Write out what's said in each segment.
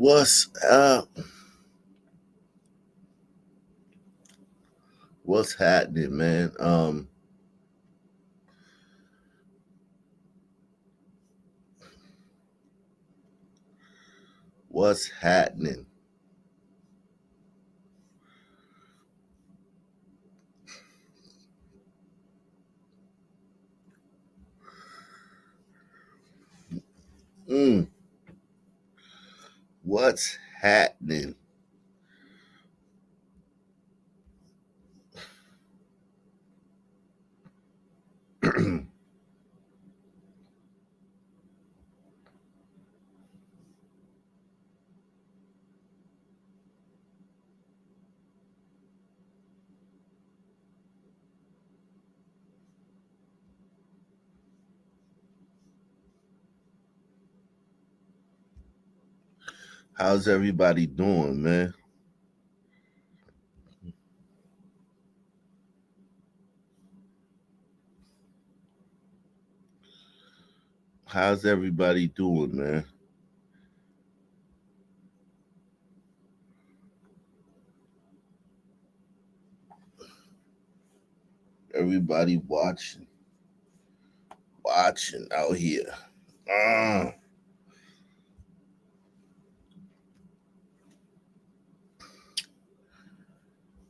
What's up? What's happening, man? What's happening? Mm, what's happening? How's everybody doing, man? How's everybody doing, man? Everybody watching out here. Ah,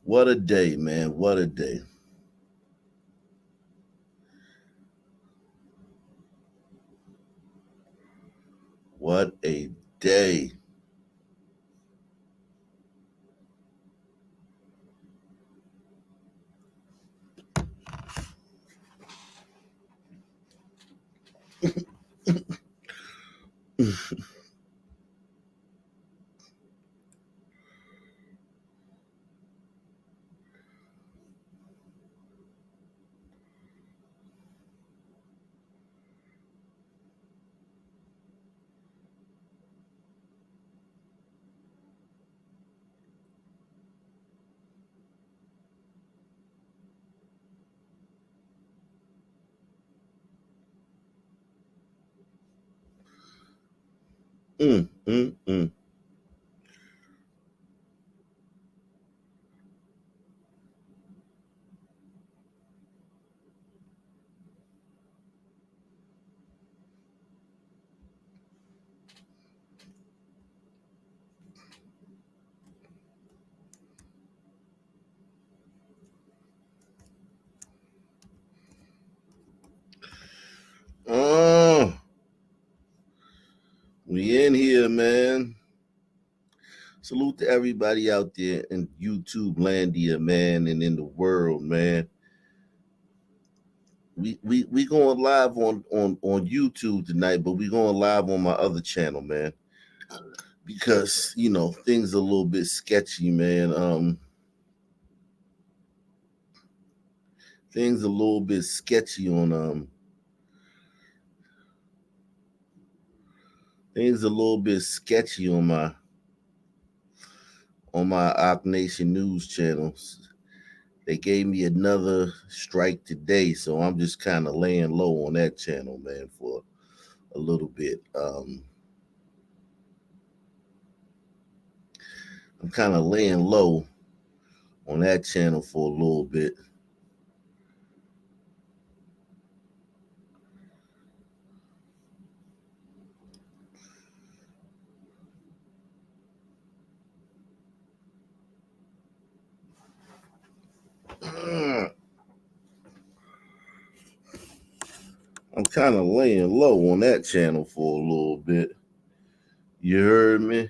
what a day, man. What a day. What a day. Mm, mm, mm. Oh, we in here, man. Salute to everybody out there in YouTube landia, man, and in the world, man. We going live on YouTube tonight, but we going live on my other channel, man, because things are a little bit sketchy, man. Things a little bit sketchy on things a little bit sketchy on my Ock Nation news channels. They gave me another strike today, so I'm just kind of laying low on that channel, man, for a little bit. I'm kind of laying low on that channel for a little bit. I'm kind of laying low on that channel for a little bit. You heard me?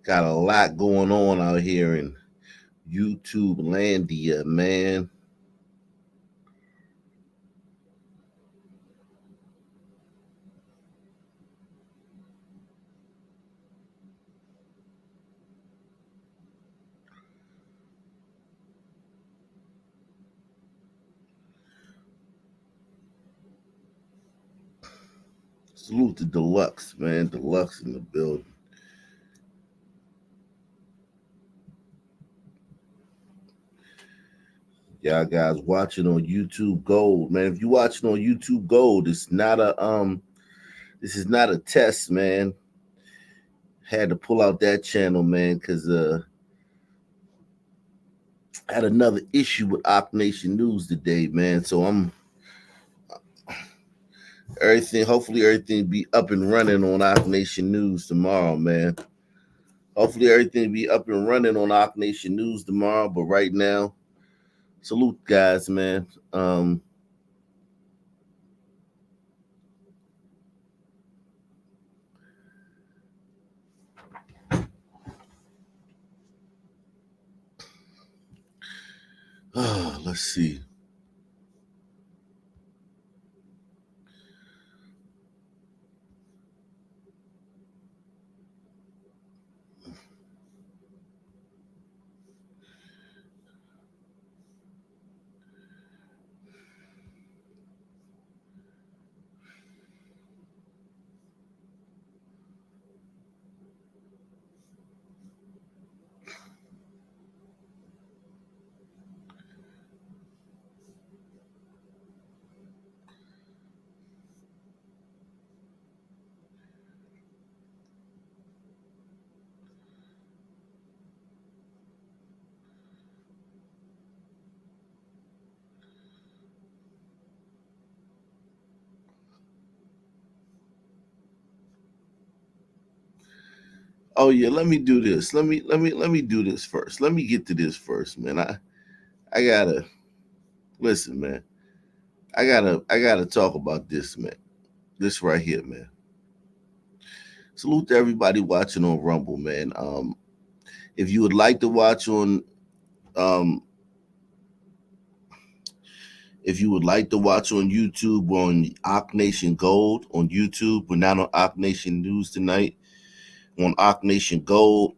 Got a lot going on out here in YouTube landia, man. Salute the Deluxe, man. Deluxe in the building. Y'all guys watching on YouTube Gold, man. If you watching on YouTube Gold, it's not a this is not a test, man. Had to pull out that channel, man, because I had another issue with Ock Nation News today, man. So I'm everything. Hopefully, everything be up and running on Ock Nation News tomorrow, man. Hopefully, everything be up and running on Ock Nation News tomorrow. But right now, salute, guys, man. Let's see. Oh yeah, let me do this. Let me do this first. Let me get to this first, man. I gotta listen, man. I gotta talk about this, man. This right here, man. Salute to everybody watching on Rumble, man. If you would like to watch on um if you would like to watch on YouTube on Ock Nation Gold on YouTube, we're not on Ock Nation News tonight. On Ock Nation Gold,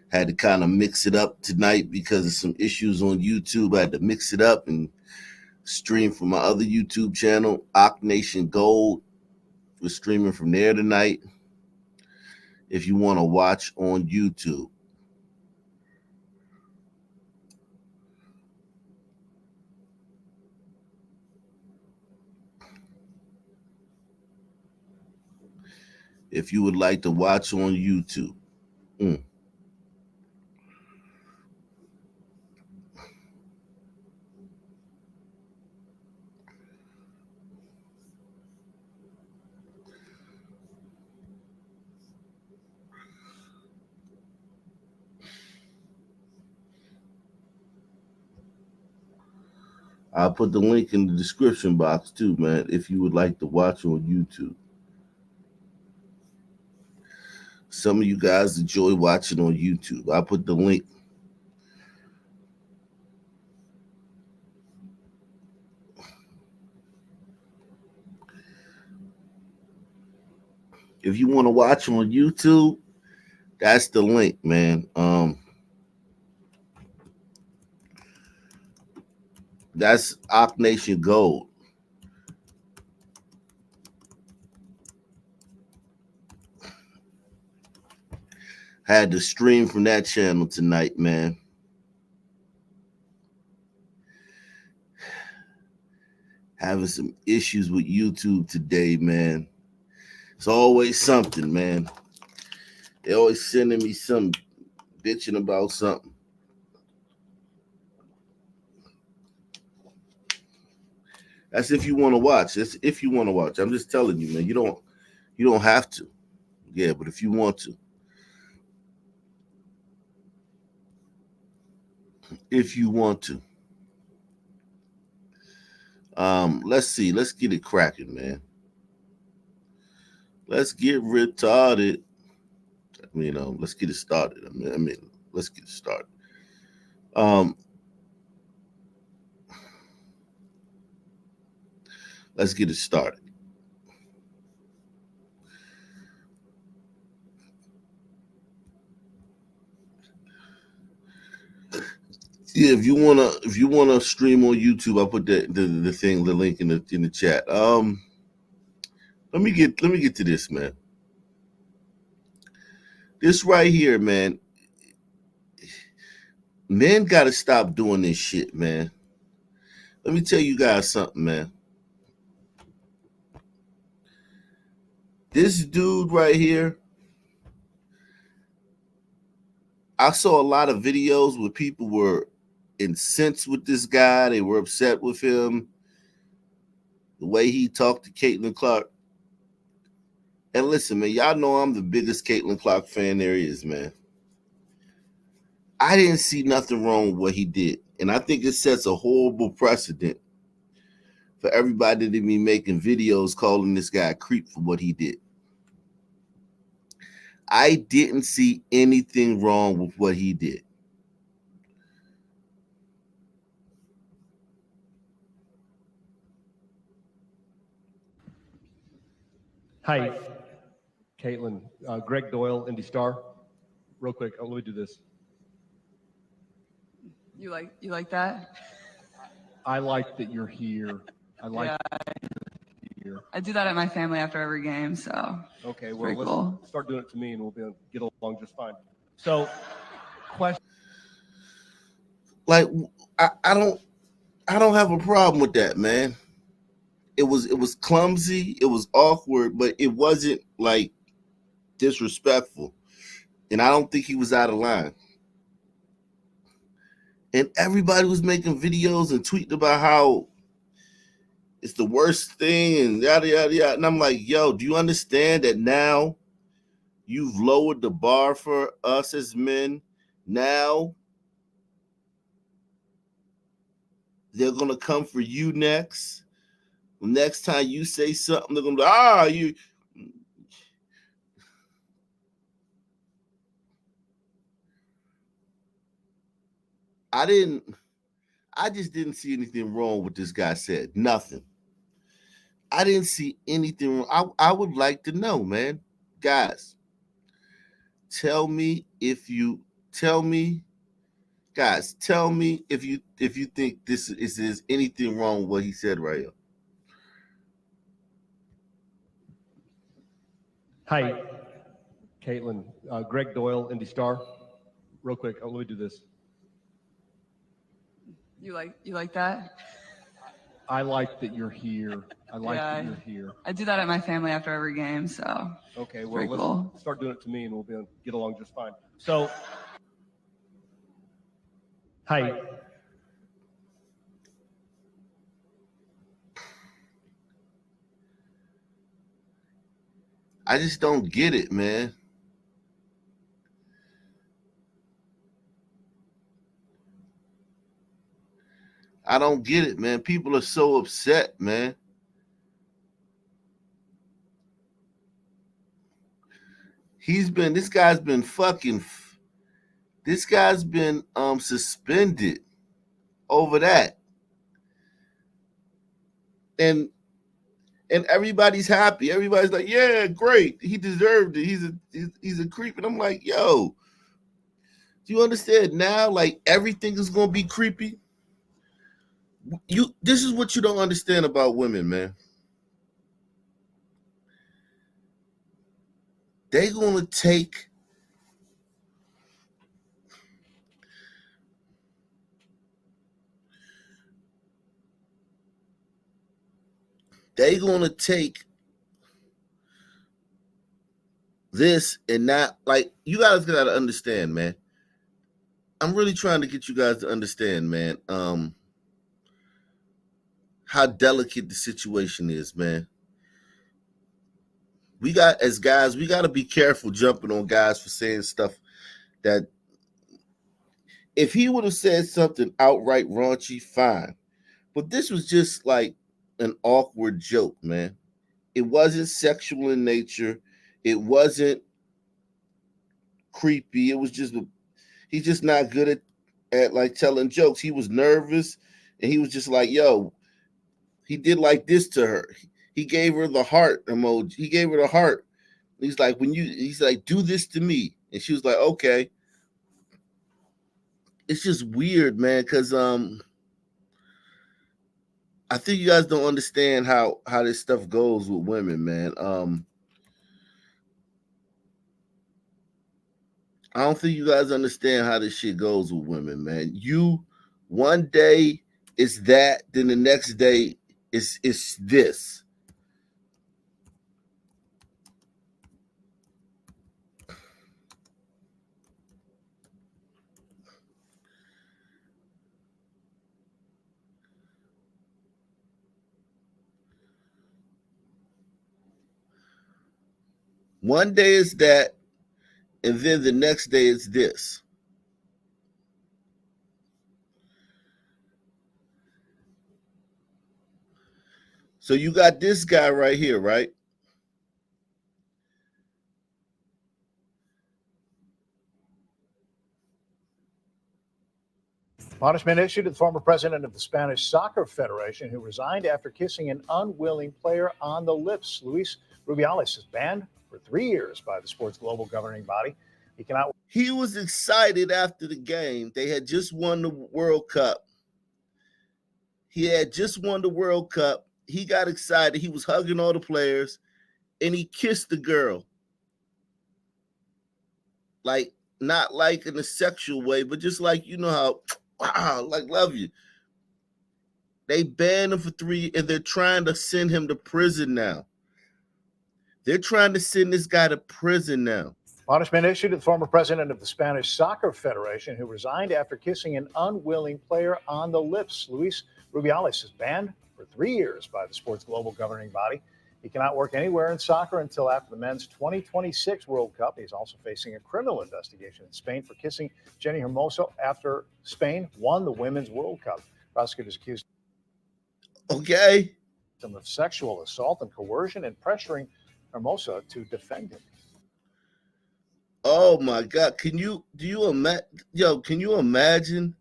had to kind of mix it up tonight because of some issues on YouTube. I had to mix it up and stream from my other YouTube channel, Ock Nation Gold. We're streaming from there tonight. If you want to watch on YouTube, if you would like to watch on YouTube. Mm. I'll put the link in the description box too, man, if you would like to watch on YouTube. Some of you guys enjoy watching on YouTube. I'll put the link. If you want to watch on YouTube, that's the link, man. That's Ock Nation Gold. Had to stream from that channel tonight, man. Having some issues with YouTube today, man. It's always something, man. They always sending me some bitching about something. That's if you want to watch. That's if you want to watch. I'm just telling you, man. You don't have to. Yeah, but if you want to. If you want to. Let's see. Let's get it cracking, man. Let's get retarded. Let's get it started. Let's get it started. Um, let's get it started. Yeah, if you wanna stream on YouTube, I'll put the link in the chat. let me get to this, man. This right here, man. Men gotta stop doing this shit, man. Let me tell you guys something, man. This dude right here, I saw a lot of videos where people were incensed with this guy. They were upset with him, the way he talked to Caitlin Clark. And listen, man, y'all know I'm the biggest Caitlin Clark fan there is, man. I didn't see nothing wrong with what he did. And I think it sets a horrible precedent for everybody to be making videos calling this guy a creep for what he did. I didn't see anything wrong with what he did. Hi, Caitlin. Greg Doyle, Indy Star. Real quick, let me do this. You like that? I like that you're here. I like Yeah, that you're here. I do that at my family after every game, so Okay, it's well, pretty let's cool. start doing it to me and we'll get along just fine. So, question. Like I don't have a problem with that, man. It was clumsy, it was awkward, but it wasn't like disrespectful. And I don't think he was out of line. And everybody was making videos and tweeting about how it's the worst thing and yada yada yada. And I'm like, yo, do you understand that now you've lowered the bar for us as men? Now they're gonna come for you next. Next time you say something, they're gonna be you. I just didn't see anything wrong with this guy said. Nothing. I didn't see anything wrong. I would like to know, man. Guys, tell me if you tell me, guys, tell me if you think this is anything wrong with what he said right here. Hi, Caitlin. Greg Doyle, Indy Star. Real quick, let me do this. You like that? I like that you're here. I like Yeah, that you're here. I do that at my family after every game, so Okay, it's well, pretty let's cool. start doing it to me and we'll get along just fine. So, hi. I just don't get it, man. I don't get it, man. People are so upset, man. This guy's been this guy's been suspended over that. And everybody's happy. Everybody's like, yeah, great. He deserved it. He's a creep. And I'm like, yo, do you understand now? Like everything is gonna be creepy. This is what you don't understand about women, man. They gonna take they gonna take this and not like you guys gotta understand, man. I'm really trying to get you guys to understand, man, how delicate the situation is, man. We got as guys, we gotta be careful jumping on guys for saying stuff that if he would have said something outright raunchy, fine. But this was just like an awkward joke, man. It wasn't sexual in nature. It wasn't creepy. It was just he's just not good at like telling jokes. He was nervous and he was just like, yo, he did like this to her. He gave her the heart emoji. He gave her the heart. He's like, he's like, do this to me. And she was like, okay. It's just weird, man, because I think you guys don't understand how this stuff goes with women, man. I don't think you guys understand how this shit goes with women, man. You one day it's that, then the next day it's this. One day is that, and then the next day it's this. So you got this guy right here, right? Punishment issued to the former president of the Spanish Soccer Federation, who resigned after kissing an unwilling player on the lips. Luis Rubiales is banned for 3 years by the sport's global governing body. He was excited after the game. They had just won the World Cup. He had just won the World Cup. He got excited. He was hugging all the players, and he kissed the girl. Like, not like in a sexual way, but just like, you know how, wow, like, love you. They banned him for 3, and they're trying to send him to prison now. They're trying to send this guy to prison now. Punishment issued to the former president of the Spanish Soccer Federation, who resigned after kissing an unwilling player on the lips. Luis Rubiales is banned for 3 years by the sport's global governing body. He cannot work anywhere in soccer until after the men's 2026 World Cup. He's also facing a criminal investigation in Spain for kissing Jenny Hermoso after Spain won the Women's World Cup. Prosecutors accused him of sexual assault and coercion and pressuring Hermoso to defend him. Oh my God! Can you imagine?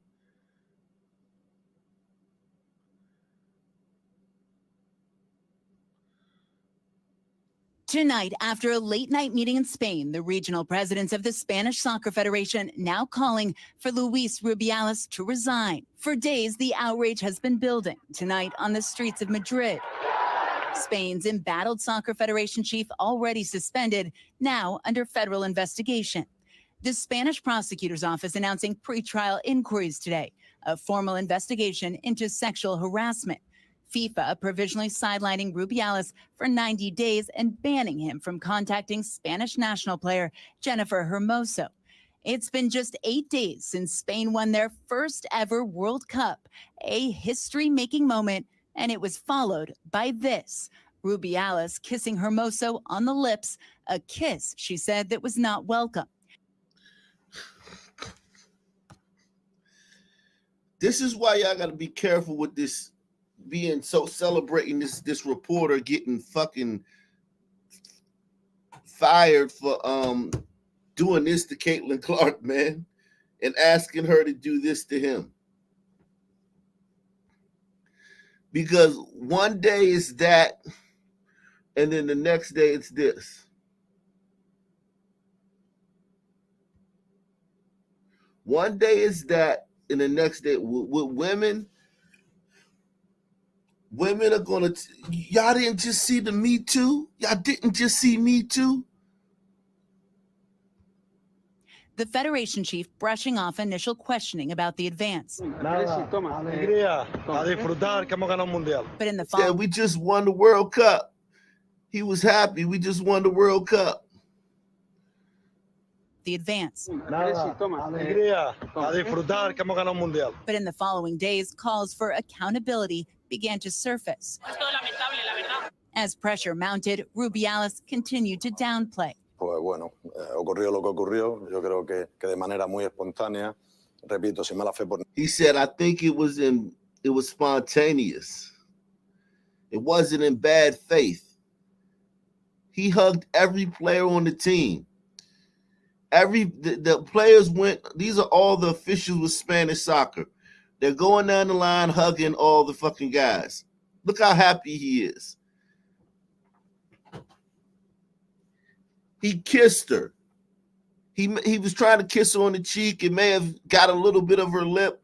Tonight, after a late-night meeting in Spain, the regional presidents of the Spanish Soccer Federation now calling for Luis Rubiales to resign. For days, the outrage has been building. Tonight, on the streets of Madrid, Spain's embattled soccer federation chief already suspended, now under federal investigation. The Spanish prosecutor's office announcing pretrial inquiries today, a formal investigation into sexual harassment. FIFA provisionally sidelining Rubiales for 90 days and banning him from contacting Spanish national player Jennifer Hermoso. It's been just 8 days since Spain won their first ever World Cup, a history-making moment, and it was followed by this. Rubiales kissing Hermoso on the lips, a kiss, she said, that was not welcome. This is why y'all got to be careful with this being so celebrating this reporter getting fucking fired for doing this to Caitlin Clark, man, and asking her to do this to him. Because one day is that, and then the next day it's this. One day is that, and the next day with women are gonna. Y'all didn't just see the Me Too. Y'all didn't just see Me Too. The Federation chief brushing off initial questioning about the advance. But in the fall, we just won the World Cup. He was happy. We just won the World Cup. The advance. But in the following days, calls for accountability began to surface. As pressure mounted, Rubiales continued to downplay. Pues bueno, ocurrió lo que ocurrió. Yo creo que de manera muy espontánea. Repito, sin mala fe por. He said, I think it was spontaneous. It wasn't in bad faith. He hugged every player on the team. The players went, these are all the officials with Spanish soccer. They're going down the line hugging all the fucking guys. Look how happy he is. He kissed her. He was trying to kiss her on the cheek. It may have got a little bit of her lip.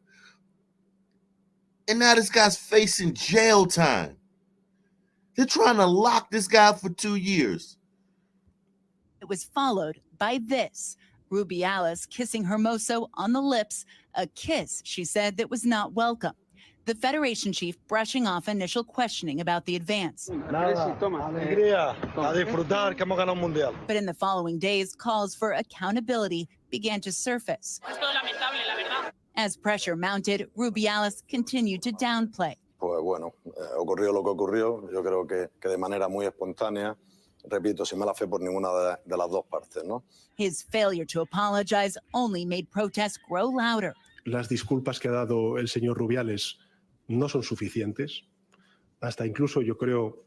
And now this guy's facing jail time. They're trying to lock this guy up for 2 years. It was followed by this. Rubiales kissing Hermoso on the lips, a kiss, she said, that was not welcome. The Federation chief brushing off initial questioning about the advance. Alegría, a disfrutar que hemos ganado un mundial. But in the following days, calls for accountability began to surface. As pressure mounted, Rubiales continued to downplay. Pues bueno, ocurrió lo que ocurrió. Yo creo que de manera muy espontánea. Repito, sin mala fe por ninguna de las dos partes, ¿no? His failure to apologize only made protests grow louder. Las disculpas que ha dado el señor Rubiales no son suficientes. Hasta incluso yo creo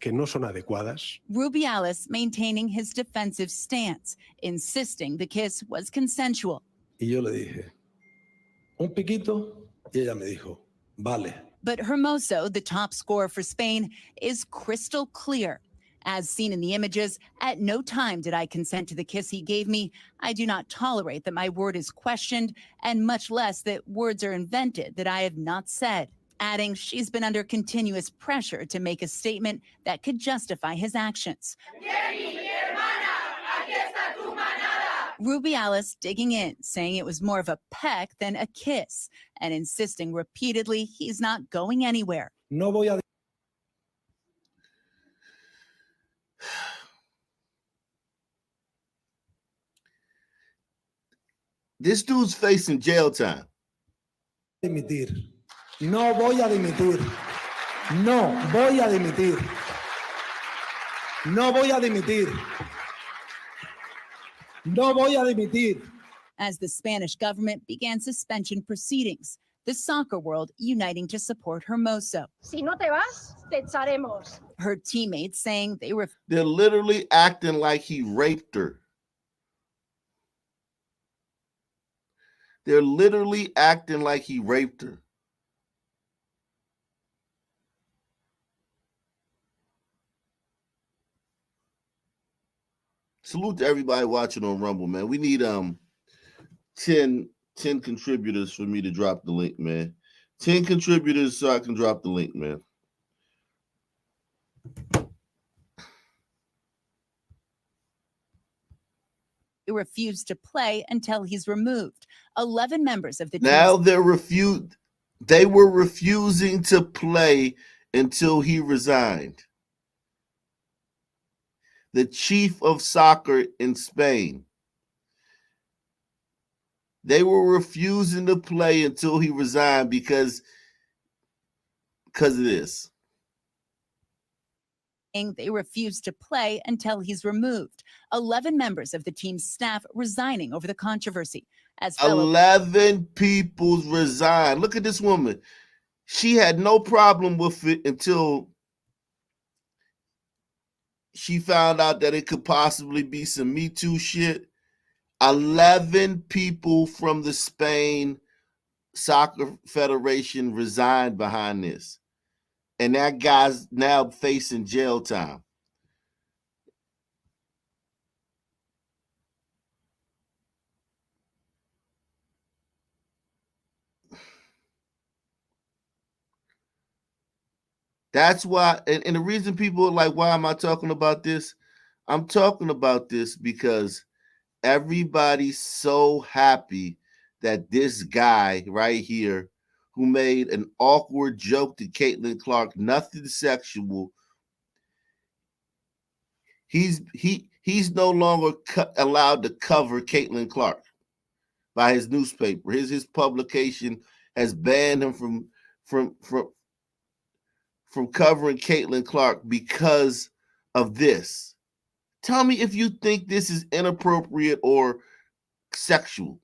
que no son adecuadas. Rubiales maintaining his defensive stance, insisting the kiss was consensual. Y yo le dije, un piquito, y ella me dijo, vale. But Hermoso, the top scorer for Spain, is crystal clear. As seen in the images, at no time did I consent to the kiss he gave me. I do not tolerate that my word is questioned, and much less that words are invented that I have not said. Adding she's been under continuous pressure to make a statement that could justify his actions. Rubiales digging in, saying it was more of a peck than a kiss, and insisting repeatedly he's not going anywhere. No voy a... This dude's facing jail time. dimitir. No voy a dimitir. No voy a dimitir. No voy a dimitir. No voy a dimitir. As the Spanish government began suspension proceedings, the soccer world uniting to support Hermoso. Si no te vas, te echaremos. Her teammates saying they were They're literally acting like he raped her. They're literally acting like he raped her. Salute to everybody watching on Rumble, man. We need 10 contributors for me to drop the link, man. 10 contributors so I can drop the link, man. refused to play until he's removed. 11 members of the team. Now they were refusing to play until he resigned. The chief of soccer in Spain. They were refusing to play until he resigned because of this. They refused to play until he's removed. 11 members of the team's staff resigning over the controversy. As 11 people resigned. Look at this woman. She had no problem with it until she found out that it could possibly be some Me Too shit. 11 people from the Spain Soccer Federation resigned behind this. And that guy's now facing jail time. That's why, and the reason people are like, why am I talking about this? I'm talking about this because everybody's so happy that this guy right here who made an awkward joke to Caitlin Clark, nothing sexual, he's no longer allowed to cover Caitlin Clark by his newspaper. His publication has banned him from covering Caitlin Clark because of this. Tell me if you think this is inappropriate or sexual.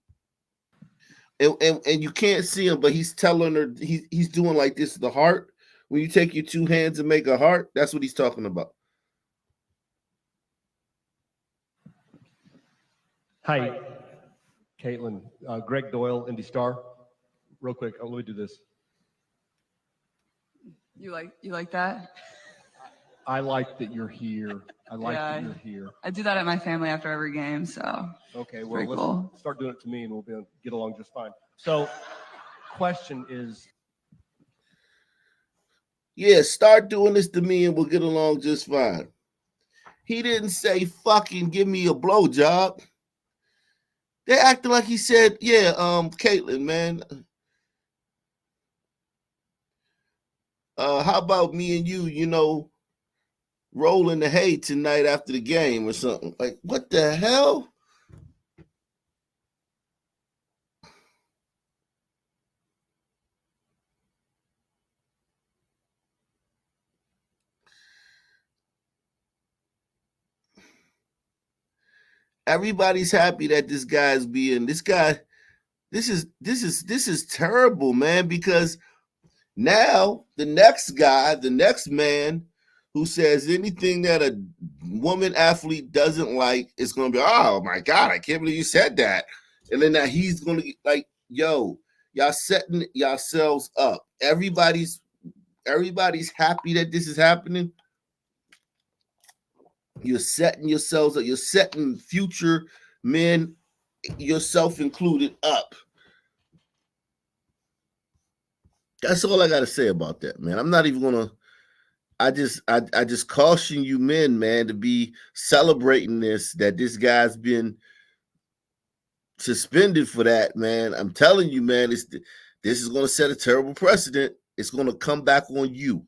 And you can't see him, but he's telling her, he's doing like this, the heart. When you take your two hands and make a heart, that's what he's talking about. Hi, Caitlin. Greg Doyle, Indy Star. Real quick, let me do this. You like that? I like that you're here. I like Yeah, that you're here. I do that at my family after every game, so Okay, well, very let's cool. start doing it to me and we'll get along just fine. So, question is, Yeah, start doing this to me and we'll get along just fine. He didn't say fucking give me a blowjob. They acting like he said, yeah, Caitlin, man. How about me and you, roll in the hay tonight after the game or something? Like, what the hell? Everybody's happy that this guy's being this guy. This is terrible, man, because now the next guy, the next man who says anything that a woman athlete doesn't like is going to be, oh my God, I can't believe you said that. And then that he's going to be like, yo, y'all setting yourselves up. Everybody's happy that this is happening. You're setting yourselves up. You're setting future men, yourself included, up. That's all I got to say about that, man. I'm not even going to. I just caution you men, man, to be celebrating this, that this guy's been suspended for that, man. I'm telling you, man, this is going to set a terrible precedent. It's going to come back on you.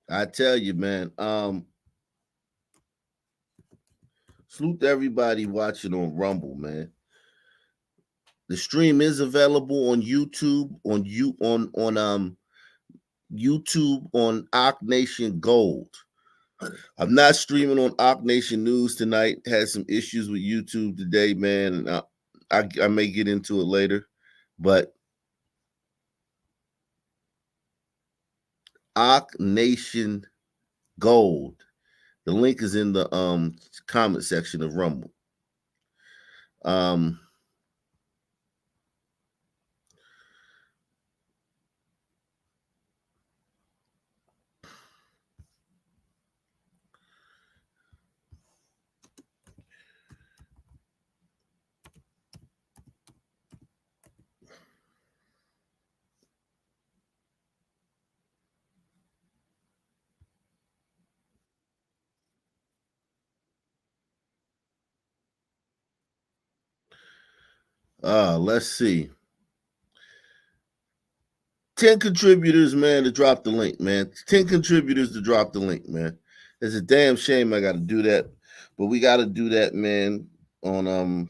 I tell you, man. Salute to everybody watching on Rumble, man. The stream is available on YouTube, on YouTube on Ock Nation Gold. I'm not streaming on Ock Nation News tonight. Had some issues with YouTube today, man, and I may get into it later, but Ock Nation Gold. The link is in the comment section of Rumble. Let's see. 10 contributors, man, to drop the link, man. 10 contributors to drop the link, man. It's a damn shame I got to do that, but we got to do that, man, on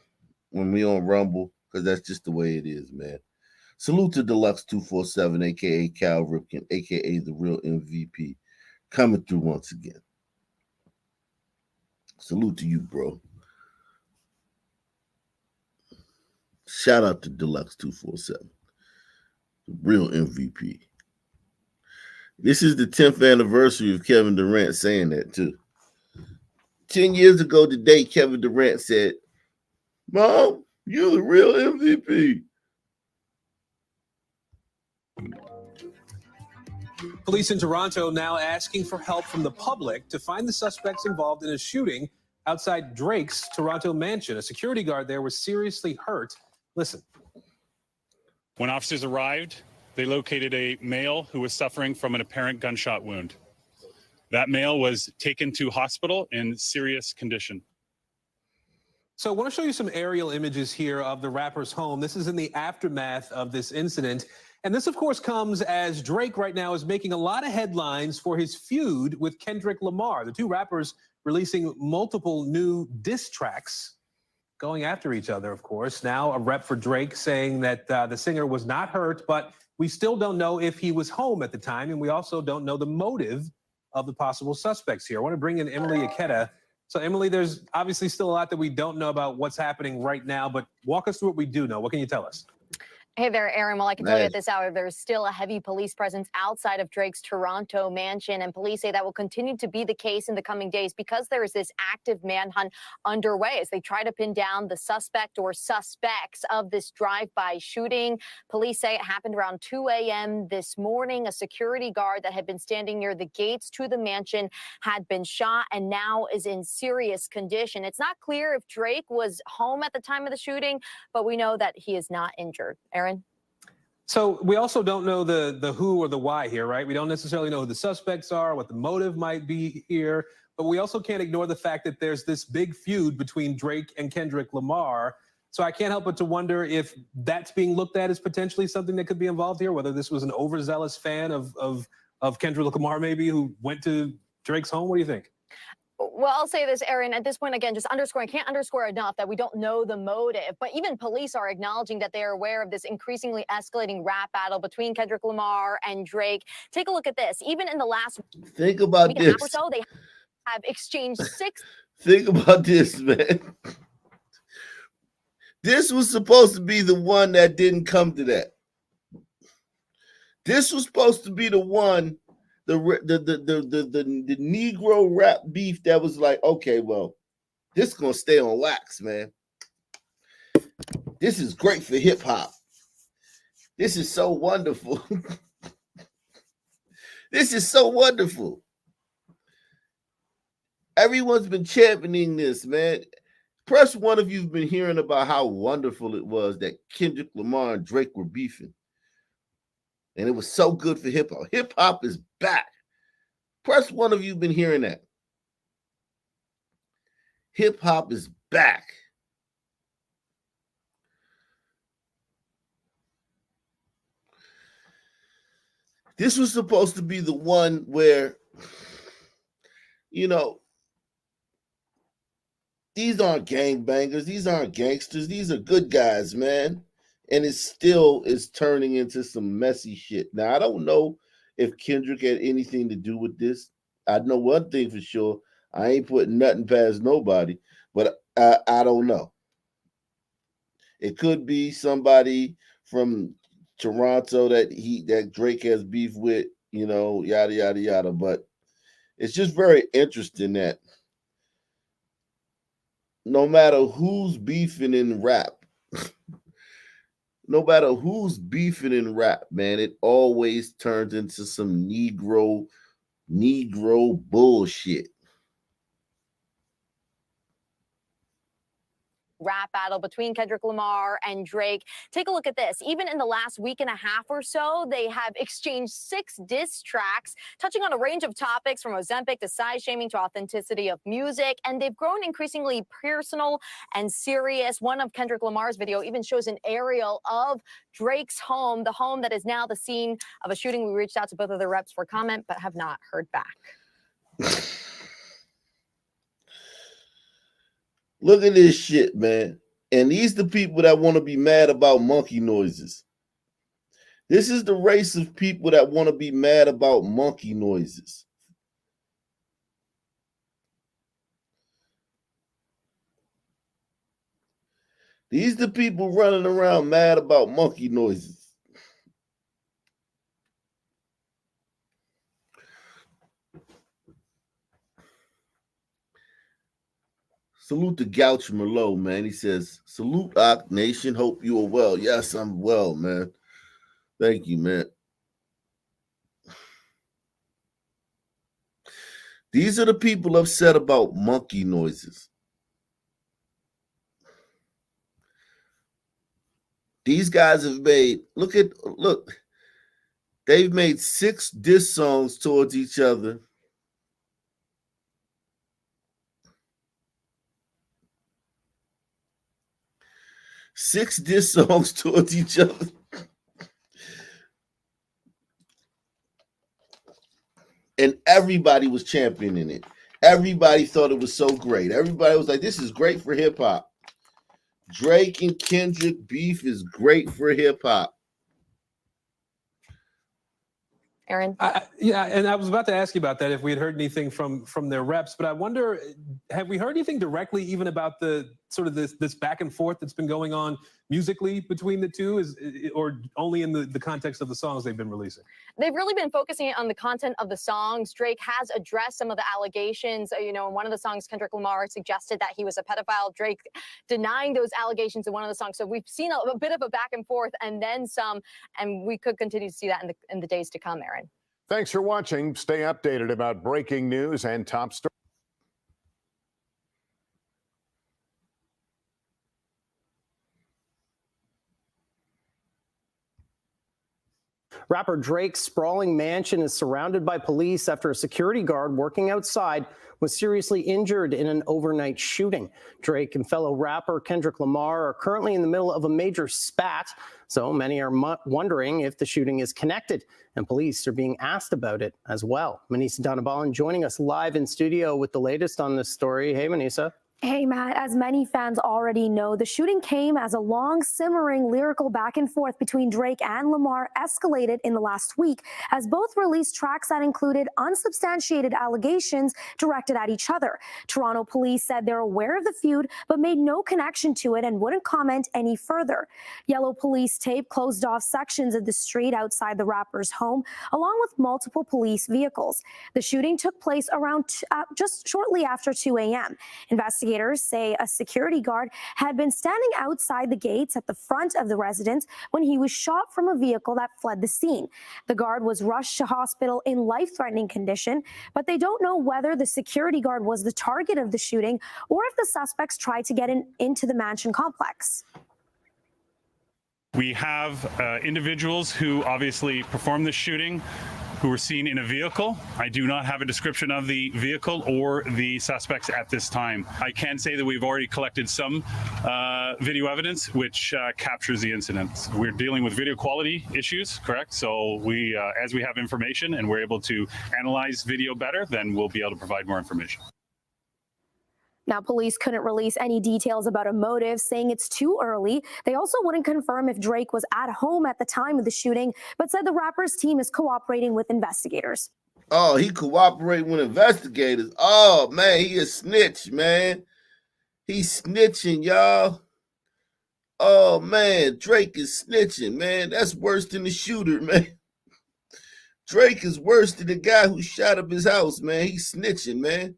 when we on Rumble, because that's just the way it is, man. Salute to Deluxe 247, aka Cal Ripken, aka the real MVP, coming through once again. Salute to you, bro. Shout out to Deluxe 247, the real MVP. This is the 10th anniversary of Kevin Durant saying that, too. 10 years ago today, Kevin Durant said, Mom, you're the real MVP. Police in Toronto now asking for help from the public to find the suspects involved in a shooting outside Drake's Toronto mansion. A security guard there was seriously hurt. Listen. When officers arrived, they located a male who was suffering from an apparent gunshot wound. That male was taken to hospital in serious condition. So I want to show you some aerial images here of the rapper's home. This is in the aftermath of this incident. And this, of course, comes as Drake right now is making a lot of headlines for his feud with Kendrick Lamar. The two rappers releasing multiple new diss tracks, going after each other, of course. Now a rep for Drake saying that the singer was not hurt, but we still don't know if he was home at the time, and we also don't know the motive of the possible suspects here. I want to bring in Emily Ikeda So, Emily, there's obviously still a lot that we don't know about what's happening right now, but walk us through what we do know. What can you tell us? Hey there, Aaron. Well, I can tell you at this hour, there's still a heavy police presence outside of Drake's Toronto mansion, and police say that will continue to be the case in the coming days because there is this active manhunt underway as they try to pin down the suspect or suspects of this drive-by shooting. Police say it happened around 2 a.m. this morning. A security guard that had been standing near the gates to the mansion had been shot and now is in serious condition. It's not clear if Drake was home at the time of the shooting, but we know that he is not injured. Aaron? So we also don't know the who or the why here, right? We don't necessarily know who the suspects are, what the motive might be here, but we also can't ignore the fact that there's this big feud between Drake and Kendrick Lamar. So I can't help but to wonder if that's being looked at as potentially something that could be involved here, whether this was an overzealous fan of Kendrick Lamar maybe who went to Drake's home. What do you think? Well, I'll say this, Aaron, at this point, again, just underscoring, I can't underscore enough that we don't know the motive, but even police are acknowledging that they are aware of this increasingly escalating rap battle between Kendrick Lamar and Drake. Take a look at this. Even in the last Think about week and a half this. or so, they have exchanged 6. Think about this, man. This was supposed to be the one that didn't come to that. This was supposed to be the one, the Negro rap beef that was like, okay, well, this is gonna stay on wax, man. This is great for hip hop. This is so wonderful. This is so wonderful. Everyone's been championing this, man. Press one of you've been hearing about how wonderful it was that Kendrick Lamar and Drake were beefing. And it was so good for hip hop. Hip hop is back. Press one of you've been hearing that. Hip hop is back. This was supposed to be the one where, you know, these aren't gangbangers. These aren't gangsters. These are good guys, man. And it still is turning into some messy shit. Now, I don't know if Kendrick had anything to do with this. I know one thing for sure. I ain't putting nothing past nobody, but I don't know. It could be somebody from Toronto that Drake has beef with, you know, yada, yada, yada. But it's just very interesting that no matter who's beefing in rap, no matter who's beefing in rap, man, it always turns into some Negro bullshit. Rap battle between Kendrick Lamar and Drake. Take a look at this. Even in the last week and a half or so, they have exchanged 6 diss tracks, touching on a range of topics from Ozempic to size shaming to authenticity of music, and they've grown increasingly personal and serious. One of Kendrick Lamar's video even shows an aerial of Drake's home, the home that is now the scene of a shooting. We reached out to both of their reps for comment, but have not heard back. Look at this shit, man. And these the people that want to be mad about monkey noises. This is the race of people that want to be mad about monkey noises. These the people running around mad about monkey noises. Salute to Gouch Merlot, man. He says, salute, Ock Nation. Hope you are well. Yes, I'm well, man. Thank you, man. These are the people upset about monkey noises. These guys have made, look, they've made 6 diss songs towards each other. Six diss songs towards each other. And everybody was championing it. Everybody thought it was so great. Everybody was like, this is great for hip hop. Drake and Kendrick beef is great for hip hop. Aaron? Yeah, and I was about to ask you about that if we had heard anything from their reps, but I wonder, have we heard anything directly even about the sort of this back and forth that's been going on musically between the two, or only in the context of the songs they've been releasing? They've really been focusing on the content of the songs. Drake has addressed some of the allegations. In one of the songs, Kendrick Lamar suggested that he was a pedophile. Drake denying those allegations in one of the songs. So we've seen a bit of a back and forth and then some, and we could continue to see that in the days to come, Aaron. Thanks for watching. Stay updated about breaking news and top stories. Rapper Drake's sprawling mansion is surrounded by police after a security guard working outside was seriously injured in an overnight shooting. Drake and fellow rapper Kendrick Lamar are currently in the middle of a major spat, so many are wondering if the shooting is connected, and police are being asked about it as well. Manisa Donabalan joining us live in studio with the latest on this story. Hey, Manisa. Hey, Matt, as many fans already know, the shooting came as a long, simmering lyrical back and forth between Drake and Lamar escalated in the last week, as both released tracks that included unsubstantiated allegations directed at each other. Toronto police said they're aware of the feud, but made no connection to it and wouldn't comment any further. Yellow police tape closed off sections of the street outside the rapper's home, along with multiple police vehicles. The shooting took place around just shortly after 2 a.m. Investigators say a security guard had been standing outside the gates at the front of the residence when he was shot from a vehicle that fled the scene. The guard was rushed to hospital in life-threatening condition, but they don't know whether the security guard was the target of the shooting or if the suspects tried to get into the mansion complex. We have individuals who obviously performed the shooting who were seen in a vehicle. I do not have a description of the vehicle or the suspects at this time. I can say that we've already collected some video evidence which captures the incident. We're dealing with video quality issues, correct? So we, as we have information and we're able to analyze video better, then we'll be able to provide more information. Now, police couldn't release any details about a motive, saying it's too early. They also wouldn't confirm if Drake was at home at the time of the shooting, but said the rapper's team is cooperating with investigators. Oh, he cooperating with investigators. Oh, man, he a snitch, man. He's snitching, y'all. Oh, man, Drake is snitching, man. That's worse than the shooter, man. Drake is worse than the guy who shot up his house, man. He's snitching, man.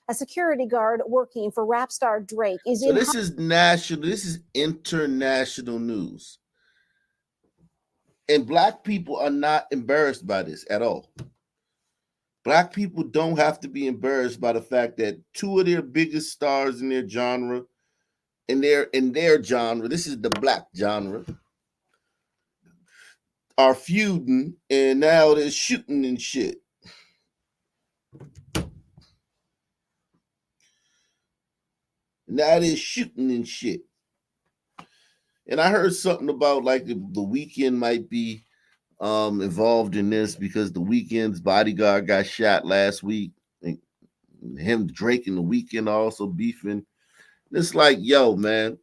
A security guard working for rap star Drake is So this is national, this is international news. And Black people are not embarrassed by this at all. Black people don't have to be embarrassed by the fact that two of their biggest stars in their genre, in their genre, this is the Black genre, are feuding and now they're shooting and shit. Now they're shooting and shit. And I heard something about like the Weeknd might be involved in this because the Weeknd's bodyguard got shot last week. And him, Drake, and the Weeknd also beefing. It's like, yo, man.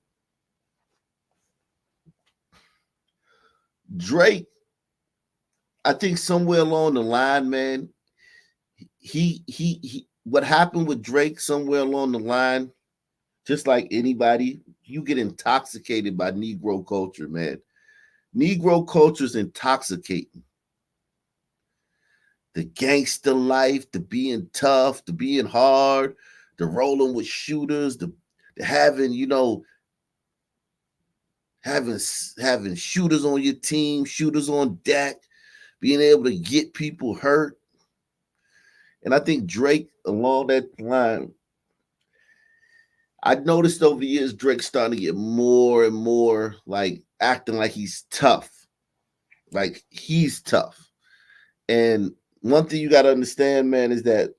Drake, I think somewhere along the line, man, he what happened with Drake somewhere along the line, just like anybody, you get intoxicated by Negro culture, man. Negro culture is intoxicating. The gangster life, the being tough, the being hard, the rolling with shooters, the having, you know, having shooters on your team, shooters on deck, being able to get people hurt. And I think Drake, along that line, I noticed over the years, Drake's starting to get more and more like acting like he's tough. Like he's tough. And one thing you got to understand, man, is that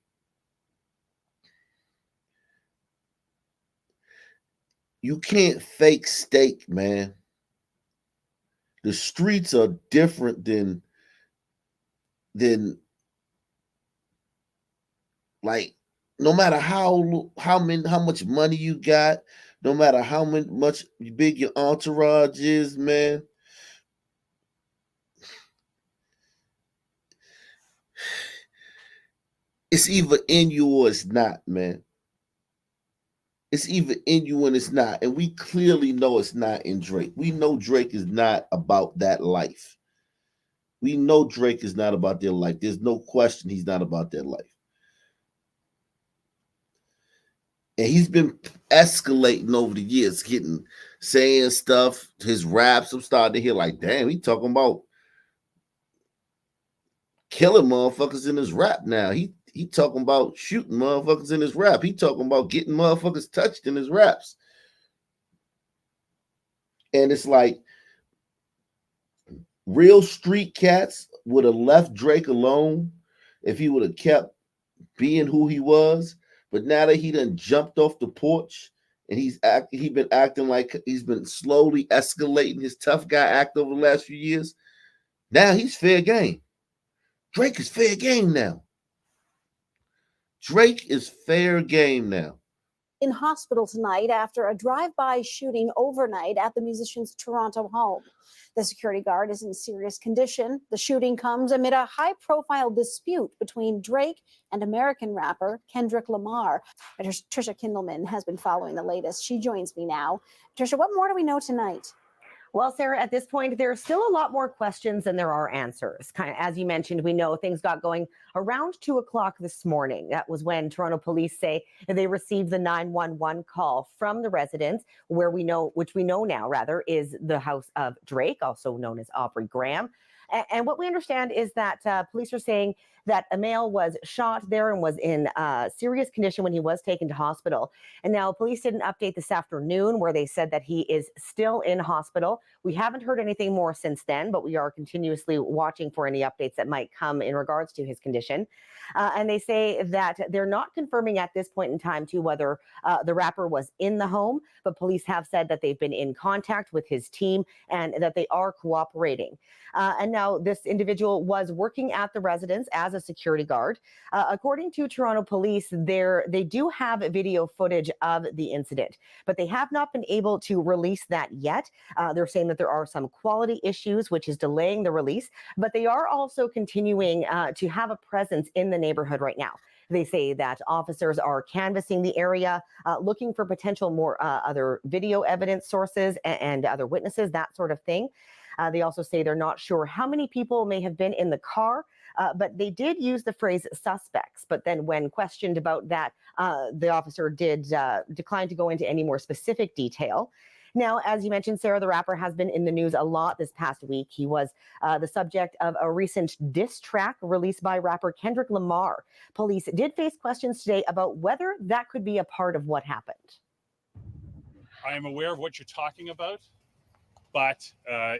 you can't fake steak, man. The streets are different than like, no matter how much money you got, no matter how much big your entourage is, man, It's either in you or it's not, man. It's either in you and it's not. And we clearly know it's not in Drake. We know Drake is not about that life. We know Drake is not about their life. There's no question he's not about their life. And he's been escalating over the years, saying stuff. His raps, I'm starting to hear like, damn, he talking about killing motherfuckers in his rap now. He talking about shooting motherfuckers in his rap. He talking about getting motherfuckers touched in his raps. And it's like real street cats would have left Drake alone if he would have kept being who he was. But now that he done jumped off the porch and he's been acting like he's been slowly escalating his tough guy act over the last few years. Now he's fair game. Drake is fair game now. Drake is fair game now. In hospital tonight after a drive-by shooting overnight at the musician's Toronto home. The security guard is in serious condition. The shooting comes amid a high-profile dispute between Drake and American rapper Kendrick Lamar. Trisha Kindleman has been following the latest. She joins me now. Trisha, what more do we know tonight? Well, Sarah, at this point, there are still a lot more questions than there are answers. Kind of, as you mentioned, we know things got going around 2 o'clock this morning. That was when Toronto police say they received the 911 call from the residence which we know now, is the house of Drake, also known as Aubrey Graham. And what we understand is that police are saying that a male was shot there and was in serious condition when he was taken to hospital. And now police did an update this afternoon where they said that he is still in hospital. We haven't heard anything more since then, but we are continuously watching for any updates that might come in regards to his condition. And they say that they're not confirming at this point in time to whether the rapper was in the home, but police have said that they've been in contact with his team and that they are cooperating. And now this individual was working at the residence as a security guard. According to Toronto police, they do have video footage of the incident, but they have not been able to release that yet. They're saying that there are some quality issues, which is delaying the release, but they are also continuing to have a presence in the neighborhood right now. They say that officers are canvassing the area, looking for potential more other video evidence sources and other witnesses, that sort of thing. They also say they're not sure how many people may have been in the car, but they did use the phrase suspects. But then when questioned about that, the officer did decline to go into any more specific detail. Now, as you mentioned, Sarah, the rapper has been in the news a lot this past week. He was the subject of a recent diss track released by rapper Kendrick Lamar. Police did face questions today about whether that could be a part of what happened. I am aware of what you're talking about, but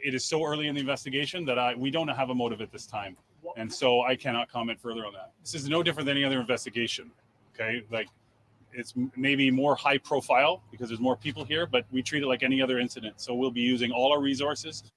it is so early in the investigation that we don't have a motive at this time. And so I cannot comment further on that. This is no different than any other investigation, okay? Like, it's maybe more high profile because there's more people here, but we treat it like any other incident. So we'll be using all our resources.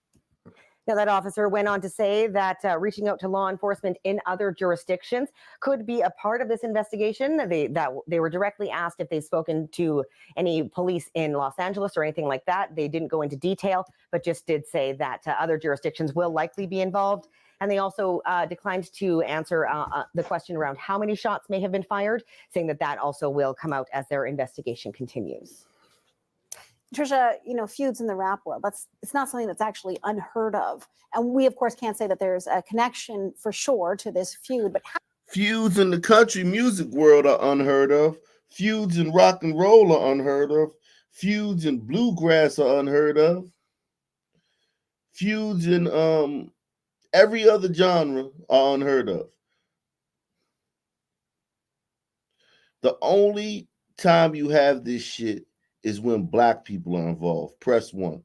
Now, that officer went on to say that reaching out to law enforcement in other jurisdictions could be a part of this investigation. They were directly asked if they've spoken to any police in Los Angeles or anything like that. They didn't go into detail, but just did say that other jurisdictions will likely be involved. And they also declined to answer the question around how many shots may have been fired, saying that also will come out as their investigation continues. Trisha, feuds in the rap world, it's not something that's actually unheard of. And we, of course, can't say that there's a connection for sure to this feud, but feuds in the country music world are unheard of. Feuds in rock and roll are unheard of. Feuds in bluegrass are unheard of. Feuds in every other genre are unheard of. The only time you have this shit is when black people are involved. Press 1.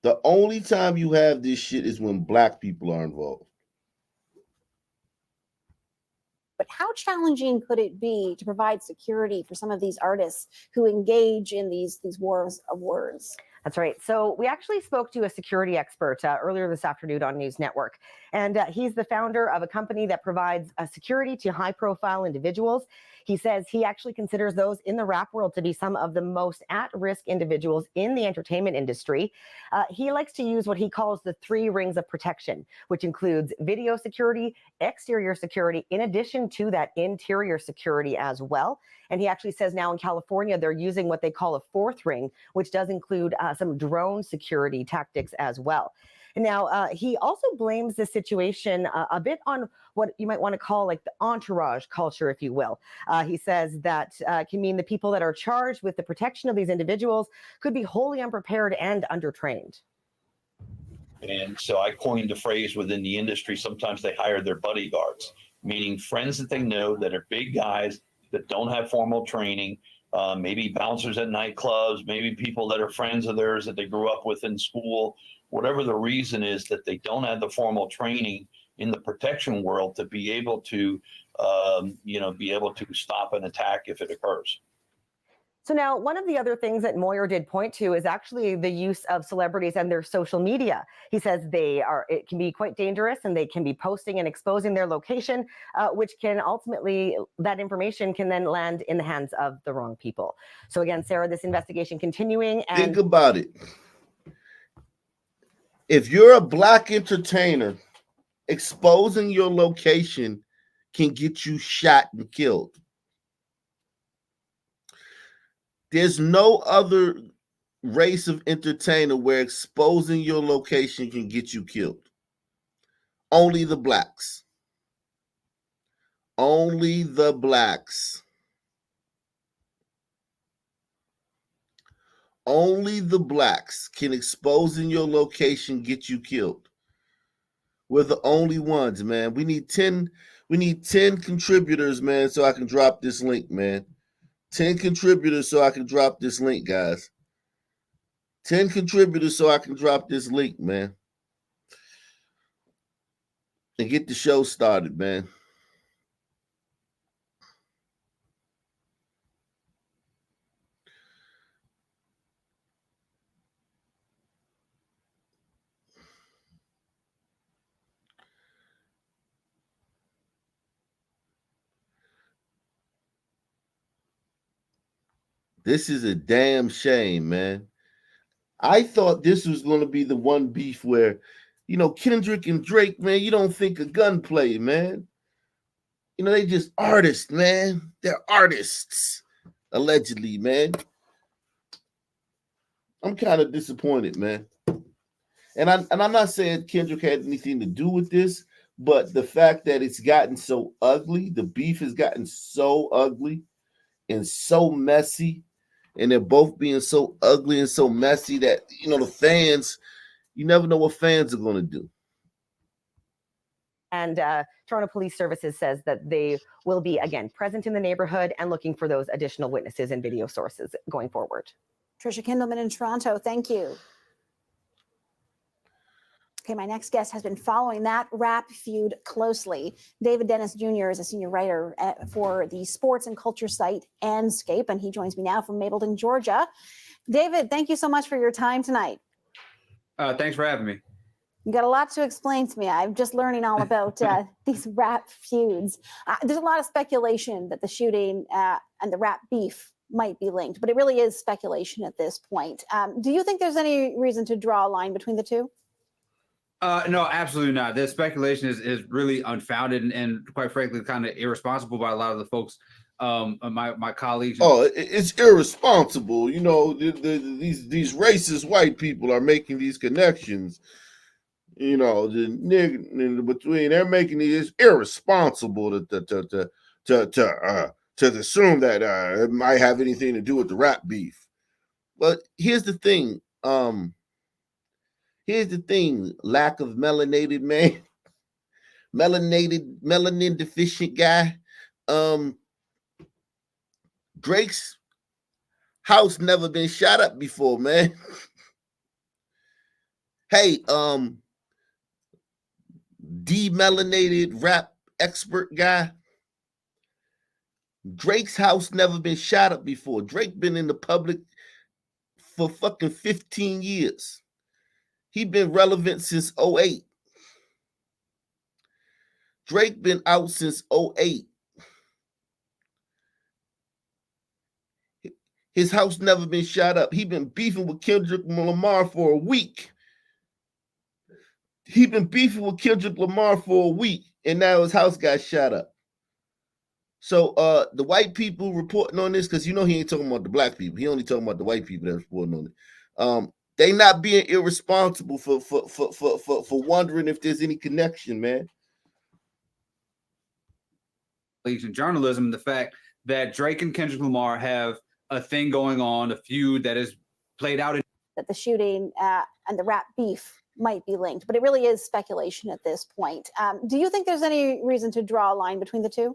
The only time you have this shit is when black people are involved. But how challenging could it be to provide security for some of these artists who engage in these wars of words? That's right. So we actually spoke to a security expert earlier this afternoon on News Network, and he's the founder of a company that provides security to high-profile individuals. He says he actually considers those in the rap world to be some of the most at-risk individuals in the entertainment industry. He likes to use what he calls the 3 rings of protection, which includes video security, exterior security, in addition to that interior security as well. And he actually says now in California, they're using what they call a 4th ring, which does include some drone security tactics as well. Now, he also blames this situation a bit on what you might want to call like the entourage culture, if you will. He says that can mean the people that are charged with the protection of these individuals could be wholly unprepared and undertrained. And so I coined a phrase within the industry. Sometimes they hire their bodyguards, meaning friends that they know that are big guys that don't have formal training, maybe bouncers at nightclubs, maybe people that are friends of theirs that they grew up with in school. Whatever the reason is that they don't have the formal training in the protection world to be able to, be able to stop an attack if it occurs. So now, one of the other things that Moyer did point to is actually the use of celebrities and their social media. He says it can be quite dangerous, and they can be posting and exposing their location, which can ultimately, that information can then land in the hands of the wrong people. So again, Sarah, this investigation continuing. And think about it. If you're a black entertainer, exposing your location can get you shot and killed. There's no other race of entertainer where exposing your location can get you killed. Only the blacks. Only the blacks. Only the blacks can exposing your location get you killed. We're the only ones, man. We need 10 contributors, man, so I can drop this link, man. 10 contributors so I can drop this link, guys. 10 contributors so I can drop this link, man. And get the show started, man. This is a damn shame, man. I thought this was going to be the one beef where, Kendrick and Drake, man, you don't think of gunplay, man. They just artists, man. They're artists, allegedly, man. I'm kind of disappointed, man. And I'm not saying Kendrick had anything to do with this, but the fact that it's gotten so ugly, the beef has gotten so ugly and so messy, and they're both being so ugly and so messy that, the fans, you never know what fans are going to do. And Toronto Police Services says that they will be, again, present in the neighborhood and looking for those additional witnesses and video sources going forward. Trisha Kindleman in Toronto, thank you. Okay, my next guest has been following that rap feud closely. David Dennis Jr. is a senior writer for the sports and culture site Anscape, and he joins me now from Mapleton, Georgia. David, thank you so much for your time tonight. Thanks for having me. You got a lot to explain to me. I'm just learning all about these rap feuds. There's a lot of speculation that the shooting and the rap beef might be linked, but it really is speculation at this point. Do you think there's any reason to draw a line between the two? No, absolutely not. This speculation is really unfounded and quite frankly, kind of irresponsible by a lot of the folks, my colleagues. Oh, it's irresponsible. These racist white people are making these connections. The nigga in between, they're making these irresponsible to assume that it might have anything to do with the rap beef. But here's the thing. Lack of melanated man, melanin deficient guy. Drake's house never been shot up before, man. Hey, demelanated rap expert guy. Drake's house never been shot up before. Drake been in the public for fucking 15 years. He been relevant since 2008. Drake been out since 2008. His house never been shot up. He been beefing with Kendrick Lamar for a week. He been beefing with Kendrick Lamar for a week, and now his house got shot up. So the white people reporting on this, because you know he ain't talking about the black people. He only talking about the white people that's reporting on it. They not being irresponsible for wondering if there's any connection, man. In journalism, the fact that Drake and Kendrick Lamar have a thing going on, a feud that is played out in that the shooting and the rap beef might be linked, but it really is speculation at this point. Do you think there's any reason to draw a line between the two?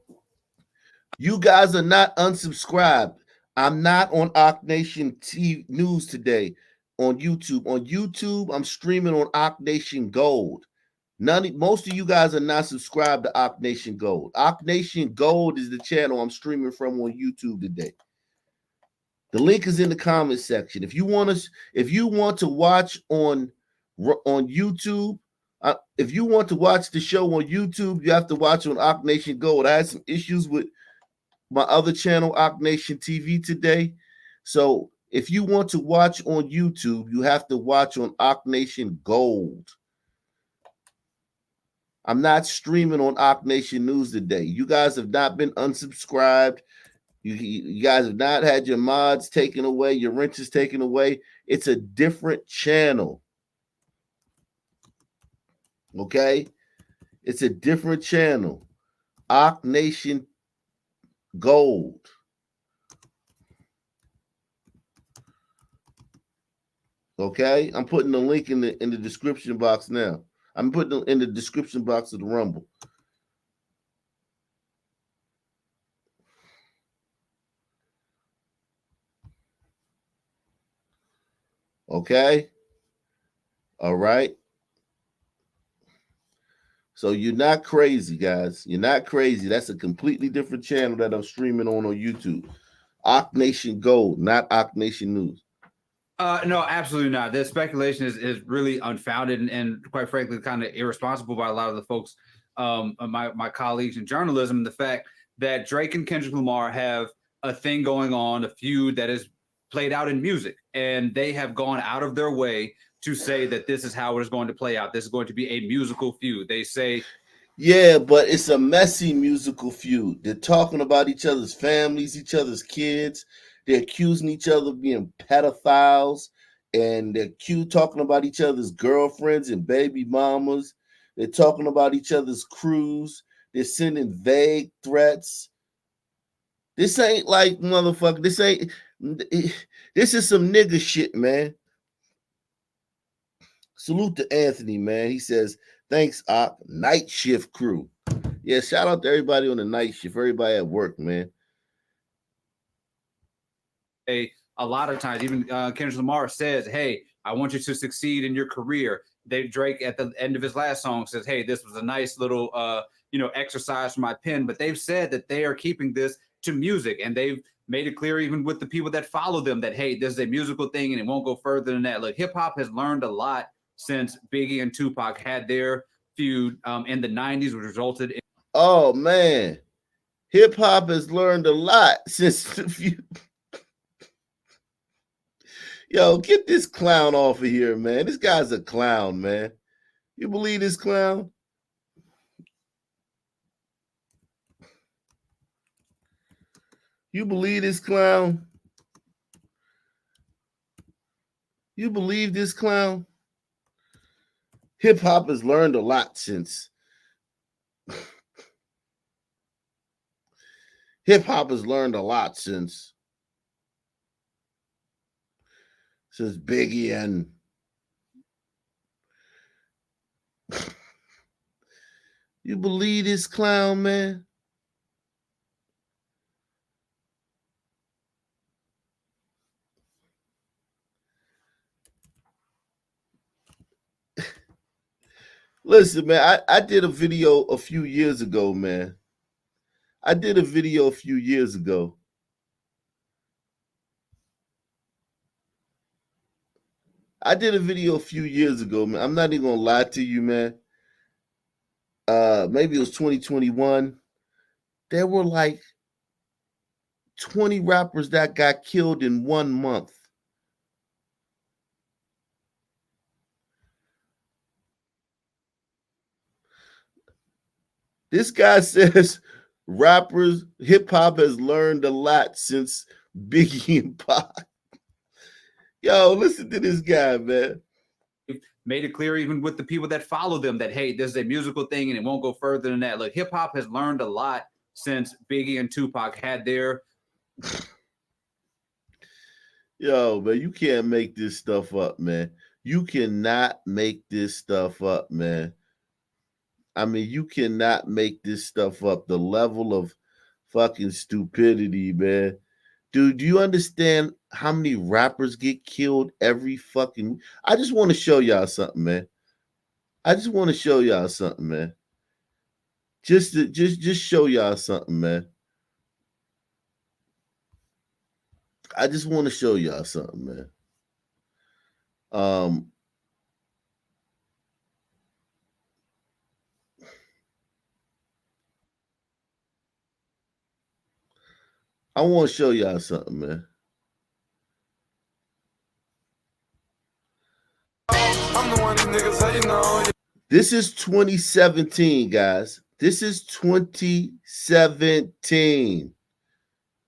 You guys are not unsubscribed. I'm not on Oc Nation TV News today on YouTube. On YouTube, I'm streaming on Oc Nation Gold. Most of you guys are not subscribed to Oc Nation Gold. Oc Nation Gold is the channel I'm streaming from on YouTube today. The link is in the comment section. If you want to watch on YouTube, if you want to watch the show on YouTube, you have to watch on Oc Nation Gold. I had some issues with my other channel, Oc Nation TV today. So if you want to watch on YouTube, you have to watch on Oc Nation Gold. I'm not streaming on Oc Nation News today. You guys have not been unsubscribed. You guys have not had your mods taken away, your wrenches taken away. It's a different channel. Okay? It's a different channel. Oc Nation Gold. Okay? I'm putting the link in the description box now. I'm putting it in the description box of the Rumble. Okay? All right? So you're not crazy, guys. You're not crazy. That's a completely different channel that I'm streaming on YouTube. Oc Nation Gold, not Oc Nation News. No, absolutely not. This speculation is really unfounded and quite frankly, kind of irresponsible by a lot of the folks, my colleagues in journalism. The fact that Drake and Kendrick Lamar have a thing going on, a feud that is played out in music, and they have gone out of their way to say that this is how it is going to play out. This is going to be a musical feud. They say, yeah, but it's a messy musical feud. They're talking about each other's families, each other's kids. They're accusing each other of being pedophiles, and they're talking about each other's girlfriends and baby mamas. They're talking about each other's crews. They're sending vague threats. This ain't like motherfucker. This is some nigga shit, man. Salute to Anthony, man. He says, thanks, Oc. Night shift crew. Yeah, shout out to everybody on the night shift, everybody at work, man. a lot of times, even Kendrick Lamar says, hey, I want you to succeed in your career. Drake at the end of his last song says, hey, this was a nice little exercise for my pen. But they've said that they are keeping this to music, and they've made it clear even with the people that follow them that, hey, this is a musical thing and it won't go further than that. Look, hip hop has learned a lot since Biggie and Tupac had their feud in the 90s, which resulted in. Oh, man. Hip hop has learned a lot since the feud. Yo, get this clown off of here, man. This guy's a clown, man. You believe this clown? You believe this clown? You believe this clown? Hip hop has learned a lot since. Hip hop has learned a lot since Biggie and you believe this clown, man? Listen, man, I did a video a few years ago, man. I did a video a few years ago. Man. I'm not even gonna lie to you, man. Maybe it was 2021. There were like 20 rappers that got killed in 1 month. This guy says rappers, hip hop has learned a lot since Biggie and Pac. Yo, listen to this guy, man. Made it clear even with the people that follow them that, hey, this is a musical thing and it won't go further than that. Look, hip hop has learned a lot since Biggie and Tupac had their. Yo, man, you can't make this stuff up, man. You cannot make this stuff up, man. I mean, you cannot make this stuff up. The level of fucking stupidity, man. Dude, do you understand how many rappers get killed every fucking... I just want to show y'all something, man. I just want to show y'all something, man. Just show y'all something, man. I just want to show y'all something, man. I want to show y'all something, man. I'm the one niggas say, you know. This is 2017, guys. This is 2017.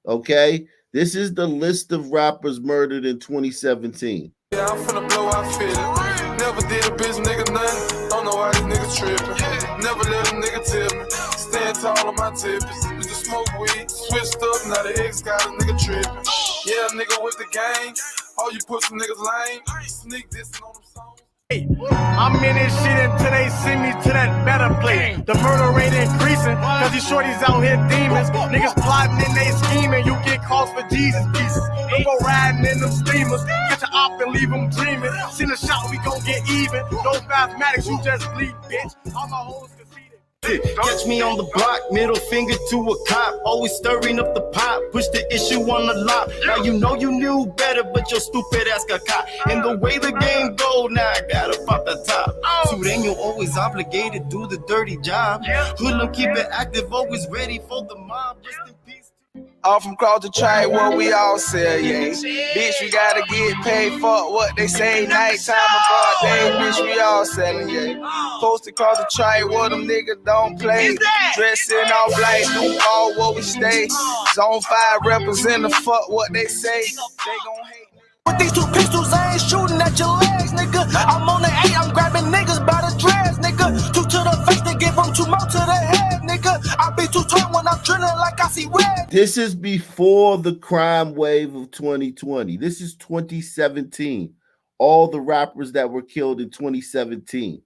Okay? This is the list of rappers murdered in 2017. Yeah, I'm finna blow out feeling. Never did a bitch nigga nothing. Don't know why these niggas tripping. Never let a nigga tip me. Stand tall on my tips. Used to smoke weed, switched up, now the ex got a nigga tripping. Yeah, nigga with the gang. All you pussy niggas lame. Sneak dissing on them songs. I'm in this shit until they send me to that better place. The murder rate increasing, cause these shorties out here demons. Niggas plotting and they scheming, you get calls for Jesus pieces. Don't go riding in them steamers, catch an op and leave them dreaming. Send a shot, we gon' get even. Those mathematics, you just bleed, bitch. All my hoes conceded. Catch me on the block, middle finger to a cop. Always stirring up the pot, push the issue on the lot. Now you know you knew better, but your stupid ass got caught. And the way the game go, now I gotta pop the top. So then you're always obligated, do the dirty job. Hoodlum, keep it active, always ready for the mob. Rest in peace. All from cross the track, what we all sell, yeah. Bitch, we gotta get paid for what they say. Nighttime or broad day, bitch, we all selling, yeah. Posted across the track, what them niggas don't play. Dressing all black, do all what we stay. Zone 5 represent the fuck what they say. They gon' hate. With these 2 pistols, I ain't shooting at your legs, nigga. I'm on the 8, I'm grabbing niggas by the dreads, nigga. 2 to the face, they give them 2 more to the head, nigga. I be too tall when I'm drilling like I see red. This is before the crime wave of 2020. This is 2017. All the rappers that were killed in 2017.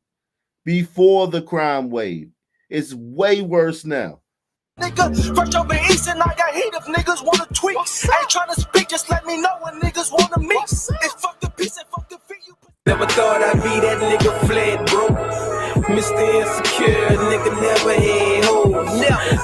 Before the crime wave. It's way worse now. Nigga, fresh over east and I got heat if niggas wanna tweak. Ain't trying to speak, just let me know when niggas wanna meet. It's fuck the peace and fuck the feet. Never thought I'd be that nigga fled, bro. Mr. Insecure, nigga never had hoes.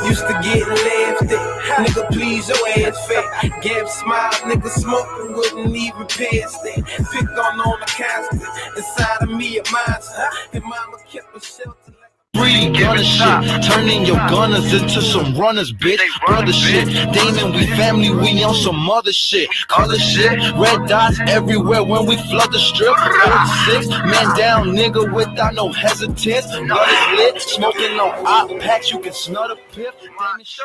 Used to get laughed at. Nigga, please, your ass fat. Gab smile, nigga smoking, wouldn't even pass that. Picked on the constant. Inside of me, a monster. And mama kept a shelter. Breeding gunner shit, turning your gunners into some runners, bitch. Brother shit, Damon, we family, we on some other shit. Color shit, red dots everywhere when we flood the strip. 46, man down, nigga, without no hesitance. Blood is lit, smoking on op packs, you can smell the piff. Damn shit.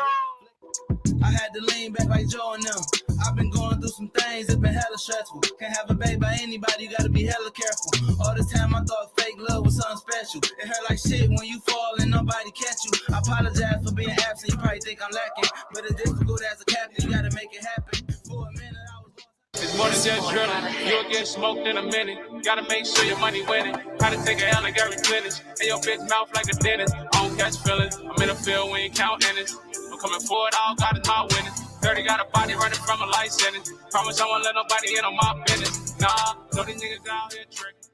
I had to lean back like Joe and them. I've been going through some things, it's been hella stressful. Can't have a baby by anybody, you gotta be hella careful. All this time I thought fake love was something special. It hurt like shit when you fall and nobody catch you. I apologize for being absent, you probably think I'm lacking. But it's difficult as a captain, you gotta make it happen. For a minute I was... It's more than just drilling. You'll get smoked in a minute. Gotta make sure your money winning. How to take a L like every finish. And your bitch mouth like a dentist. I don't catch feelings. I'm in the field, we ain't counting it. I'm coming forward, all got is my winning. 30 got a body running from a life sentence. Promise I won't let nobody in on my business. Nah, know these niggas out here tricking.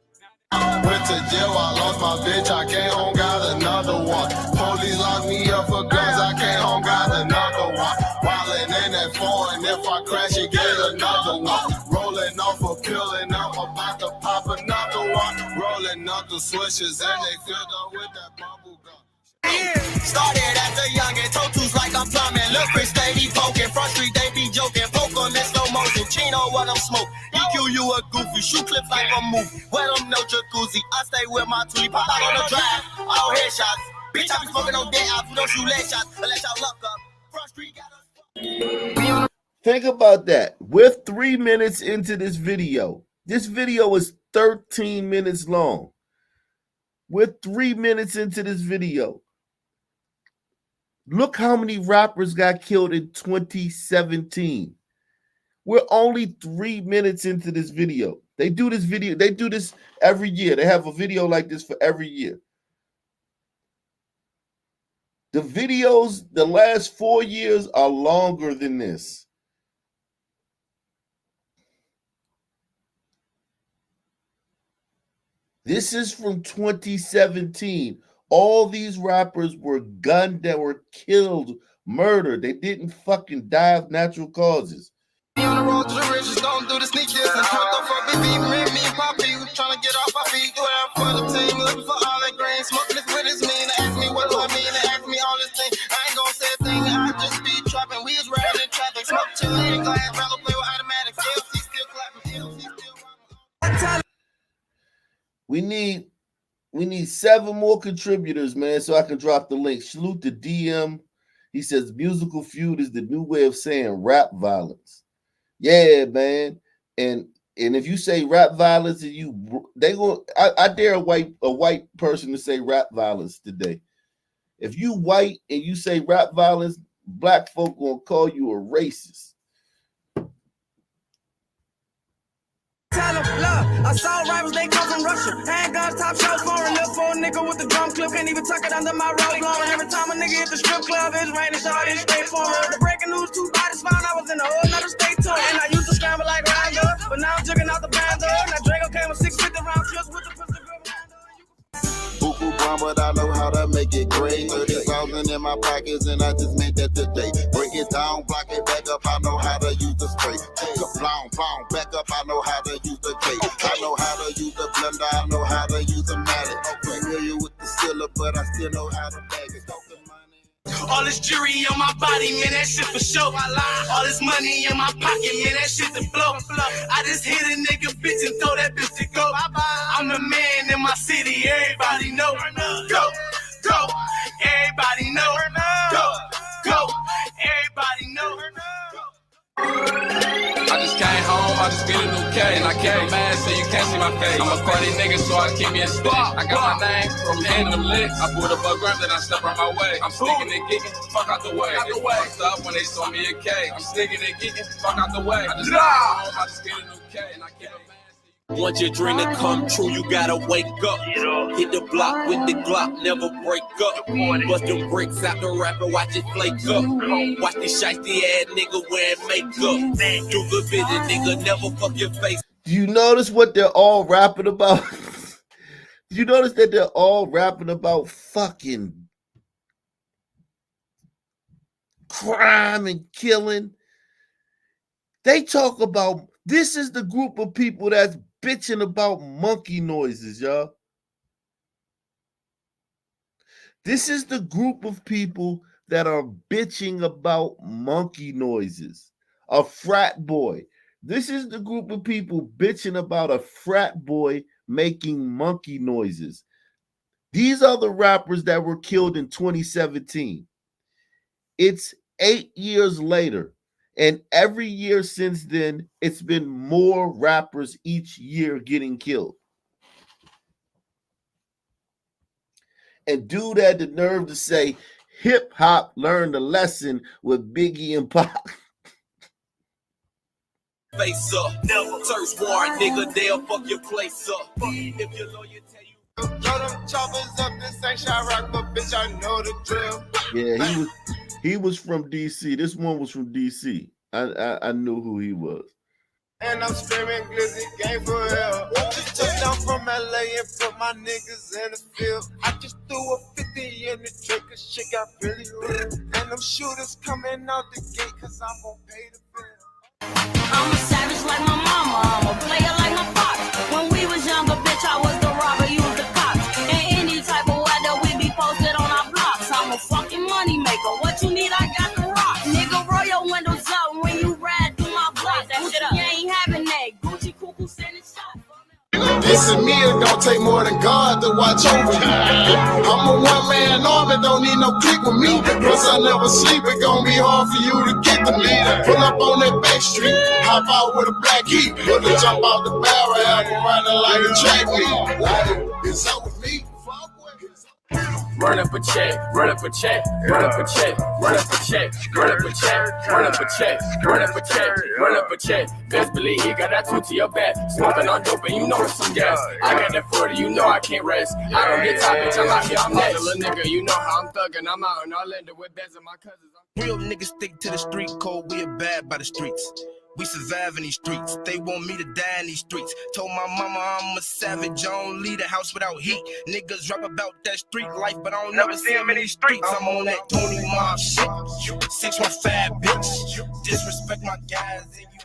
Went to jail, I lost my bitch, I came home, got another one. Police locked me up for guns, I came home, got another one. Wildin' in that foreign, if I crash, you get another one. Rolling off a pill and I'm about to pop another one. Rolling up the switches and they filled up with that bubble gum. Started as a youngin', toes like I'm plumbing. Look, Chris, they be poking. Front street, they be joking. Poke on this slow motion. Chino, what I'm smoke. EQ, you a goofy. Shoot clips like a movie. Well, I'm no jacuzzi. I stay with my toolie. Pop out on the drive. All headshots. Bitch, I be smoking no dead ops. We don't shoot leg shots unless y'all luck up. Front street got us. Think about that. We're 3 minutes into this video. This video is 13 minutes long. We're 3 minutes into this video. Look how many rappers got killed in 2017. We're only 3 minutes into this video. They do this every year. They have a video like this for every year. The videos, the last 4 years are longer than this. This is from 2017. All these rappers were gunned, that were killed, murdered. They didn't fucking die of natural causes. On the road to the riches, don't do the sneak this. And turned up for BB, me and Poppy, trying to get off our feet. Go out for the team, looking for all that green. Smoking this with his mean. They ask me what do I mean, they ask me all this thing. I ain't gonna say a thing, I just be trapping. We was riding in traffic, smoke chillin' in glass, rather play with automatics. LC still clapping, LC still rocking. We need 7 more contributors, man, so I can drop the link. Salute to DM. He says musical feud is the new way of saying rap violence. Yeah, man. And if you say rap violence, and I dare a white person to say rap violence today. If you white and you say rap violence, black folk gonna call you a racist. Tell them, look, assault rivals, they come from Russia. Handguns, top shelf, foreign, little for a nigga with the drum clip. Can't even tuck it under my robe. Blowing every time a nigga hit the strip club, it's raining, so it's straight for me. The breaking news, 2 bodies found, I was in a whole nother state too. And I used to scramble like Rondo, but now I'm jugging out the band door. Now Draco came with 650 round trips with the pistol grip. Buku brown, but I know how to make it great. 30,000 in my pockets, and I just made that today. Break it down, block it back up. I know how to use the spray. Take a blown, back up. I know how to use the K. I know how to use the blender. I know how to use the mallet. Familiar with the sealer, but I still know how to bag it. All this jewelry on my body, man, that shit for sure. All this money in my pocket, man, that shit to blow. I just hit a nigga bitch and throw that bitch to go. I'm the man in my city, everybody know. Go, go, everybody know. Go, go, everybody know. I just came home, I just get a new K. And I keep a mask so you can't see my face. I'm a party nigga, so I keep me a stick. I got my name from hitting them licks. I put up a gram, then I step on my way. I'm sneaking and geeking, fuck out the way. They fucked up when they saw me a K. I'm sneaking and geeking, fuck out the way. I just came home, I just get a new K. And I keep a mask. Want your dream to come true, you gotta wake up. Hit the block with the Glock, never break up. Bust them bricks out the rapper, watch it flake up. Watch this shiesty ass nigga wearing makeup. Do good vision, nigga, never fuck your face. Do you notice what they're all rapping about? Do you notice that they're all rapping about fucking crime and killing? They talk about, this is the group of people that's bitching about monkey noises, y'all. This is the group of people that are bitching about monkey noises. A frat boy. This is the group of people bitching about a frat boy making monkey noises. These are the rappers that were killed in 2017. It's 8 years later. And every year since then, it's been more rappers each year getting killed. And dude had the nerve to say, hip hop learned a lesson with Biggie and Pac. Face up, never search warrant, nigga, they'll fuck your place up. If your lawyer tell you, Throw them choppers up, this ain't Chirac, but bitch, I know the drill. Yeah, he was from DC. This one was from DC. I knew who he was. And I'm screaming glizzy, game for real. Just took down from LA and put my niggas in the field. I just threw a 50 in the trick, cause shit got really real. And them shooters coming out the gate, cause I'm gonna pay the bill. I'm a savage like my mama, I'm a player like my pops. When we was younger, bitch, I was the robber, you was the cops. In any type of weather, we be posted on our blocks. Listen, me, it don't take more than God to watch over you. I'm a one-man army, don't need no click with me. Plus, I never sleep, it gon' be hard for you to get to me. Pull up on that back street, hop out with a black heat. Put the jump out the barrel, have them running like a track meet. Like, it's up with me. Run up a check, run up a check, run up a check, run up a check, run up a check, run up a check, run up a check, run up a check. Best believe he got that two to your back. Smoking on dope and you know it's some gas. I got that 40, you know I can't rest. I don't get top, bitch, I'm out here, I'm next. Little nigga, you know how I'm thugging. I'm out in Orlando with Bez and my cousins. Real niggas stick to the street code, we are bad by the streets. We survive in these streets. They want me to die in these streets. Told my mama I'm a savage. I don't leave the house without heat. Niggas rap about that street life, but I don't never see them in these streets. I'm on that Tony Mob shit. 615 bitch. Disrespect my guys and you.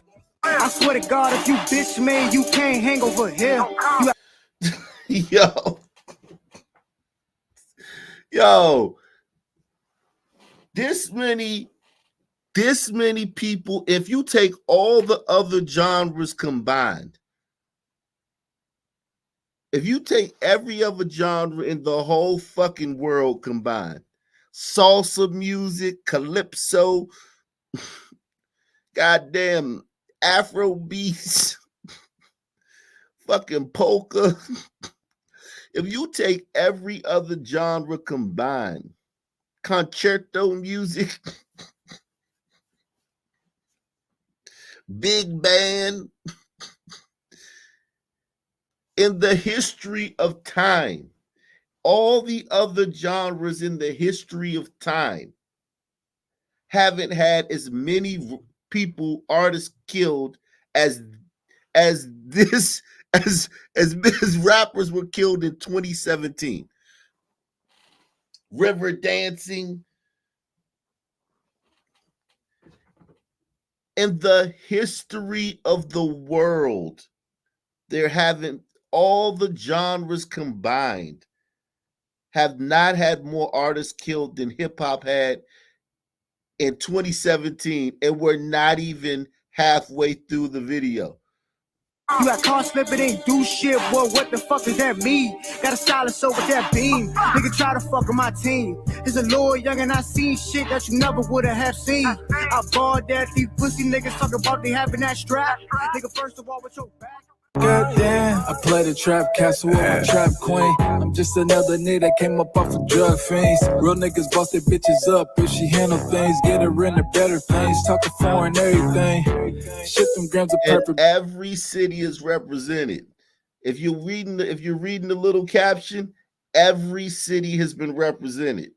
I swear to God, if you bitch man, you can't hang over here. Yo, this many people, if you take all the other genres combined, if you take every other genre in the whole fucking world combined, salsa music, calypso, goddamn Afro beats, fucking polka, if you take every other genre combined, concerto music, big band, in the history of time, all the other genres in the history of time haven't had as many people, artists killed as rappers were killed in 2017. River dancing. In the history of the world, there haven't, all the genres combined have not had more artists killed than hip hop had in 2017, and we're not even halfway through the video. You got car slipping, ain't do shit. Boy, what the fuck does that mean? Got a stylist over that beam. Nigga try to fuck with my team. He's a little young and I seen shit that you never would have seen. I balled that these pussy niggas talk about they having that strap. Nigga, first of all, with your back. Goddamn, I play the trap castle with my trap queen. I'm just another nigga that came up off of drug fiends. Real niggas boss their bitches up if she handle things. Get her into better things. Talking foreign everything. Shit them grams of purple. Every city is represented. If you're reading the little caption, every city has been represented.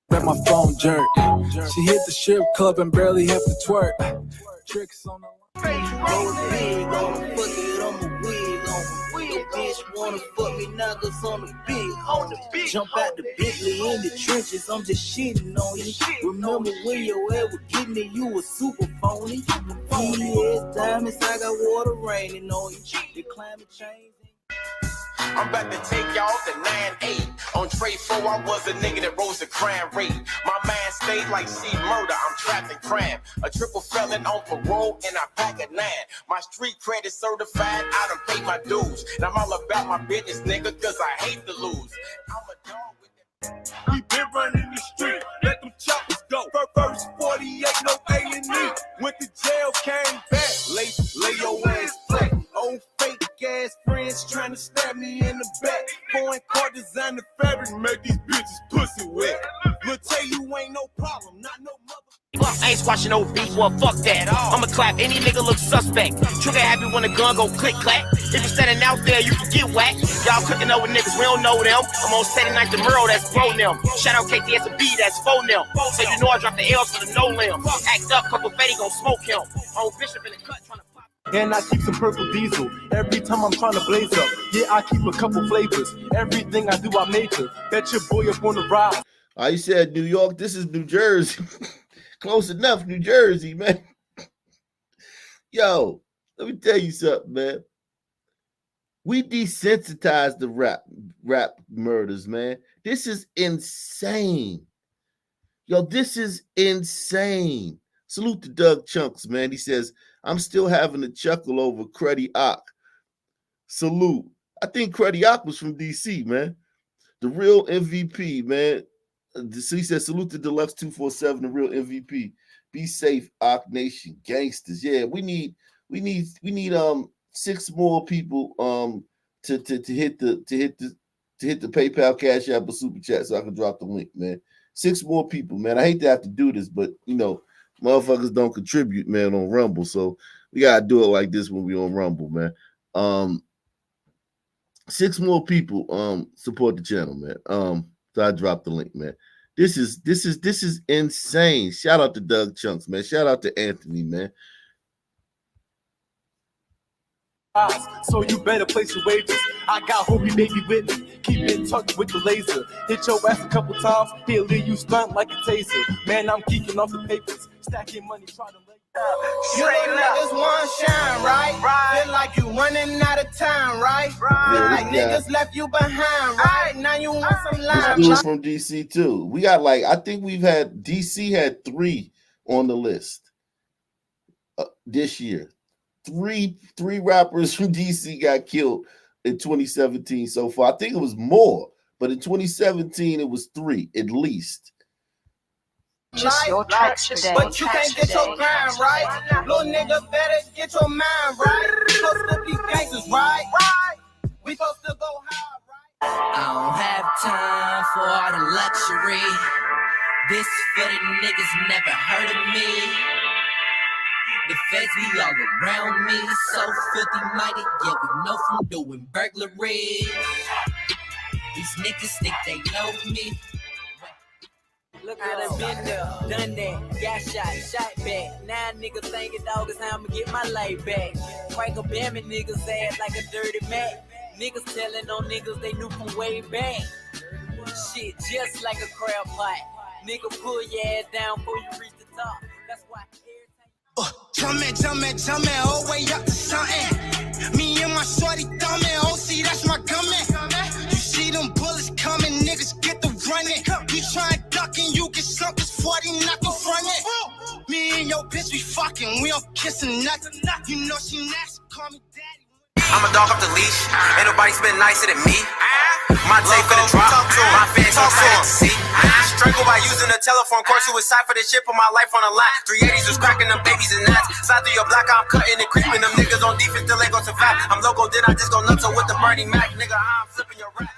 Let my phone jerk. She hit the strip club and barely have to twerk. Tricks on the Go big on the fuck it, I'm a wig on the bitch wanna fuck me now cause on the big jump out the Bentley in the trenches, I'm just shitting on you. Remember when your ass was getting it, you was super phony. VS diamonds, I got water raining on you. The climate change. I'm about to take y'all to 9-8. On Trade 4, I was a nigga that rose the crime rate. My man stayed like C murder, I'm trapped in crime. A triple felon on parole and I pack a 9. My street credit certified, I done paid my dues. And I'm all about my business, nigga, cause I hate to lose. I'm a dog with that. We been running the street, let them choppers go. First 48, no A&E. Went to jail, came back. Lay your ass flat. Old fake ass friends trying to stab me in the back. Foreign car designer fabric, make these bitches pussy wet. We'll tell you ain't no problem, not no mother. Fuck, I ain't squashing no beef, well, fuck that. I'ma clap any nigga look suspect. Trigger happy when the gun go click clack. If you're standing out there, you can get whacked. Y'all cooking up with niggas, we don't know them. I'm on Saturday night tomorrow, that's pro them. Shout out KTS and B, that's for them. So you know I drop the L's for the no limb. Act up, couple Fetty gon' smoke him. Old Bishop in the cut trying to pop. And I keep some purple diesel every time I'm trying to blaze up. Yeah, I keep a couple flavors. Everything I do, I major. Bet your boy up on the ride. I said New York, this is New Jersey. Close enough, New Jersey, man. Yo, let me tell you something, man. We desensitized the rap murders, man. This is insane. Yo, this is insane. Salute to Doug Chunks, man. He says, I'm still having a chuckle over Cruddy Ock. Salute. I think Cruddy Ock was from DC, man. The real MVP, man. So he says, salute to Deluxe 247, the real MVP. Be safe, Ock Nation, gangsters. Yeah, we need 6 more people to hit the PayPal, Cash App, or Super Chat so I can drop the link, man. 6 more people, man. I hate to have to do this, but motherfuckers don't contribute, man, on Rumble. So we gotta do it like this when we on Rumble, man. 6 more people support the channel, man. So I dropped the link, man. This is insane. Shout out to Doug Chunks, man. Shout out to Anthony, man. So you better place your wagers. I got homie baby with me. Keep in touch with the laser. Hit your ass a couple times, he'll leave you stunned like a taser. Man, I'm geeking off the papers, stacking money, trying to make. You niggas want shine, right? Feel like you running out of time, right? Feel like niggas left you behind, right? Now you want some lime. This dude from DC too. We got I think we've had DC had 3 on the list this year. Three rappers from DC got killed in 2017 so far. I think it was more, but in 2017 it was 3 at least. Just your tracks today. But you can't get your grind right. Little nigga better get your mind right. We supposed to be gangsters, right? We supposed to go high, right? I don't have time for all the luxury. This for the niggas never heard of me. The feds be all around me, so filthy minded, yeah, we know from doing burglary. These niggas think they know me. Look, I done been there, done that, got shot back. Now niggas thinking dog is how I'ma get my life back. Crank a bamming niggas ass like a dirty Mac. Niggas telling on niggas they knew from way back. Shit, just like a crab pot. Nigga pull your ass down before you reach the top. That's why. Jumpin', all way up to something. Me and my shorty thumbin', oh see that's my gunman. You see them bullets coming, niggas get the running. You try and duck and you get sunk, it's 40 knock in front it. Me and your bitch we fucking, we don't kissin' nothing. You know she nasty, call me daddy. I'm a dog off the leash, ain't nobody been nicer than me. My take for the drop, my fans on fantasy. Strangled by using a telephone, course suicide for the shit, put my life on the line. 380s was cracking them babies and nuts. Slide through your block, I'm cutting and creeping. Them niggas on defense till they gon' survive. I'm loco, then I just go nuts with the Bernie Mac. Nigga, I'm flipping your rap.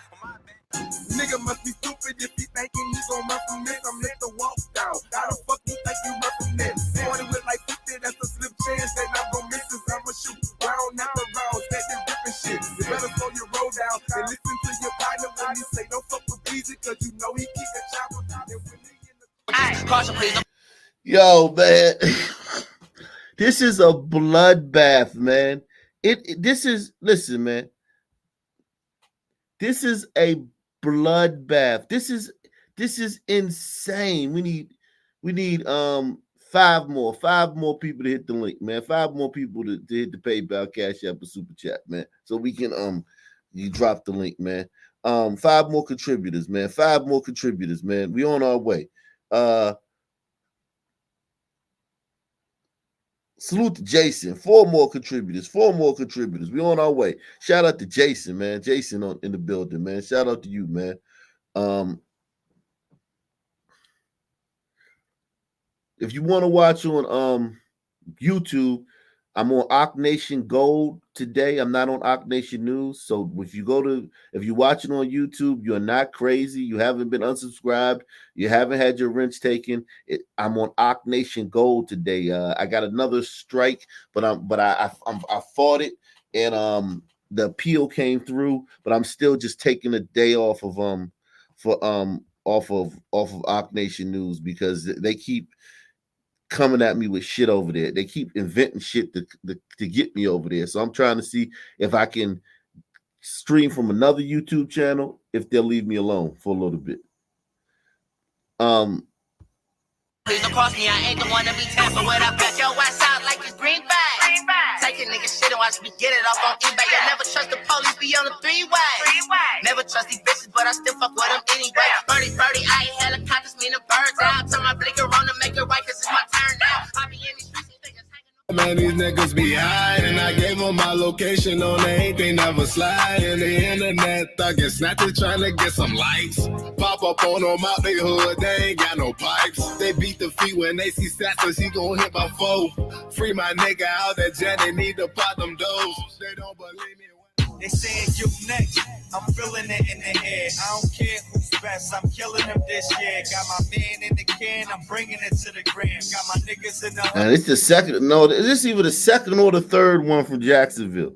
Nigga must be stupid if he thinking he gon' run from this. I'm let the walk down. How the fuck you think you run from this? 40 with like 50, that's a slim chance that I'm gon' miss this. I'ma shoot round after round, that different shit. You better slow your roll down and listen to your partner when he say don't fuck with Beezy, cause you know he keep the chopper down. Yo, man. This is a bloodbath, man. Listen, man. This is a bloodbath. This is insane. We need 5 more people to hit the link, man. 5 more people to hit the PayPal, Cash App, or Super Chat, man. So we can you drop the link, man. 5 more contributors, man. 5 more contributors, man. We on our way. Salute to Jason. 4 more contributors. 4 more contributors. We on our way. Shout out to Jason, man. Jason in the building, man. Shout out to you, man. If you want to watch on YouTube, I'm on Ock Nation Gold today. I'm not on Ock Nation News. So if you're watching on YouTube, you're not crazy. You haven't been unsubscribed. You haven't had your wrench taken. I'm on Ock Nation Gold today. I got another strike, but I fought it, and the appeal came through. But I'm still just taking a day off of off of Ock Nation News because they keep coming at me with shit over there. They keep inventing shit to get me over there. So I'm trying to see if I can stream from another YouTube channel, if they'll leave me alone for a little bit. Please don't cross me, I ain't the one to be tampered with. I bet your ass out like it's green bag. Taking niggas shit and watch me get it off on eBay. I never trust the police, be on the 3-way. Never trust these bitches, but I still fuck with them anyway. Birdie, I ain't helicopters, mean the birds out. Turn my blinker on to make it right, cause it's my turn now. Man, these niggas be hiding. I gave them my location on the 8, they never slide. In the internet, thuggin' snatching, trying to get some likes. Pop up on them out they hood, they ain't got no pipes. They beat the feet when they see stats, he gon' hit my foe. Free my nigga out that jet, they need to pop them doors. They don't believe me. They saying you next, I'm feeling it in the air. I don't care who's best, I'm killing them this year. Got my man in the can, I'm bringing it to the gram. Got my niggas in the And it's the second, no, is this either the second or the third one from Jacksonville?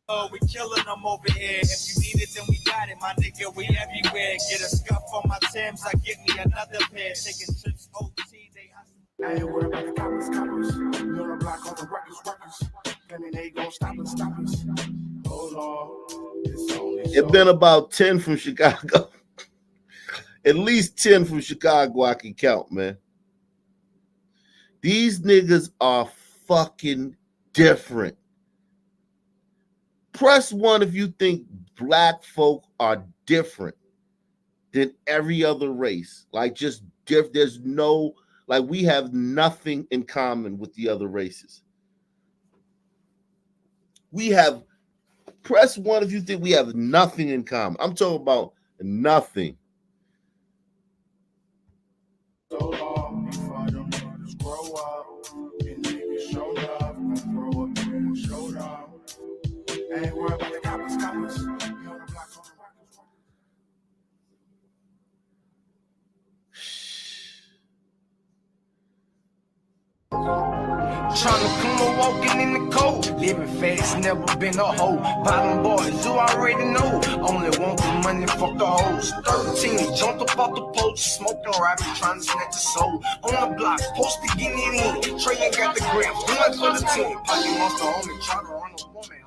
Oh, we killing them over here. If you need it, then we got it, my nigga. We everywhere. Get a scuff on my Timbs, I get me another pair. Taking trips, OT, they hustle. I ain't worried about the coppers. You know the block on the records. And they gon' stop us. Hold on. It's been about 10 from Chicago. At least 10 from Chicago I can count, man. These niggas are fucking different. Press 1 if you think black folk are different than every other race. Like, just different. There's no, like, we have nothing in common with the other races. We have, press 1 if you think we have nothing in common. I'm talking about nothing. So long before them niggas grow up, and niggas showed up, and grow up and showed up. I ain't worried about the coppers. You know the block on the records. Tryna come walking in the cold. Living fast, never been a hoe. Bottom boys, you already know. Only want the money, fuck the hoes. 13, jumped up off the post. Smoking rabbit, trying to snatch the soul. On the block, posted getting it in. Trey ain't got the grams, doing for the team. Pocket monster homie, try to run a woman.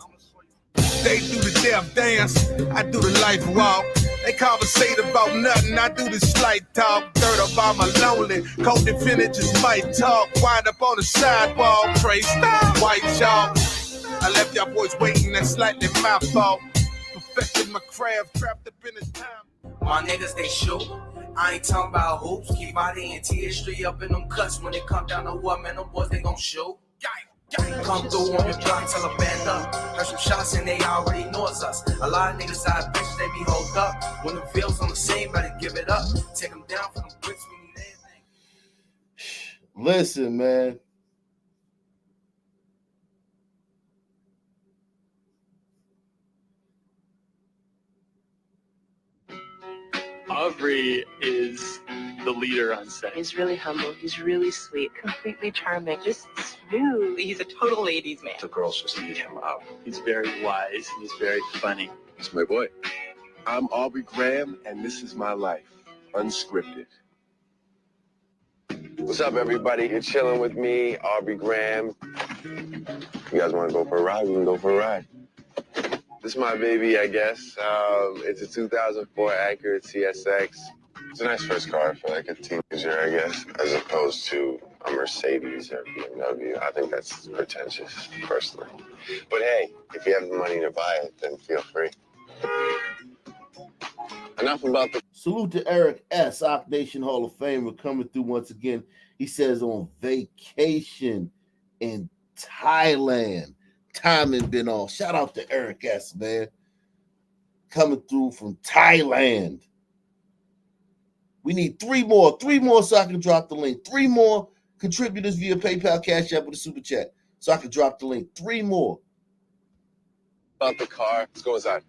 They do the death dance, I do the life walk. They conversate about nothing, I do the slight talk. Dirt about my lonely, co-defendant just might talk. Wind up on the sidewalk, Trey style, white chalk. I left y'all boys waiting, that's slightly my fault. Perfected my craft, trapped up in this time. My niggas, they shoot. I ain't talking about hoops. Keep body and TS3 up in them cuts. When it come down to what, man, them boys, they gon' shoot. Come through on the block, tell a band up. Heard some shots and they already know it's us. A lot of niggas out bitch, they be hold up. When the fields on the same, better give it up. Take them down from the bricks, we need everything. Listen, man. Aubrey is the leader on set. He's really humble. He's really sweet. Completely charming. Just smooth. He's a total ladies' man. The girls just eat him up. He's very wise. He's very funny. It's my boy. I'm Aubrey Graham, and this is my life, unscripted. What's up, everybody? You're chilling with me, Aubrey Graham. You guys want to go for a ride? We can go for a ride. This is my baby, I guess. It's a 2004 Acura TSX. It's a nice first car for like a teenager, I guess, as opposed to a Mercedes or BMW. I think that's pretentious, personally. But hey, if you have the money to buy it, then feel free. Enough about the... Salute to Eric S., Ock Nation Hall of Famer, coming through once again. He says on vacation in Thailand. Timing been off. Shout out to Eric S., man. Coming through from Thailand. We need three more so I can drop the link. 3 more contributors via PayPal, Cash App, with a super chat so I can drop the link. 3 more. About the car. Let's go inside.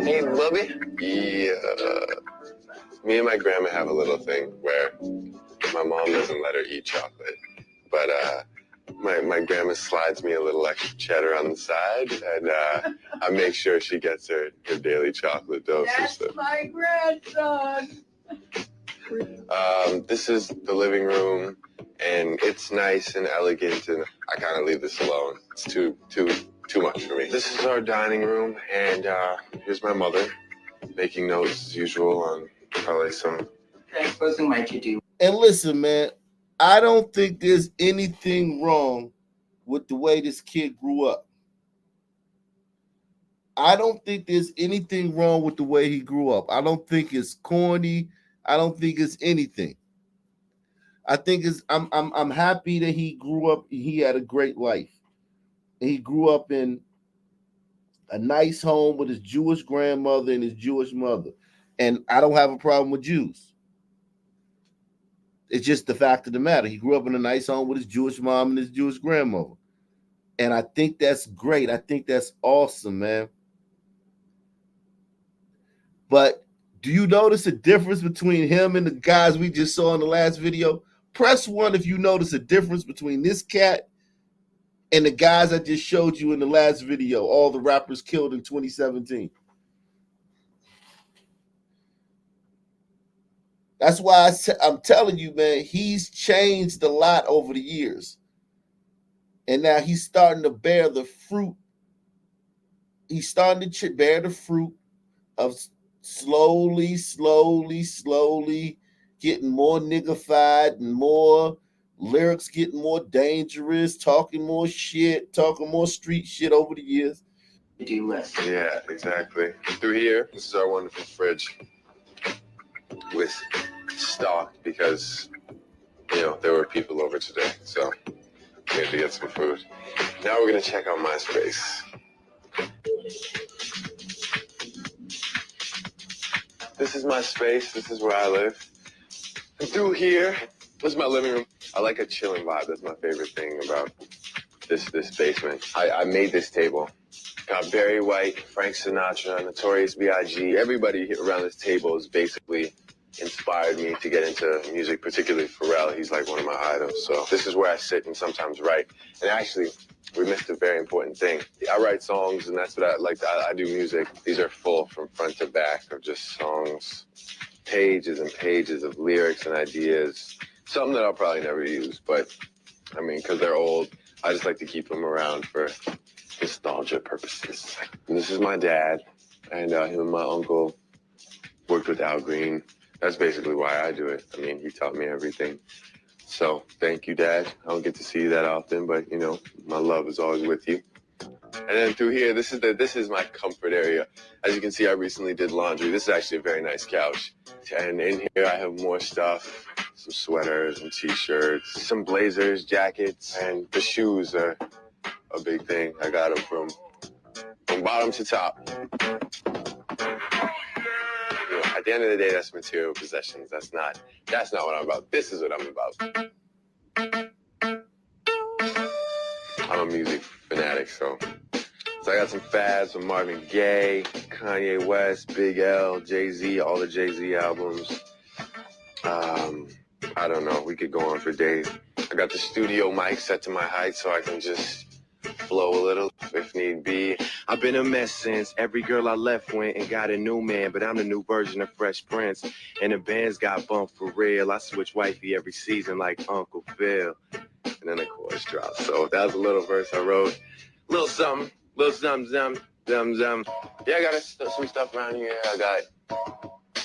Hey, Bubby. Yeah. Me and my grandma have a little thing where my mom doesn't let her eat chocolate, but my grandma slides me a little extra cheddar on the side, and I make sure she gets her daily chocolate dose. That's my grandson. This is the living room, and it's nice and elegant, and I kind of leave this alone. It's too much for me. This is our dining room, and here's my mother making notes as usual on probably some Exposing my to-do. And listen, man, I don't think there's anything wrong with the way this kid grew up. I don't think there's anything wrong with the way he grew up. I don't think it's corny. I don't think it's anything. I think I'm happy that he grew up. He had a great life. He grew up in a nice home with his Jewish grandmother and his Jewish mother. And I don't have a problem with Jews. It's just the fact of the matter. He grew up in a nice home with his Jewish mom and his Jewish grandmother. And I think that's great. I think that's awesome, man. But do you notice a difference between him and the guys we just saw in the last video? Press 1 if you notice a difference between this cat and the guys I just showed you in the last video, all the rappers killed in 2017. That's why I'm telling you, man, he's changed a lot over the years. And now he's starting to bear the fruit. He's starting to bear the fruit of slowly getting more niggified and more lyrics getting more dangerous, talking more shit, talking more street shit over the years. Yeah, exactly. Through here, this is our wonderful fridge with stock because, you know, there were people over today, so we had to get some food. Now we're gonna check out my space. This is my space. This is where I live. And through here, this is my living room. I like a chilling vibe. That's my favorite thing about this basement. I made this table. Got Barry White, Frank Sinatra, Notorious B.I.G. Everybody around this table has basically inspired me to get into music, particularly Pharrell. He's like one of my idols. So this is where I sit and sometimes write. And actually, we missed a very important thing. I write songs, and that's what I like. I do music. These are full from front to back of just songs, pages and pages of lyrics and ideas. Something that I'll probably never use, but I mean, because they're old, I just like to keep them around for nostalgia purposes. And this is my dad, and him and my uncle worked with Al Green. That's basically why I do it. I mean, he taught me everything. So thank you, Dad. I don't get to see you that often, but you know, my love is always with you. And then through here, this is my comfort area. As you can see, I recently did laundry. This is actually a very nice couch. And in here, I have more stuff. Some sweaters and t-shirts, some blazers, jackets, and the shoes are a big thing. I got them from bottom to top. You know, at the end of the day, that's material possessions. That's not what I'm about. This is what I'm about. I'm a music fanatic, so I got some fads from Marvin Gaye, Kanye West, Big L, Jay-Z, all the Jay-Z albums. I don't know. We could go on for days. I got the studio mic set to my height so I can just flow a little if need be. I've been a mess since every girl I left went and got a new man, but I'm the new version of Fresh Prince. And the bands got bumped for real. I switch wifey every season like Uncle Phil. And then the chorus drops. So that was a little verse I wrote. Little something, zum. Yeah, I got some stuff around here. I got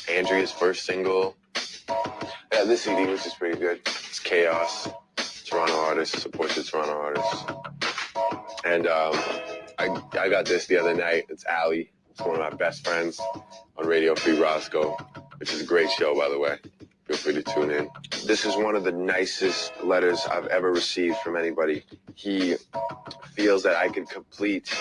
Andrea's first single. Yeah, this CD, which is pretty good. It's Chaos. Toronto artist, supports the Toronto artists. And I got this the other night. It's Allie. It's one of my best friends on Radio Free Roscoe, which is a great show, by the way. Feel free to tune in. This is one of the nicest letters I've ever received from anybody. He feels that I could complete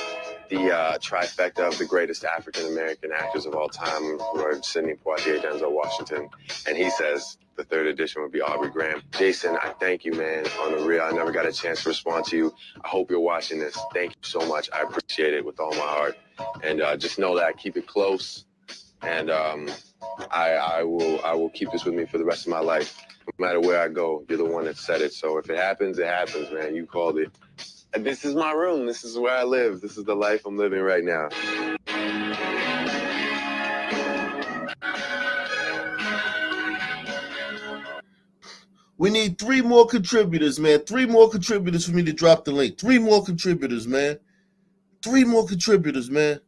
the trifecta of the greatest African-American actors of all time, who are Sidney Poitier, Denzel Washington. And he says the third edition would be Aubrey Graham. Jason, I thank you, man. On the real, I never got a chance to respond to you. I hope you're watching this. Thank you so much. I appreciate it with all my heart. And just know that I keep it close. And I will keep this with me for the rest of my life. No matter where I go, you're the one that said it. So if it happens, man. You called it. And this is my room. This is where I live. This is the life I'm living right now. We need 3 more contributors, man. 3 more contributors for me to drop the link. 3 more contributors, man. 3 more contributors, man.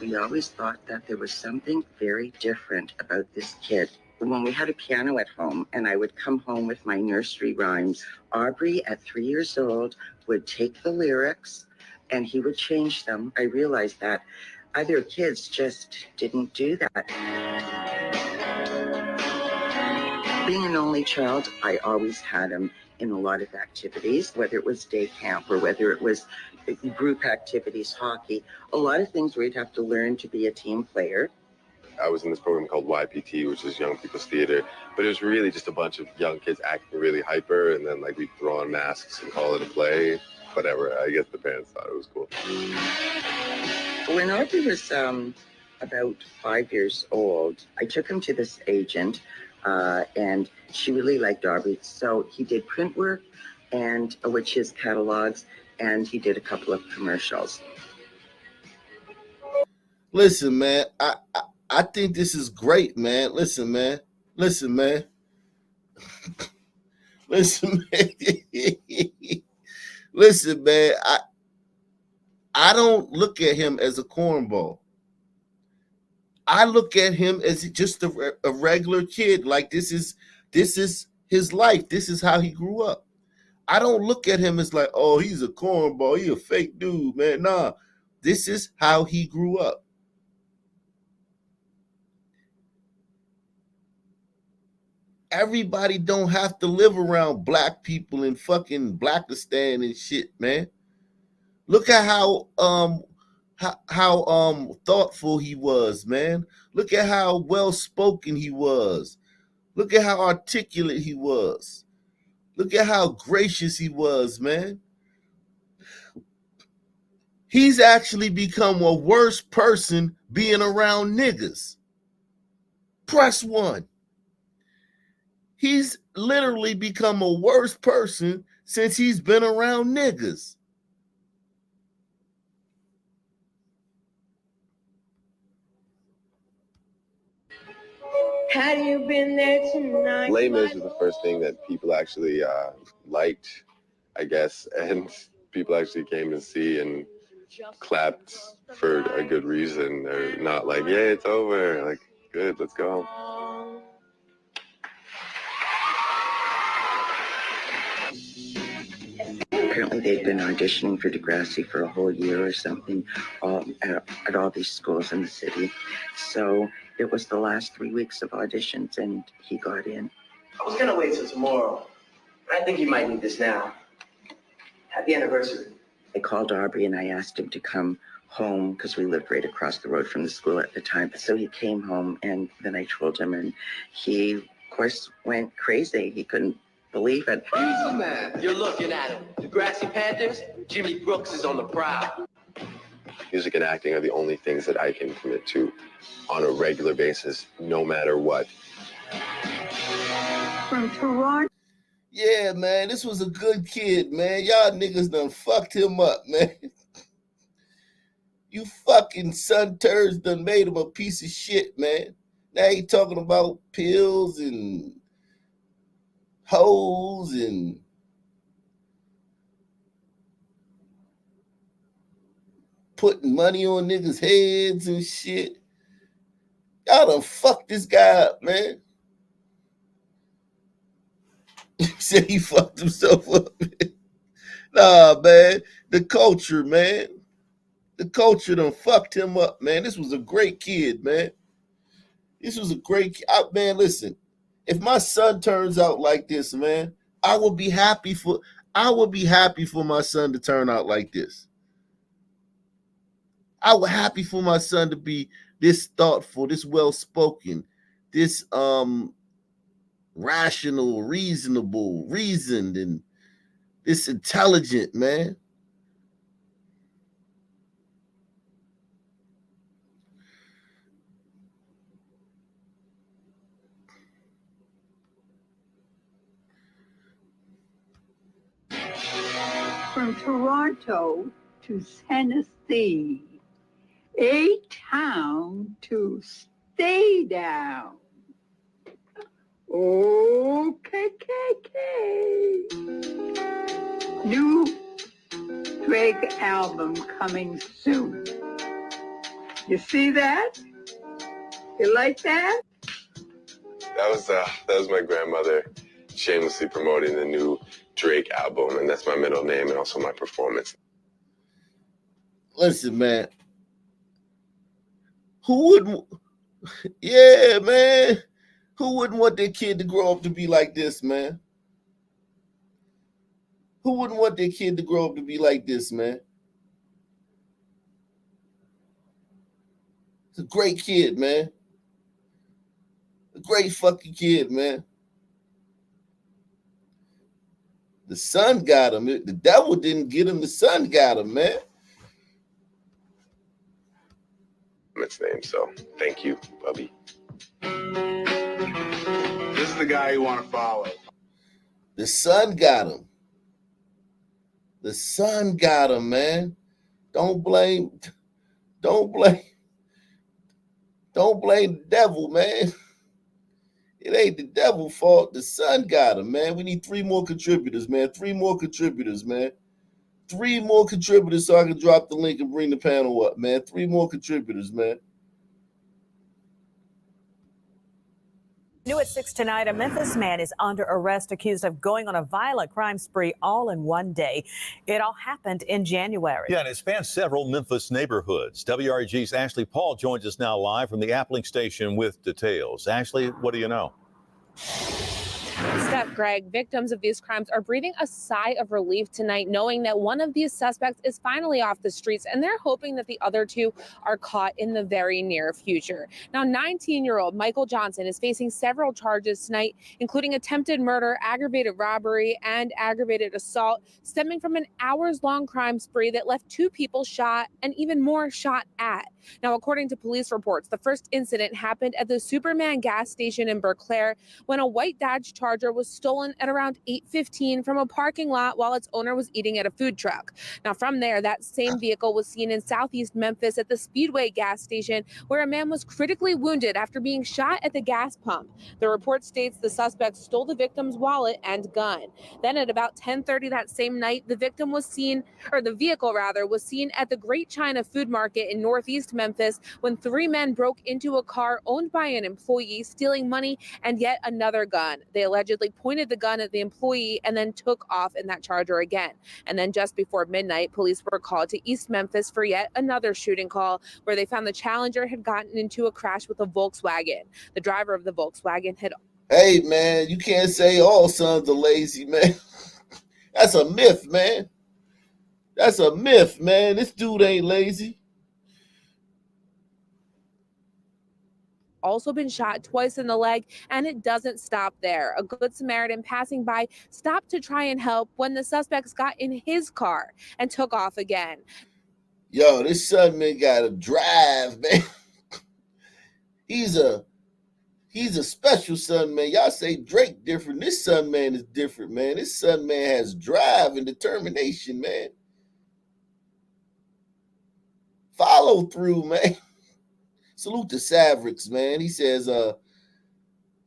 We always thought that there was something very different about this kid. When we had a piano at home and I would come home with my nursery rhymes, Aubrey at 3 years old would take the lyrics and he would change them. I realized that Other kids just didn't do that. Being an only child, I always had him in a lot of activities, whether it was day camp or whether it was group activities, hockey, a lot of things where you'd have to learn to be a team player. I was in this program called YPT, which is Young People's Theater, but it was really just a bunch of young kids acting really hyper, and then like we'd throw on masks and call it a play. Whatever, I guess the parents thought it was cool. When Aubrey was about 5 years old, I took him to this agent, and she really liked Aubrey. So he did print work, and which is catalogs, and he did a couple of commercials. Listen, man, I think this is great, man. Listen, man. Listen, man. Listen, man. Listen, man. I don't look at him as a cornball. I look at him as just a regular kid. Like this is his life. This is how he grew up. I don't look at him as like, oh, he's a cornball. He a fake dude, man. Nah, this is how he grew up. Everybody don't have to live around black people in fucking Blackistan and shit, man. Look at how thoughtful he was, man. Look at how well spoken he was. Look at how articulate he was. Look at how gracious he was, man. He's actually become a worse person being around niggas. Press 1. He's literally become a worse person since he's been around niggas. Have you been there tonight? Les Mis was the first thing that people actually liked, I guess, and people actually came to see and clapped for a good reason. They're not like, yeah, it's over. Like, good, let's go. Apparently they'd been auditioning for Degrassi for a whole year or something at all these schools in the city. So it was the last 3 weeks of auditions and he got in. I was gonna wait till tomorrow. I think you might need this now. Happy anniversary. I called Aubrey and I asked him to come home because we lived right across the road from the school at the time. So he came home and then I told him and he, of course, went crazy. He couldn't believe it. Easy, man. You're looking at him. The Grassy Panthers, Jimmy Brooks is on the prowl. Music and acting are the only things that I can commit to on a regular basis, no matter what. From Toronto. Yeah, man, this was a good kid, man. Y'all niggas done fucked him up, man. You fucking son turds done made him a piece of shit, man. Now he talking about pills and hoes and putting money on niggas' heads and shit. Y'all done fucked this guy up, man. He said he fucked himself up. Nah, man. The culture, man. The culture done fucked him up, man. This was a great kid, man. This was a great kid. Man, listen. If my son turns out like this, man, I would be happy for my son to turn out like this. I would happy for my son to be this thoughtful, this well-spoken, this rational, reasonable, reasoned, and this intelligent, man. From Toronto to Tennessee, a town to stay down. Okay. New Drake album coming soon. You see that? You like that? That was my grandmother shamelessly promoting the new Drake album, and that's my middle name and also my performance. Listen, man. Who wouldn't? Yeah, man. Who wouldn't want their kid to grow up to be like this, man? Who wouldn't want their kid to grow up to be like this, man? It's a great kid, man. A great fucking kid, man. The son got him. The devil didn't get him. The son got him, man. Its name, so thank you, Bubby. This is the guy you want to follow. The son got him. The son got him, man. Don't blame the devil, man. It ain't the devil's fault. The son got him, man. We need 3 more contributors, man. 3 more contributors, man. 3 more contributors so I can drop the link and bring the panel up, man. 3 more contributors, man. New at 6 tonight, a Memphis man is under arrest accused of going on a violent crime spree all in one day. It all happened in January. Yeah, and it spans several Memphis neighborhoods. WREG's Ashley Paul joins us now live from the Appling station with details. Ashley, what do you know? Steph, Greg, victims of these crimes are breathing a sigh of relief tonight, knowing that one of these suspects is finally off the streets, and they're hoping that the other 2 are caught in the very near future. Now, 19-year-old Michael Johnson is facing several charges tonight, including attempted murder, aggravated robbery, and aggravated assault, stemming from an hours-long crime spree that left 2 people shot and even more shot at. Now, according to police reports, the first incident happened at the Superman gas station in Berkeley when a white Dodge Charger was stolen at around 8:15 from a parking lot while its owner was eating at a food truck. Now, from there, that same vehicle was seen in southeast Memphis at the Speedway gas station, where a man was critically wounded after being shot at the gas pump. The report states the suspect stole the victim's wallet and gun. Then at about 10:30 that same night, the vehicle was seen at the Great China Food Market in northeast Memphis when 3 men broke into a car owned by an employee, stealing money and yet another gun. They allegedly pointed the gun at the employee and then took off in that Charger again. And then just before midnight, police were called to East Memphis for yet another shooting call, where they found the Challenger had gotten into a crash with a Volkswagen. The driver of the Volkswagen had... Hey, man, you can't say all sons are lazy, man. That's a myth, man. That's a myth, man. This dude ain't lazy. Also been shot twice in the leg, and it doesn't stop there. A Good Samaritan passing by stopped to try and help when the suspects got in his car and took off again. Yo, this son man got to drive, man. He's a special son man. Y'all say Drake different. This son man is different, man. This son man has drive and determination, man. Follow through, man. Salute to Savrix, man. He says,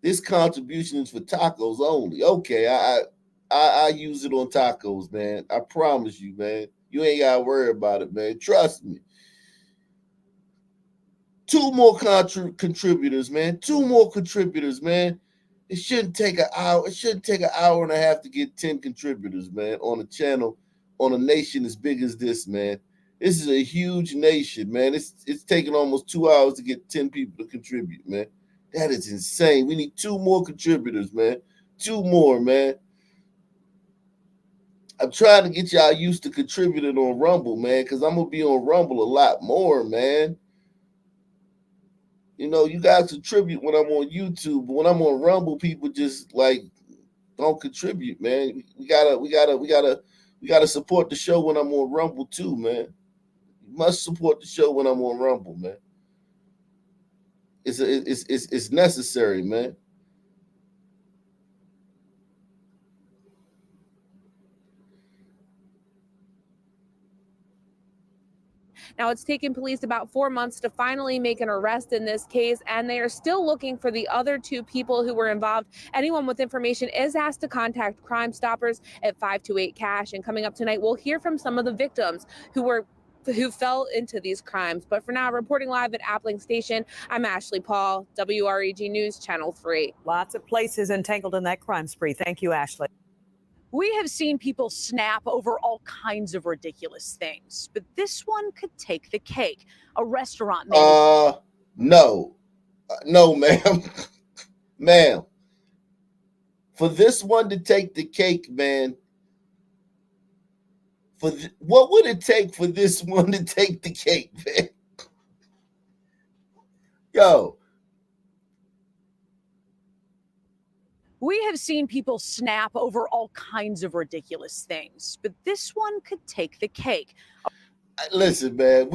this contribution is for tacos only. Okay, I use it on tacos, man. I promise you, man. You ain't got to worry about it, man. Trust me. 2 more contributors, man. 2 more contributors, man. It shouldn't take an hour. It shouldn't take an hour and a half to get 10 contributors, man, on a channel, on a nation as big as this, man. This is a huge nation, man. It's taking almost 2 hours to get 10 people to contribute, man. That is insane. We need 2 more contributors, man. 2 more, man. I'm trying to get y'all used to contributing on Rumble, man, because I'm going to be on Rumble a lot more, man. You know, you guys contribute when I'm on YouTube, but when I'm on Rumble, people just like don't contribute, man. We gotta support the show when I'm on Rumble too, man. You must support the show when I'm on Rumble, man. It's necessary, man. Now, it's taken police about 4 months to finally make an arrest in this case, and they are still looking for the other 2 people who were involved. Anyone with information is asked to contact Crime Stoppers at 528-CASH. And coming up tonight, we'll hear from some of the victims who fell into these crimes. But for now, reporting live at Appling Station, I'm Ashley Paul, WREG News Channel 3. Lots of places entangled in that crime spree. Thank you, Ashley. We have seen people snap over all kinds of ridiculous things, but this one could take the cake. A restaurant manager. No, no, ma'am. Ma'am, for this one to take the cake, man, what would it take for this one to take the cake, man? Yo. We have seen people snap over all kinds of ridiculous things, but this one could take the cake. Listen, man,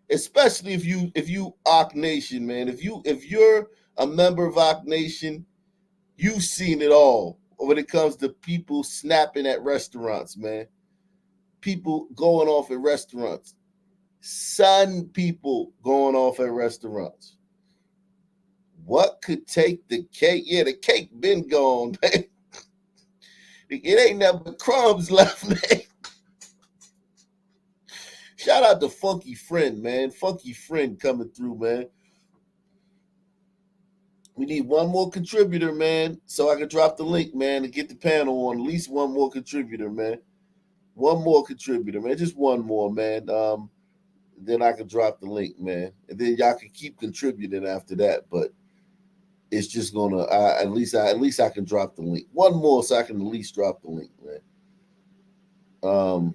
especially if you Arc Nation, man, if you're a member of Arc Nation, you've seen it all when it comes to people snapping at restaurants, man. People going off at restaurants. Son people going off at restaurants. What could take the cake? Yeah, the cake been gone, man. It ain't nothing but crumbs left, man. Shout out to Funky Friend, man. Funky Friend coming through, man. We need one more contributor, man, so I can drop the link, man, and get the panel on. At least one more contributor, man. One more contributor, man. Just one more, man. Then I can drop the link, man. And then y'all can keep contributing after that. But it's just gonna at least I can drop the link. One more so I can at least drop the link, man.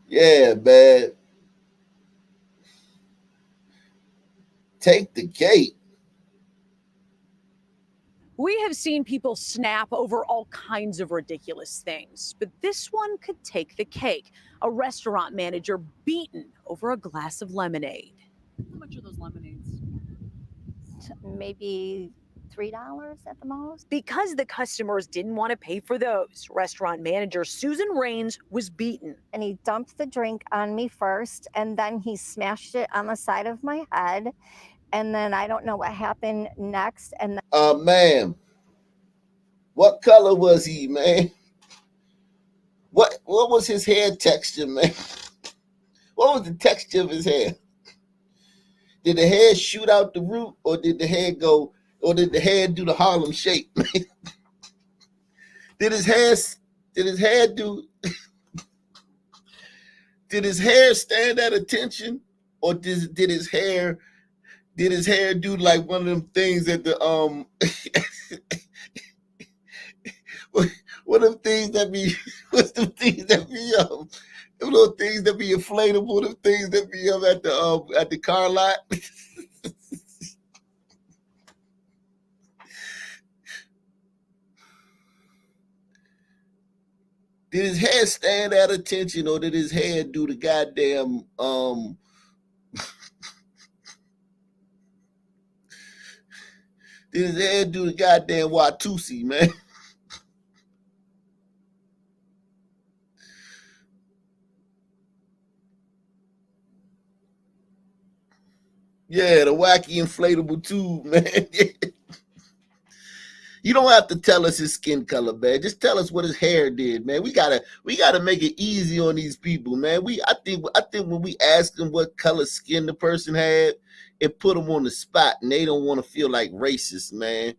Yeah, man. Take the cake. We have seen people snap over all kinds of ridiculous things, but this one could take the cake. A restaurant manager beaten over a glass of lemonade. How much are those lemonades? Maybe $3 at the most. Because the customers didn't want to pay for those, restaurant manager Susan Raines was beaten. And he dumped the drink on me first, and then he smashed it on the side of my head. And then I don't know what happened next. And ma'am, what color was he, man? What was his hair texture, man? What was the texture of his hair? Did the hair shoot out the root, or did the hair do the Harlem Shake, man? Did his hair stand at attention, or did his hair do like one of them things that the what them things that be what's them things that be them little things that be inflatable, them things that be at the car lot. Did his hair stand at attention, or did his hair do the goddamn did his hair do the goddamn Watusi, man? Yeah, the wacky inflatable tube, man. You don't have to tell us his skin color, man. Just tell us what his hair did, man. We gotta make it easy on these people, man. I think when we ask them what color skin the person had, it put them on the spot, and they don't want to feel like racist, man.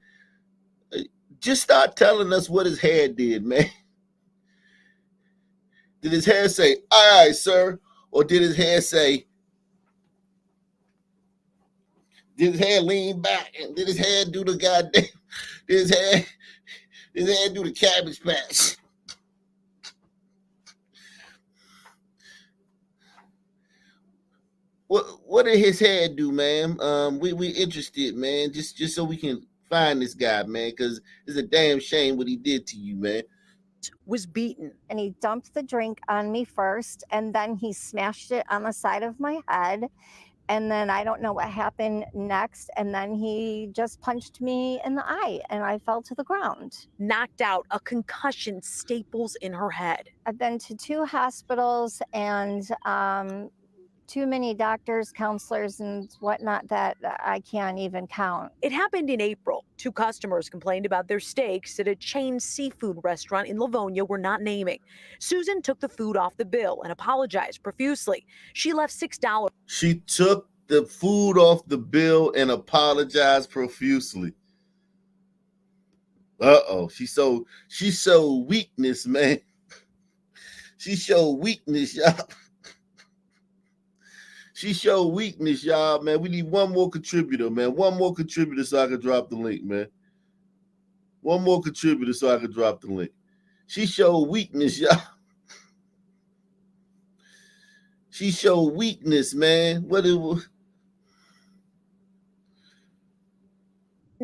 Just start telling us what his hair did, man. Did his hair say, "All right, sir," or did his hair say? Did his hair lean back, and did his hair do the goddamn? Did his hair do the Cabbage Patch? What did his hair do, ma'am? We interested, man. Just so we can find this guy, man, because it's a damn shame what he did to you, man. Was beaten. And he dumped the drink on me first, and then he smashed it on the side of my head. And then I don't know what happened next. And then he just punched me in the eye, and I fell to the ground. Knocked out, a concussion, staples in her head. I've been to 2 hospitals and too many doctors, counselors, and whatnot that I can't even count. It happened in April. 2 customers complained about their steaks at a chain seafood restaurant in Livonia we're not naming. Susan took the food off the bill and apologized profusely. She left $6. She took the food off the bill and apologized profusely. Uh-oh. She showed weakness, man. She showed weakness, y'all. She showed weakness, y'all, man. We need one more contributor, man. One more contributor so I can drop the link, man. One more contributor so I can drop the link. She showed weakness, y'all. She showed weakness, man. What it was?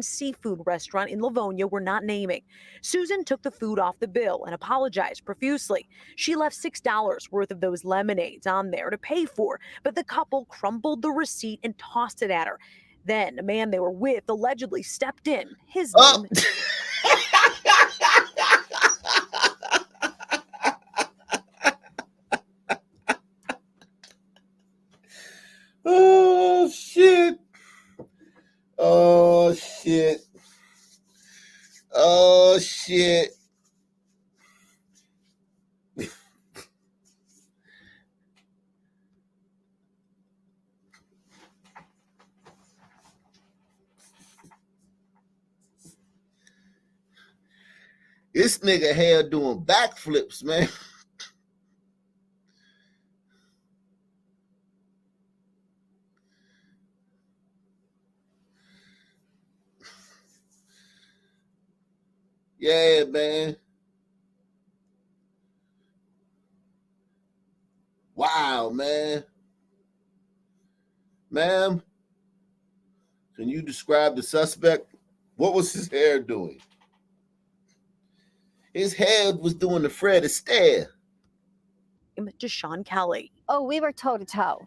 Seafood restaurant in Livonia we're not naming. Susan took the food off the bill and apologized profusely. She left $6 worth of those lemonades on there to pay for, but the couple crumbled the receipt and tossed it at her. Then a man they were with allegedly stepped in. His name. Oh, shit. Oh, shit. Oh, shit. This nigga hair doing backflips, man. Yeah, man. Wow, man. Ma'am, can you describe the suspect? What was his hair doing? His hair was doing the Fred Astaire. Deshaun Kelly. Oh, we were toe to toe.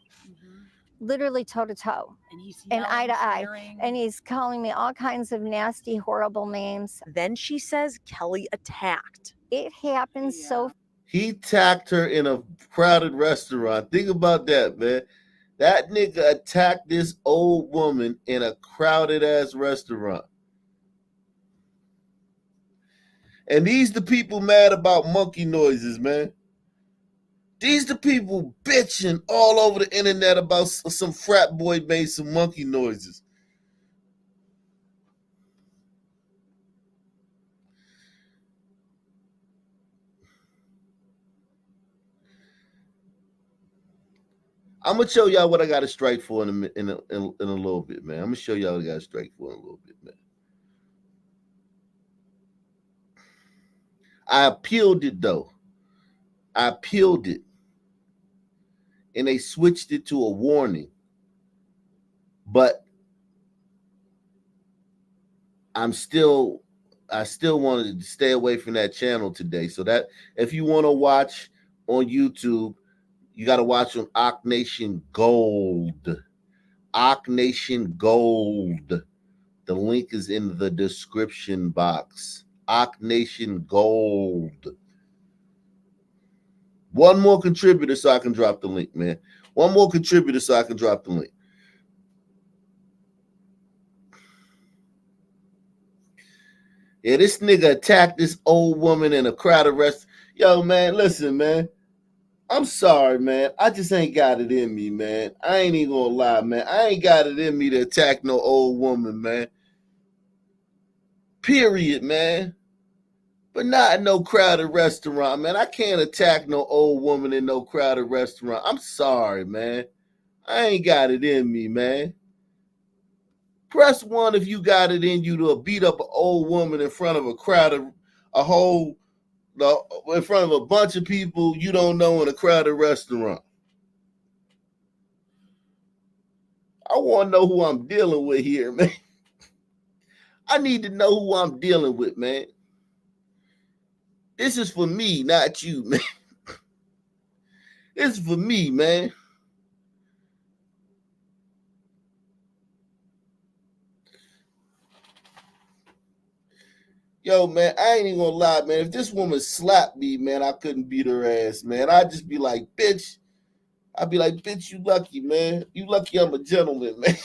Literally toe to toe. And he's and eye to eye. swearing. And he's calling me all kinds of nasty, horrible names. Then she says Kelly attacked. It happens so. He attacked her in a crowded restaurant. Think about that, man. That nigga attacked this old woman in a crowded ass restaurant. And these the people mad about monkey noises, man. These the people bitching all over the internet about some frat boy made some monkey noises. I'm gonna show y'all what I got a strike for in a little bit, man. I'm gonna show y'all what I got a strike for in a little bit, man. I appealed it though. I appealed it, and they switched it to a warning. But I still wanted to stay away from that channel today. So that if you want to watch on YouTube, you got to watch on Ock Nation Gold. Ock Nation Gold. The link is in the description box. Ock Nation Gold. One more contributor so I can drop the link, man. One more contributor so I can drop the link. Yeah, this nigga attacked this old woman in a crowded restaurant. Yo, man, listen, man. I'm sorry, man. I just ain't got it in me, man. I ain't even gonna lie, man. I ain't got it in me to attack no old woman, man. Period, man. But not in no crowded restaurant, man. I can't attack no old woman in no crowded restaurant. I'm sorry, man. I ain't got it in me, man. Press 1 if you got it in you to beat up an old woman in front of a crowd of in front of a bunch of people you don't know in a crowded restaurant. I want to know who I'm dealing with here, man. I need to know who I'm dealing with, man. This is for me, not you, man. This is for me, man. Yo, man, I ain't even gonna lie, man. If this woman slapped me, man, I couldn't beat her ass, man. I'd just be like, bitch. I'd be like, bitch, you lucky, man. You lucky I'm a gentleman, man.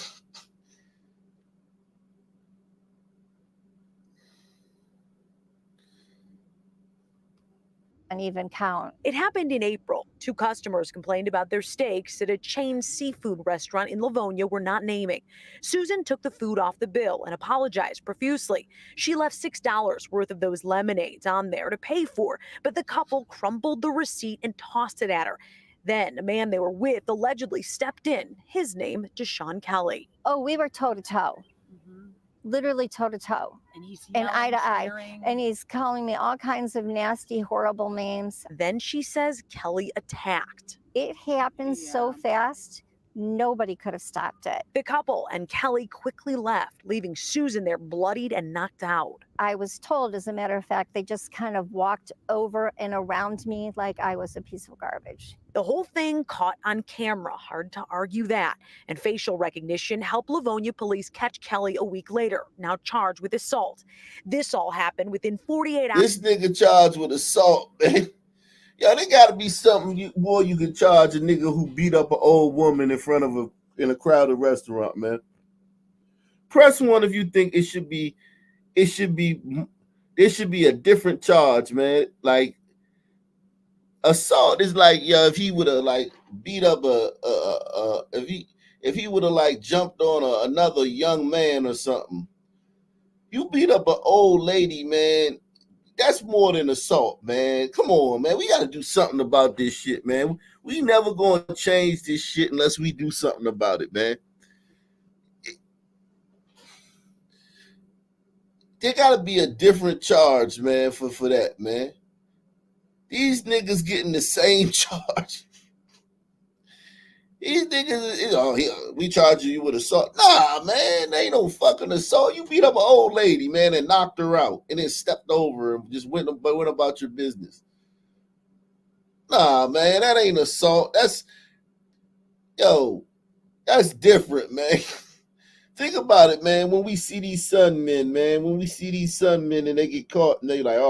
Uneven count. It happened in April. 2 customers complained about their steaks at a chain seafood restaurant in Livonia we're not naming. Susan took the food off the bill and apologized profusely. She left $6 worth of those lemonades on there to pay for, but the couple crumbled the receipt and tossed it at her. Then a man they were with allegedly stepped in, his name Deshaun Kelly. Oh, we were toe to toe. Literally toe to toe. And he's and eye yelling, to eye. swearing. And he's calling me all kinds of nasty, horrible names. Then she says Kelly attacked. It happened so fast, nobody could have stopped it. The couple and Kelly quickly left, leaving Susan there bloodied and knocked out. I was told, as a matter of fact, they just kind of walked over and around me like I was a piece of garbage. The whole thing caught on camera, hard to argue that. And facial recognition helped Livonia police catch Kelly a week later, now charged with assault. This all happened within 48 hours. This nigga charged with assault, man. Yo, there gotta be something you can charge a nigga who beat up an old woman in front of in a crowded restaurant, man. Press one if you think there should be a different charge, man. Like assault is like, yo, if he would have like beat up if he would have like jumped on another young man or something. You beat up an old lady, man. That's more than assault, man. Come on, man. We got to do something about this shit, man. We never going to change this shit unless we do something about it, man. There got to be a different charge, man, for that, man. These niggas getting the same charge. These niggas, we charging you with assault. Nah, man, they ain't no fucking assault. You beat up an old lady, man, and knocked her out, and then stepped over and just went about your business. Nah, man, that ain't assault. That's different, man. Think about it, man. When we see these Sun men, man, and they get caught, and they like,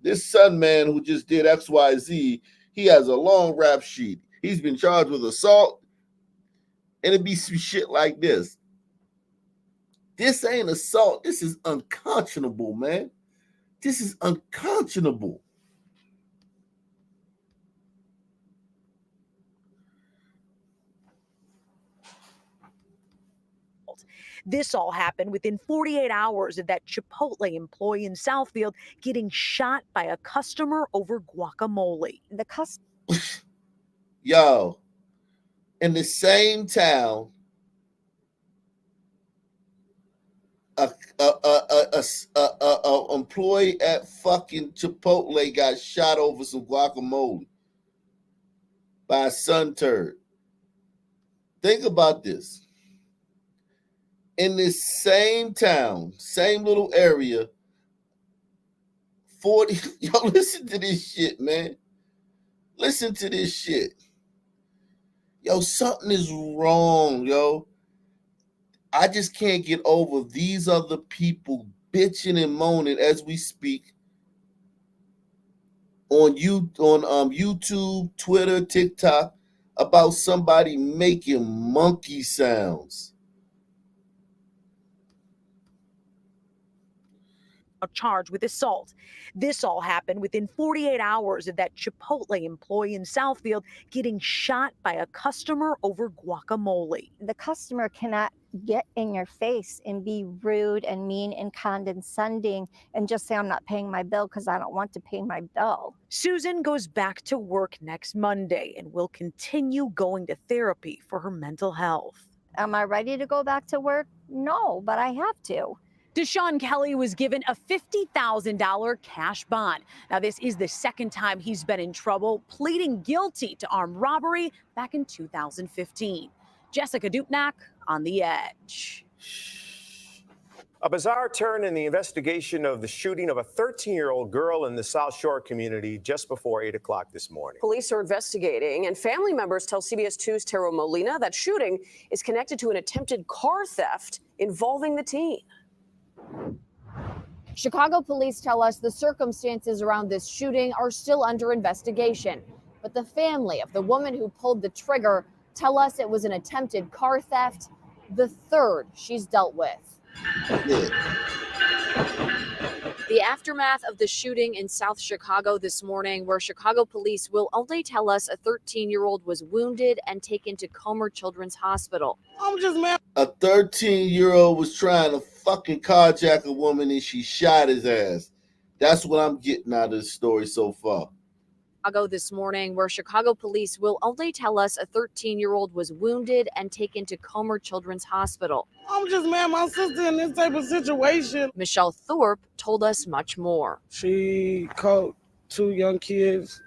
this Sun man who just did XYZ, he has a long rap sheet. He's been charged with assault, and it'd be some shit like this. This ain't assault. This is unconscionable, man. This is unconscionable. This all happened within 48 hours of that Chipotle employee in Southfield getting shot by a customer over guacamole. The customer. Yo, in the same town, a employee at fucking Chipotle got shot over some guacamole by a sun turd. Think about this. In this same town, same little area, 40, yo, listen to this shit, man. Listen to this shit. Yo, something is wrong, yo. I just can't get over these other people bitching and moaning as we speak on YouTube, Twitter, TikTok about somebody making monkey sounds. Charged with assault. This all happened within 48 hours of that Chipotle employee in Southfield getting shot by a customer over guacamole. The customer cannot get in your face and be rude and mean and condescending and just say, I'm not paying my bill because I don't want to pay my bill. Susan goes back to work next Monday and will continue going to therapy for her mental health. Am I ready to go back to work? No, but I have to. Deshaun Kelly was given a $50,000 cash bond. Now, this is the second time he's been in trouble, pleading guilty to armed robbery back in 2015. Jessica Dupnack on The Edge. A bizarre turn in the investigation of the shooting of a 13-year-old girl in the South Shore community just before 8 o'clock this morning. Police are investigating, and family members tell CBS 2's Tero Molina that shooting is connected to an attempted car theft involving the teen. Chicago police tell us the circumstances around this shooting are still under investigation. But the family of the woman who pulled the trigger tell us it was an attempted car theft, the third she's dealt with. The aftermath of the shooting in South Chicago this morning, where Chicago police will only tell us a 13-year-old was wounded and taken to Comer Children's Hospital. I'm just mad. A 13-year-old was trying to fucking carjack a woman and she shot his ass. That's what I'm getting out of the story so far. Chicago this morning, where Chicago police will only tell us a 13-year-old was wounded and taken to Comer Children's Hospital. I'm just mad my sister in this type of situation. Michelle Thorpe told us much more. She caught two young kids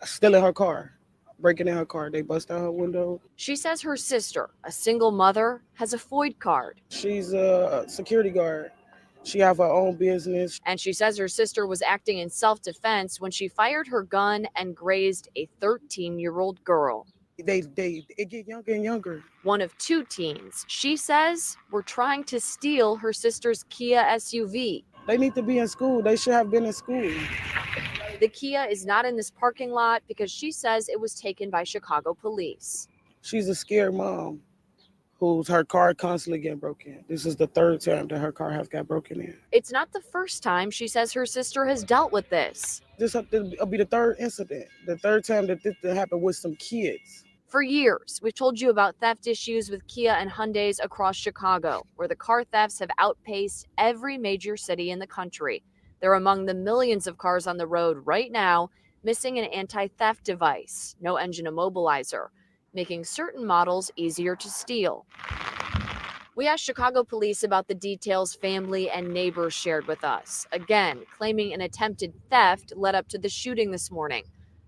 stealing her car, breaking in her car. They bust out her window. She says her sister, a single mother, has a FOID card. She's a security guard. She have her own business. And she says her sister was acting in self-defense when she fired her gun and grazed a 13-year-old girl. It get younger and younger. One of two teens, she says, were trying to steal her sister's Kia SUV. They need to be in school. They should have been in school. The Kia is not in this parking lot because she says it was taken by Chicago police. She's a scared mom whose her car constantly getting broken. This is the third time that her car has got broken in. It's not the first time she says her sister has dealt with this. This will be the third incident, the third time that this happened with some kids. For years, we've told you about theft issues with Kia and Hyundais across Chicago, where the car thefts have outpaced every major city in the country. They're among the millions of cars on the road right now missing an anti-theft device, no engine immobilizer, making certain models easier to steal. We asked Chicago police about the details family and neighbors shared with us, again claiming an attempted theft led up to the shooting this morning.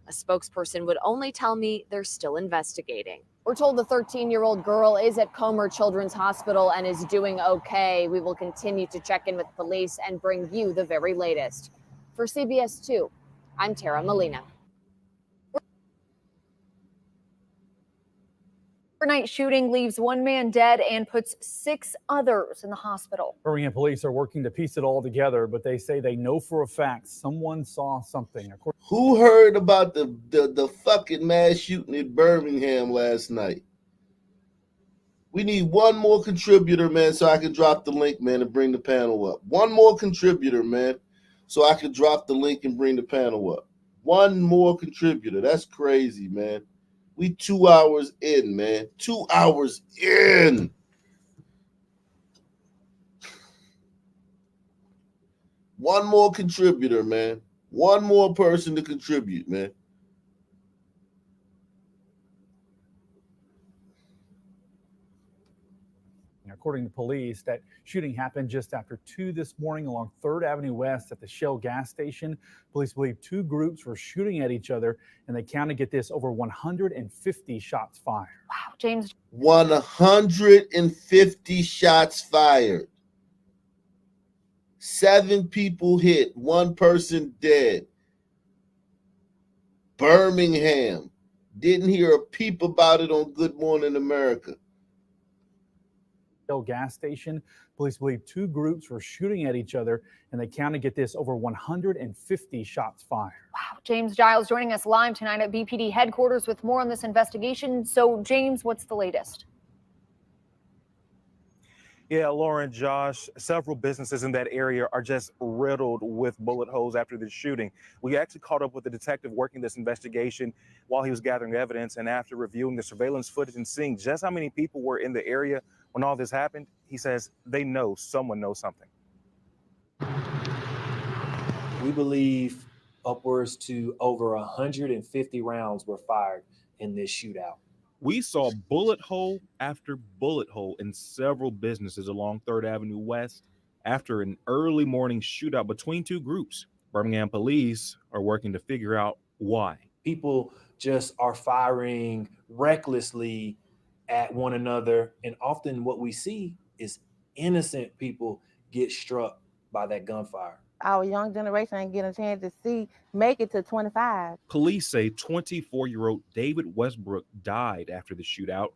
A spokesperson would only tell me they're still investigating. We're told the 13-year-old girl is at Comer Children's Hospital and is doing okay. We will continue to check in with police and bring you the very latest. For CBS 2, I'm Tara Molina. Overnight shooting leaves one man dead and puts 6 others in the hospital. Birmingham police are working to piece it all together, but they say they know for a fact someone saw something. Who heard about the fucking mass shooting in Birmingham last night? We need one more contributor, man, so I can drop the link, man, and bring the panel up. One more contributor, man, so I can drop the link and bring the panel up. One more contributor. That's crazy, man. We 2 hours in, man. 2 hours in. One more contributor, man. One more person to contribute, man. According to police, that shooting happened just after 2 this morning along 3rd Avenue West at the Shell gas station. Police believe 2 groups were shooting at each other, and they counted, get this, over 150 shots fired. Wow, James. 150 shots fired. 7 people hit, 1 person dead. Birmingham. Didn't hear a peep about it on Good Morning America. Gas station. Police believe 2 groups were shooting at each other, and they counted, get this, over 150 shots fired. Wow. James Giles joining us live tonight at BPD headquarters with more on this investigation. So, James, what's the latest? Yeah, Lauren, Josh, several businesses in that area are just riddled with bullet holes after the shooting. We actually caught up with the detective working this investigation while he was gathering evidence, and after reviewing the surveillance footage and seeing just how many people were in the area when all this happened, he says they know someone knows something. We believe upwards to over 150 rounds were fired in this shootout. We saw bullet hole after bullet hole in several businesses along 3rd Avenue West after an early morning shootout between 2 groups. Birmingham police are working to figure out why. People just are firing recklessly at one another, and often what we see is innocent people get struck by that gunfire. Our young generation ain't getting a chance to make it to 25. Police say 24-year-old David Westbrook died after the shootout.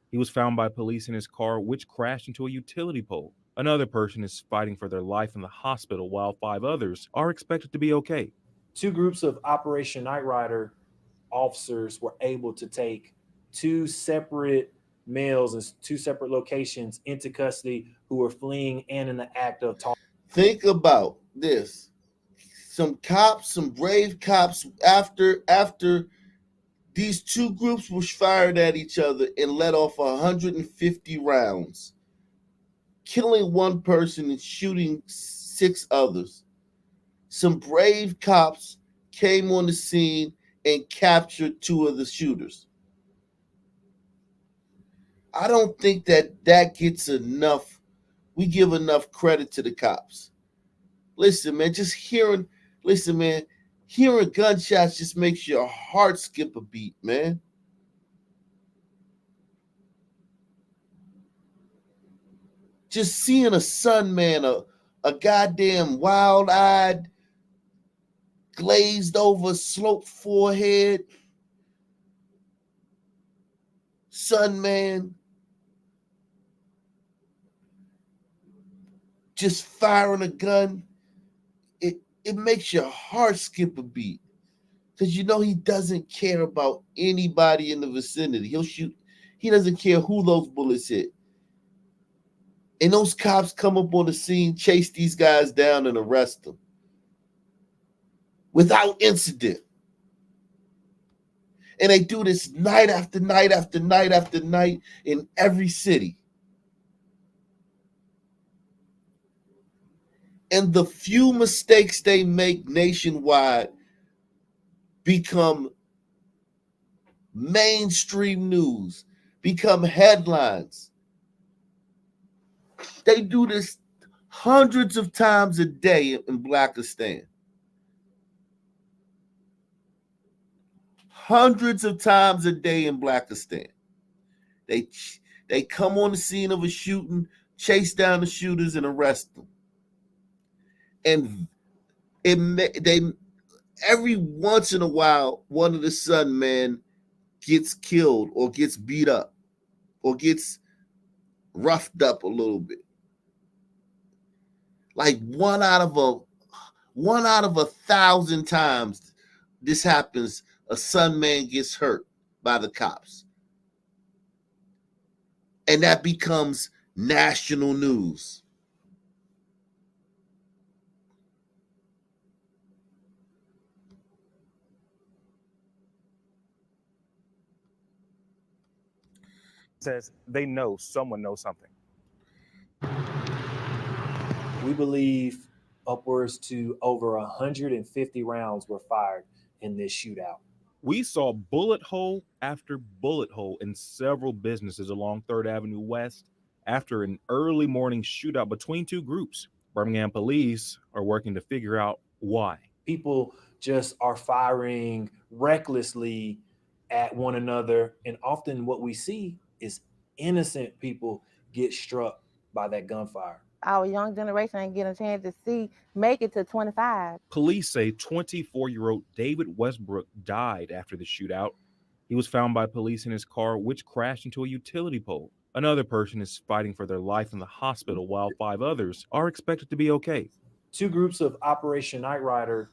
He was found by police in his car, which crashed into a utility pole. Another person is fighting for their life in the hospital, while 5 others are expected to be okay. 2 groups of Operation Night Rider officers were able to take 2 separate males in 2 separate locations into custody who were fleeing and in the act of talking. Think about this. Some cops, some brave cops, after these 2 groups were fired at each other and let off 150 rounds, killing 1 person and shooting 6 others. Some brave cops came on the scene and captured 2 of the shooters. I don't think that gets enough. We give enough credit to the cops. Listen, man, hearing gunshots just makes your heart skip a beat, man. Just seeing a son, man, a goddamn wild-eyed, glazed over, sloped forehead son, man, just firing a gun, it makes your heart skip a beat. Because you know he doesn't care about anybody in the vicinity. He'll shoot. He doesn't care who those bullets hit. And those cops come up on the scene, chase these guys down, and arrest them without incident. And they do this night after night after night after night in every city. And the few mistakes they make nationwide become mainstream news, become headlines. They do this hundreds of times a day in Blackistan. Hundreds of times a day in Blackistan. They come on the scene of a shooting, chase down the shooters, and arrest them. And every once in a while, one of the son men gets killed or gets beat up or gets roughed up a little bit. Like one out of 1,000 times this happens, a son man gets hurt by the cops. And that becomes national news. Says they know someone knows something. We believe upwards to over 150 rounds were fired in this shootout. We saw bullet hole after bullet hole in several businesses along 3rd Avenue West after an early morning shootout between 2 groups. Birmingham police are working to figure out why. People just are firing recklessly at one another, and often what we see is innocent people get struck by that gunfire. Our young generation ain't getting a chance to make it to 25. Police say 24-year-old David Westbrook died after the shootout. He was found by police in his car, which crashed into a utility pole. Another person is fighting for their life in the hospital, while 5 others are expected to be okay. 2 groups of Operation Night Rider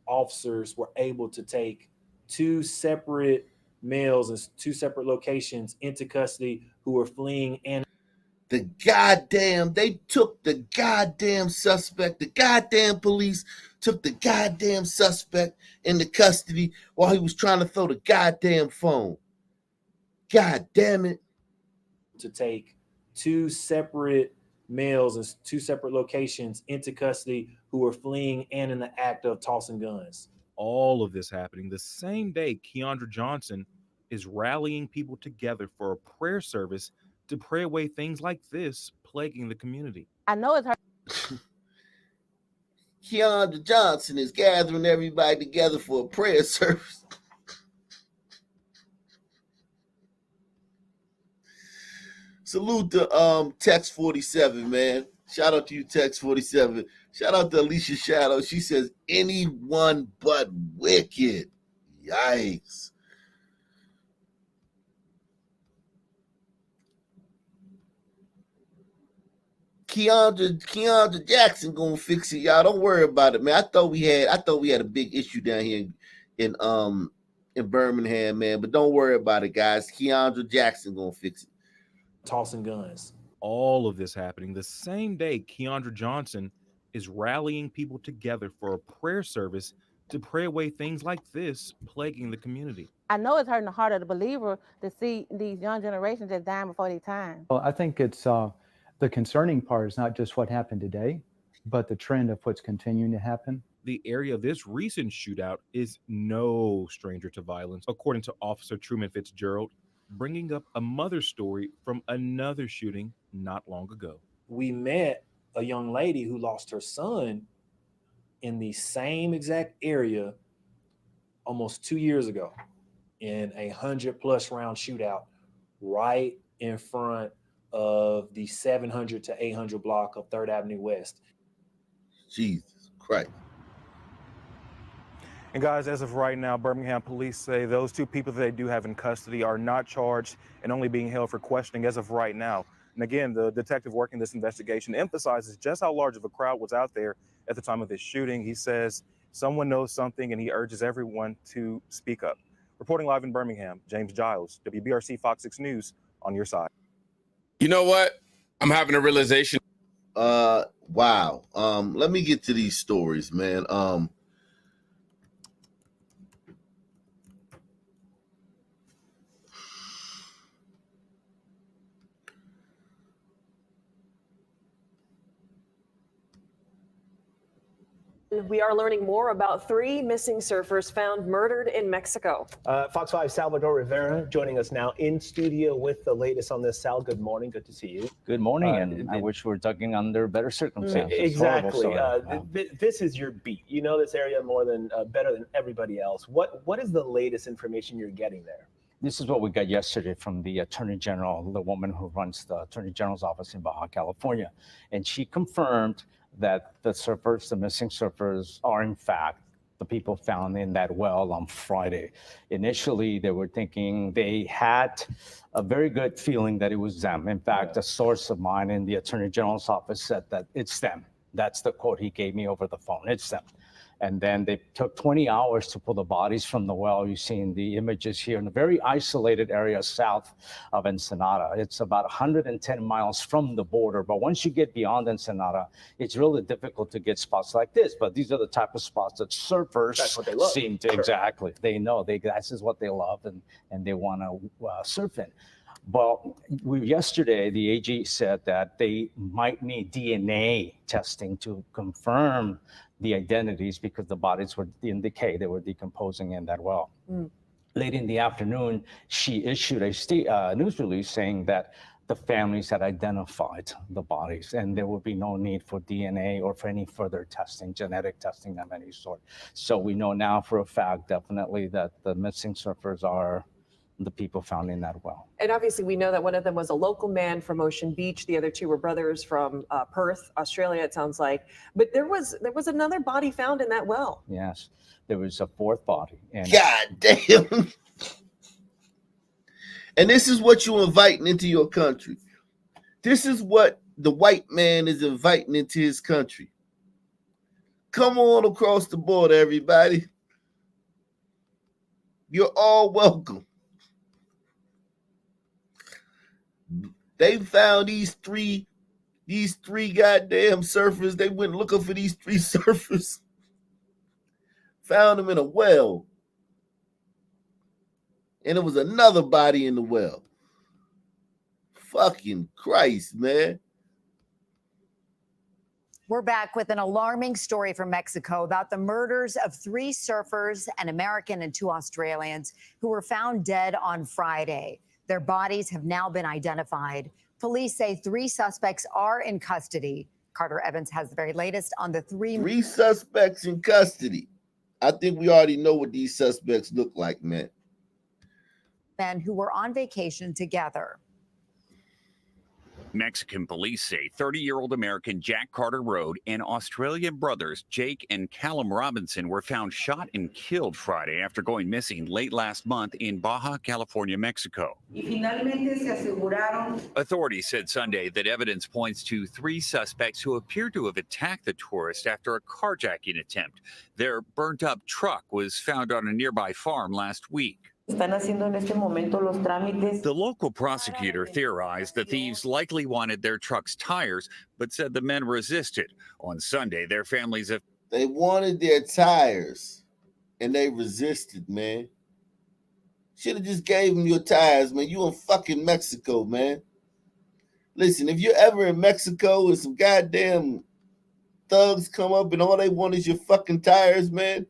officers were able to take 2 separate males in 2 separate locations into custody who were fleeing and they took the goddamn suspect. The goddamn police took the goddamn suspect into custody while he was trying to throw the goddamn phone. God damn it. To take 2 separate males in 2 separate locations into custody who were fleeing and in the act of tossing guns. All of this happening the same day Keandra Johnson is rallying people together for a prayer service to pray away things like this plaguing the community. I know it's her. Keandra Johnson is gathering everybody together for a prayer service. Salute to Text 47, man. Shout out to you, Text 47. Shout out to Alicia Shadow. She says, anyone but wicked. Yikes. Keandra Jackson gonna fix it, y'all. Don't worry about it, man. I thought we had a big issue down here in Birmingham, man. But don't worry about it, guys. Keandra Jackson gonna fix it. Tossing guns. All of this happening the same day Keandra Johnson is rallying people together for a prayer service to pray away things like this plaguing the community. I know it's hurting the heart of the believer to see these young generations just dying before their time. Well, I think it's the concerning part is not just what happened today, but the trend of what's continuing to happen. the area of this recent shootout is no stranger to violence, according to Officer Truman Fitzgerald, bringing up a mother's story from another shooting not long ago. We met a young lady who lost her son in the same exact area almost 2 years ago in a 100+ round shootout right in front of the 700 to 800 block of 3rd Avenue West. Jesus Christ. And guys, as of right now, Birmingham police say those 2 people that they do have in custody are not charged and only being held for questioning as of right now. And again, the detective working this investigation emphasizes just how large of a crowd was out there at the time of this shooting. He says someone knows something and he urges everyone to speak up. Reporting live in Birmingham, James Giles, WBRC Fox 6 News, on your side. You know what? I'm having a realization. Wow. Let me get to these stories, man. We are learning more about 3 missing surfers found murdered in Mexico. Fox 5 Salvador Rivera joining us now in studio with the latest on this. Sal, good morning. Good to see you. Good morning, and I wish we were talking under better circumstances. Exactly. This is your beat. You know this area more than better than everybody else. What is the latest information you're getting there? This is what we got yesterday from the Attorney General, the woman who runs the Attorney General's office in Baja California, and she confirmed that the surfers, the missing surfers, are in fact the people found in that well on Friday. Initially, they were thinking they had a very good feeling that it was them. In fact, a source of mine in the Attorney General's office said that it's them. That's the quote he gave me over the phone. It's them. And then they took 20 hours to pull the bodies from the well. You've seen the images here in a very isolated area south of Ensenada. It's about 110 miles from the border. But once you get beyond Ensenada, it's really difficult to get spots like this. But these are the type of spots that surfers seem to, exactly. They know this is what they love and they want to surf in. Well, yesterday, the AG said that they might need DNA testing to confirm the identities because the bodies were in decay. They were decomposing in that well. Late in the afternoon, she issued a news release saying that the families had identified the bodies and there would be no need for DNA or for any further testing, genetic testing of any sort. So we know now for a fact, definitely, that the missing surfers are the people found in that well. And obviously we know that one of them was a local man from Ocean Beach. The other 2 were brothers from Perth, Australia, it sounds like. But there was another body found in that well. Yes, there was a 4th body. And God damn. And this is what you're inviting into your country. This is what the white man is inviting into his country. Come on across the border, everybody. You're all welcome. They found these three goddamn surfers. They went looking for these 3 surfers. Found them in a well. And there was another body in the well. Fucking Christ, man. We're back with an alarming story from Mexico about the murders of 3 surfers, an American and 2 Australians, who were found dead on Friday. Their bodies have now been identified. Police say 3 suspects are in custody. Carter Evans has the very latest on the 3 suspects in custody. I think we already know what these suspects look like, man. men who were on vacation together. Mexican police say 30-year-old American Jack Carter Rode and Australian brothers Jake and Callum Robinson were found shot and killed Friday after going missing late last month in Baja California, Mexico. Authorities said Sunday that evidence points to 3 suspects who appear to have attacked the tourist after a carjacking attempt. Their burnt-up truck was found on a nearby farm last week. The local prosecutor theorized the thieves likely wanted their truck's tires, but said the men resisted. On Sunday, their families have... They wanted their tires, and they resisted, man. Should have just gave them your tires, man. You in fucking Mexico, man. Listen, if you're ever in Mexico and some goddamn thugs come up and all they want is your fucking tires, man,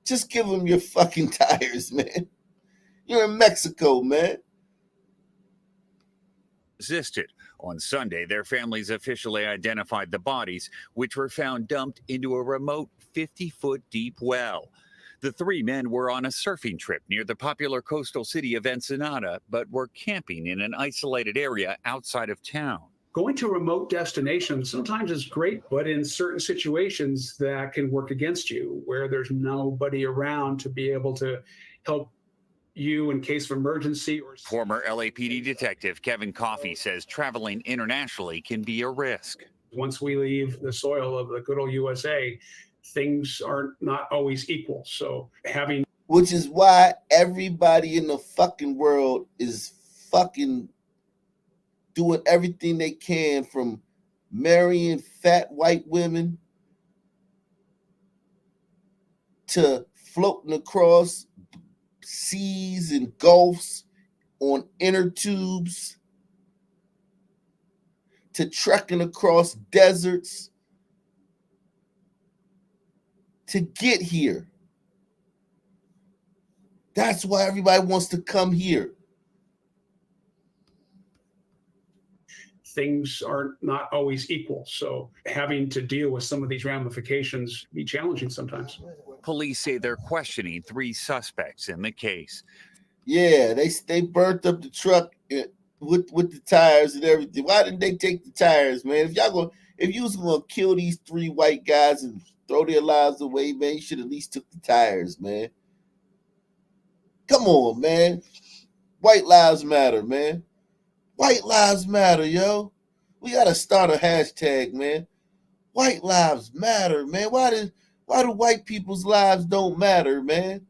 just give them your fucking tires, man. You're in Mexico, man. Resisted. On Sunday, their families officially identified the bodies, which were found dumped into a remote 50-foot deep well. The three men were on a surfing trip near the popular coastal city of Ensenada, but were camping in an isolated area outside of town. Going to a remote destination sometimes is great, but in certain situations that can work against you, where there's nobody around to be able to help you in case of emergency. Or former LAPD detective Kevin Coffey says traveling internationally can be a risk. Once we leave the soil of the good old USA, things are not always equal. So having, which is why everybody in the fucking world is fucking doing everything they can, from marrying fat white women to floating across seas and gulfs on inner tubes to trekking across deserts to get here. That's why everybody wants to come here. things are not always equal. So having to deal with some of these ramifications be challenging sometimes. Police say they're questioning 3 suspects in the case. Yeah, they burnt up the truck with the tires and everything. Why didn't they take the tires, man? If you was gonna kill these 3 white guys and throw their lives away, man, you should at least took the tires, man. Come on, man. White lives matter, man. White lives matter, yo. We gotta start a hashtag, man. White lives matter, man. Why do white people's lives don't matter, man?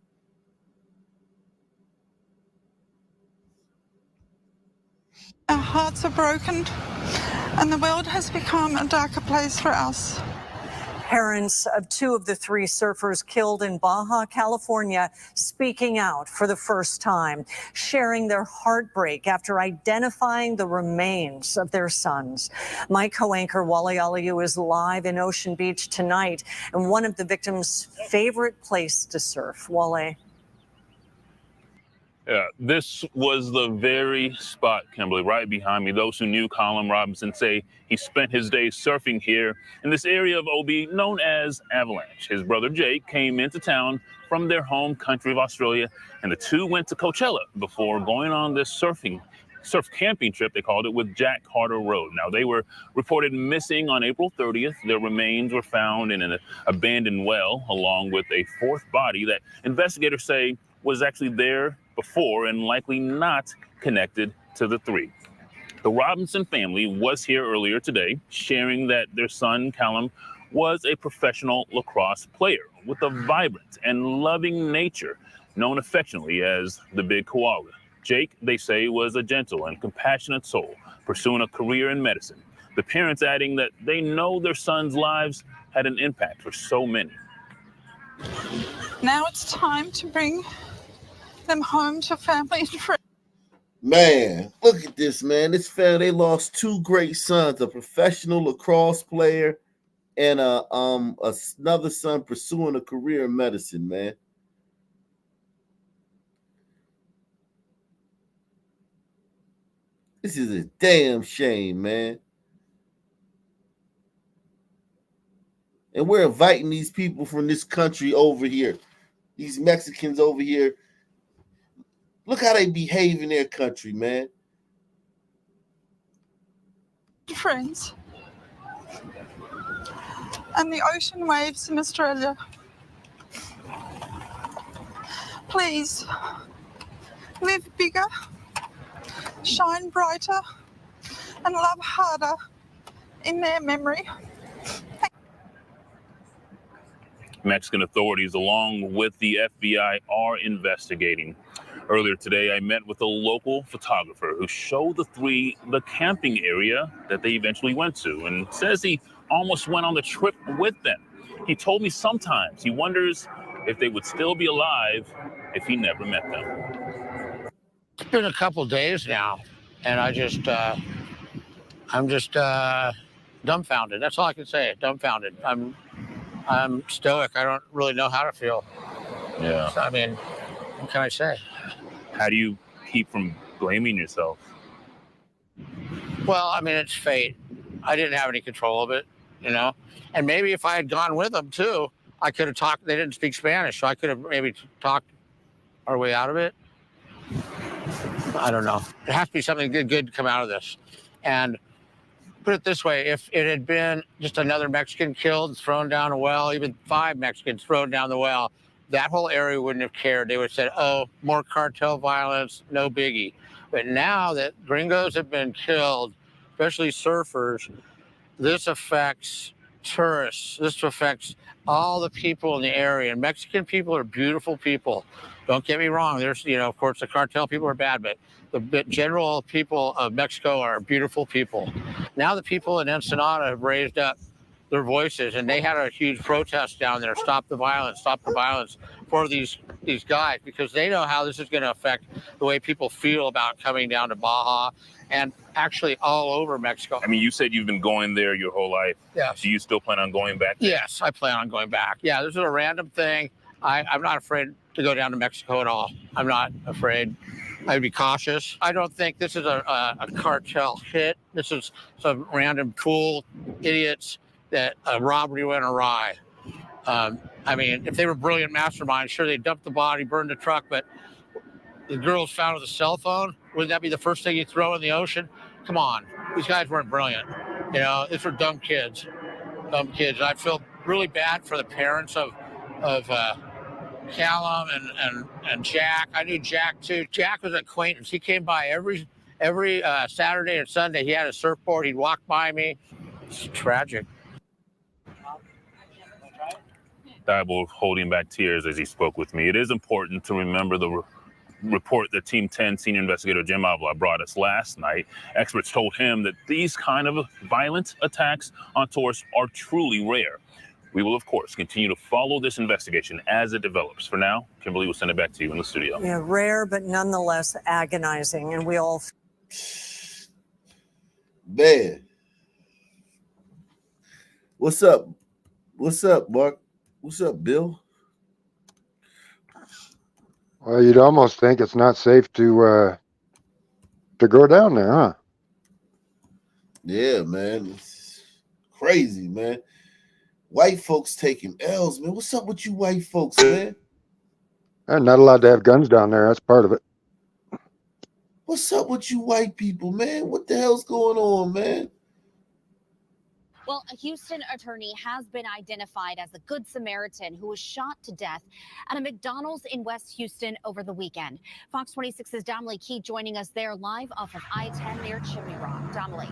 Our hearts are broken, and the world has become a darker place for us. Parents of 2 of the 3 surfers killed in Baja, California, speaking out for the first time, sharing their heartbreak after identifying the remains of their sons. My co-anchor Wale Aliyu is live in Ocean Beach tonight, and one of the victims' favorite place to surf. Wale. Yeah, this was the very spot, Kimberly, right behind me. Those who knew Colin Robinson say he spent his days surfing here in this area of OB known as Avalanche. His brother Jake came into town from their home country of Australia, and the two went to Coachella before going on this surf camping trip, they called it, with Jack Carter Road. Now, they were reported missing on April 30th. Their remains were found in an abandoned well, along with a 4th body that investigators say was actually there before and likely not connected to the 3. The Robinson family was here earlier today, sharing that their son, Callum, was a professional lacrosse player with a vibrant and loving nature, known affectionately as the Big Koala. Jake, they say, was a gentle and compassionate soul, pursuing a career in medicine. The parents adding that they know their sons' lives had an impact for so many. Now it's time to bring them home to family and friends. Man, look at this, man. This family, they lost 2 great sons, a professional lacrosse player and another son pursuing a career in medicine, man. This is a damn shame, man. And we're inviting these people from this country over here, these Mexicans over here. Look how they behave in their country, man. Friends. And the ocean waves in Australia. Please, live bigger, shine brighter, and love harder in their memory. Mexican authorities, along with the FBI, are investigating. Earlier today, I met with a local photographer who showed the 3 the camping area that they eventually went to, and says he almost went on the trip with them. He told me sometimes he wonders if they would still be alive if he never met them. It's been a couple days now, and I'm just dumbfounded. That's all I can say. Dumbfounded. I'm stoic. I don't really know how to feel. Yeah. I mean, what can I say? How do you keep from blaming yourself? Well, I mean, it's fate. I didn't have any control of it, you know? And maybe if I had gone with them too, I could have talked. They didn't speak Spanish, so I could have maybe talked our way out of it. I don't know. There has to be something good to come out of this. And put it this way, if it had been just another Mexican killed, thrown down a well, even 5 Mexicans thrown down the well, that whole area wouldn't have cared. They would have said, oh, more cartel violence, no biggie. But now that gringos have been killed, especially surfers, this affects tourists. This affects all the people in the area. And Mexican people are beautiful people. Don't get me wrong. There's, of course, the cartel people are bad, but the general people of Mexico are beautiful people. Now the people in Ensenada have raised up their voices, and they had a huge protest down there. Stop the violence for these guys, because they know how this is going to affect the way people feel about coming down to Baja and actually all over Mexico. I mean, you said you've been going there your whole life. Yes. Do you still plan on going back there? Yes, I plan on going back. Yeah, this is a random thing. I'm not afraid to go down to Mexico at all. I'm not afraid. I'd be cautious. I don't think this is a cartel hit. This is some random fool idiots that a robbery went awry. I mean, if they were brilliant masterminds, sure, they'd dump the body, burn the truck, but the girl's found with a cell phone. Wouldn't that be the first thing you throw in the ocean? Come on. These guys weren't brilliant. These were dumb kids. Dumb kids. I feel really bad for the parents of Callum and Jack. I knew Jack too. Jack was an acquaintance. He came by every Saturday and Sunday. He had a surfboard. He'd walk by me. It's tragic. Thibault holding back tears as he spoke with me. It is important to remember the report that Team 10 senior investigator Jim Avila brought us last night. Experts told him that these kind of violent attacks on tourists are truly rare. We will, of course, continue to follow this investigation as it develops. For now, Kimberly will send it back to you in the studio. Yeah, rare, but nonetheless agonizing. And we all... Man. What's up? What's up, Mark? What's up, Bill? Well, you'd almost think it's not safe to go down there, huh? Yeah, man. It's crazy, man. White folks taking L's, man. What's up with you white folks, man? They're not allowed to have guns down there. That's part of it. What's up with you white people, man? What the hell's going on, man? Well, a Houston attorney has been identified as a Good Samaritan who was shot to death at a McDonald's in West Houston over the weekend. Fox 26's Domley Key joining us there live off of I-10 near Chimney Rock. Domley.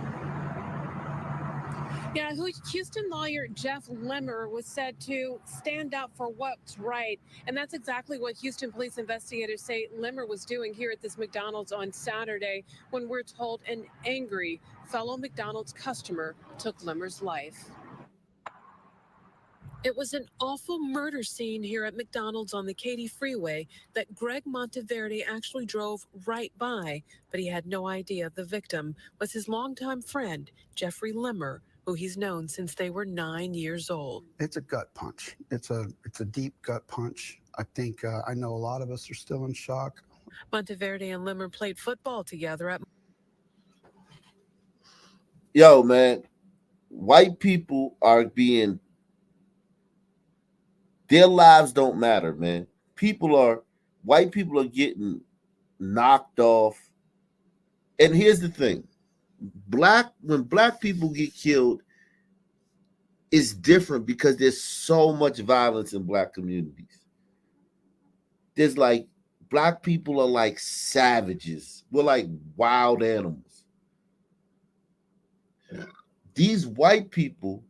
Yeah, Houston lawyer Jeff Lemmer was said to stand up for what's right. And that's exactly what Houston police investigators say Lemmer was doing here at this McDonald's on Saturday, when we're told an angry fellow McDonald's customer took Lemmer's life. It was an awful murder scene here at McDonald's on the Katy Freeway that Greg Monteverde actually drove right by, but he had no idea the victim was his longtime friend, Jeffrey Lemmer, who he's known since they were 9 years old. It's a gut punch. It's a deep gut punch. I think I know a lot of us are still in shock. Monteverde and Lemmer played football together at... Yo, man, white people are being... Their lives don't matter, man. White people are getting knocked off. And here's the thing. When black people get killed, it's different because there's so much violence in black communities. There's black people are like savages. We're like wild animals. These white people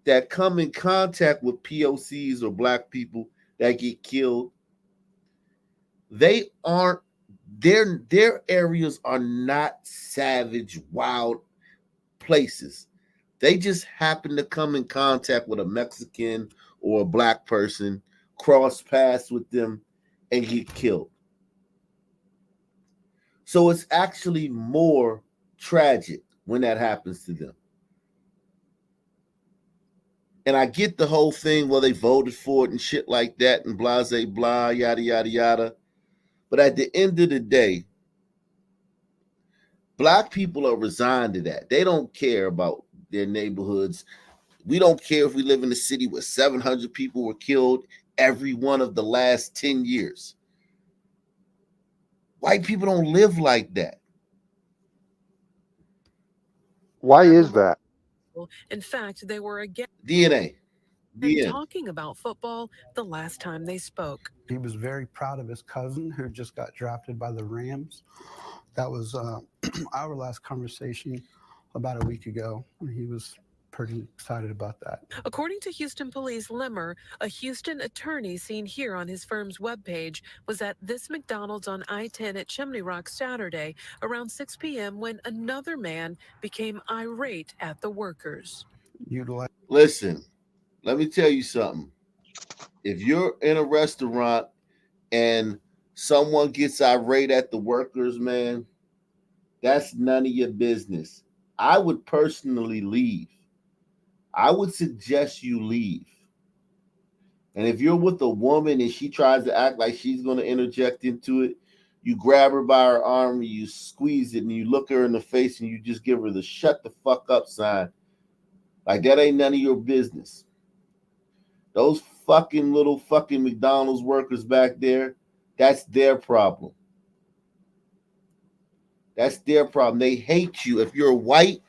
that come in contact with POCs or black people that get killed, their areas are not savage, wild places. They just happen to come in contact with a Mexican or a black person, cross paths with them, and get killed. So it's actually more tragic when that happens to them. And I get the whole thing, well, they voted for it and shit like that and blah, blah, yada, yada, yada. But at the end of the day, black people are resigned to that. They don't care about their neighborhoods. We don't care if we live in a city where 700 people were killed every one of the last 10 years. White people don't live like that. Why is that? In fact, they were again DNA. talking about football the last time they spoke. He was very proud of his cousin who just got drafted by the Rams. That was our last conversation about a week ago. He was pretty excited about that. According to Houston Police, Limmer, a Houston attorney seen here on his firm's webpage, was at this McDonald's on I-10 at Chimney Rock Saturday around 6 p.m. when another man became irate at the workers. Listen, let me tell you something. If you're in a restaurant and someone gets irate at the workers, man, that's none of your business. I would personally leave. I would suggest you leave. And if you're with a woman and she tries to act like she's going to interject into it, you grab her by her arm, and you squeeze it, and you look her in the face, and you just give her the shut the fuck up sign. Like, that ain't none of your business. Those fucking little fucking McDonald's workers back there, that's their problem. That's their problem. They hate you. If you're white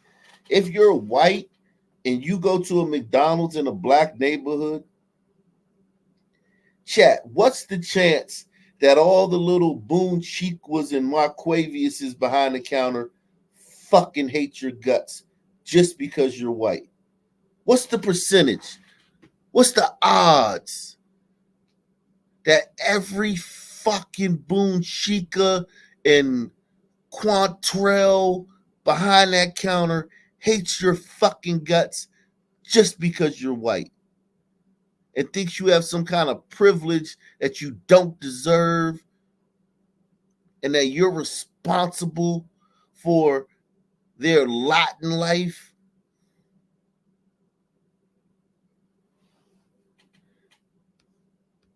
and you go to a McDonald's in a black neighborhood, chat, what's the chance that all the little Boone Chiquas and Marquaviuses behind the counter fucking hate your guts just because you're white? What's the percentage? What's the odds that every fucking Boone Chica and Quantrell behind that counter hates your fucking guts just because you're white and thinks you have some kind of privilege that you don't deserve and that you're responsible for their lot in life?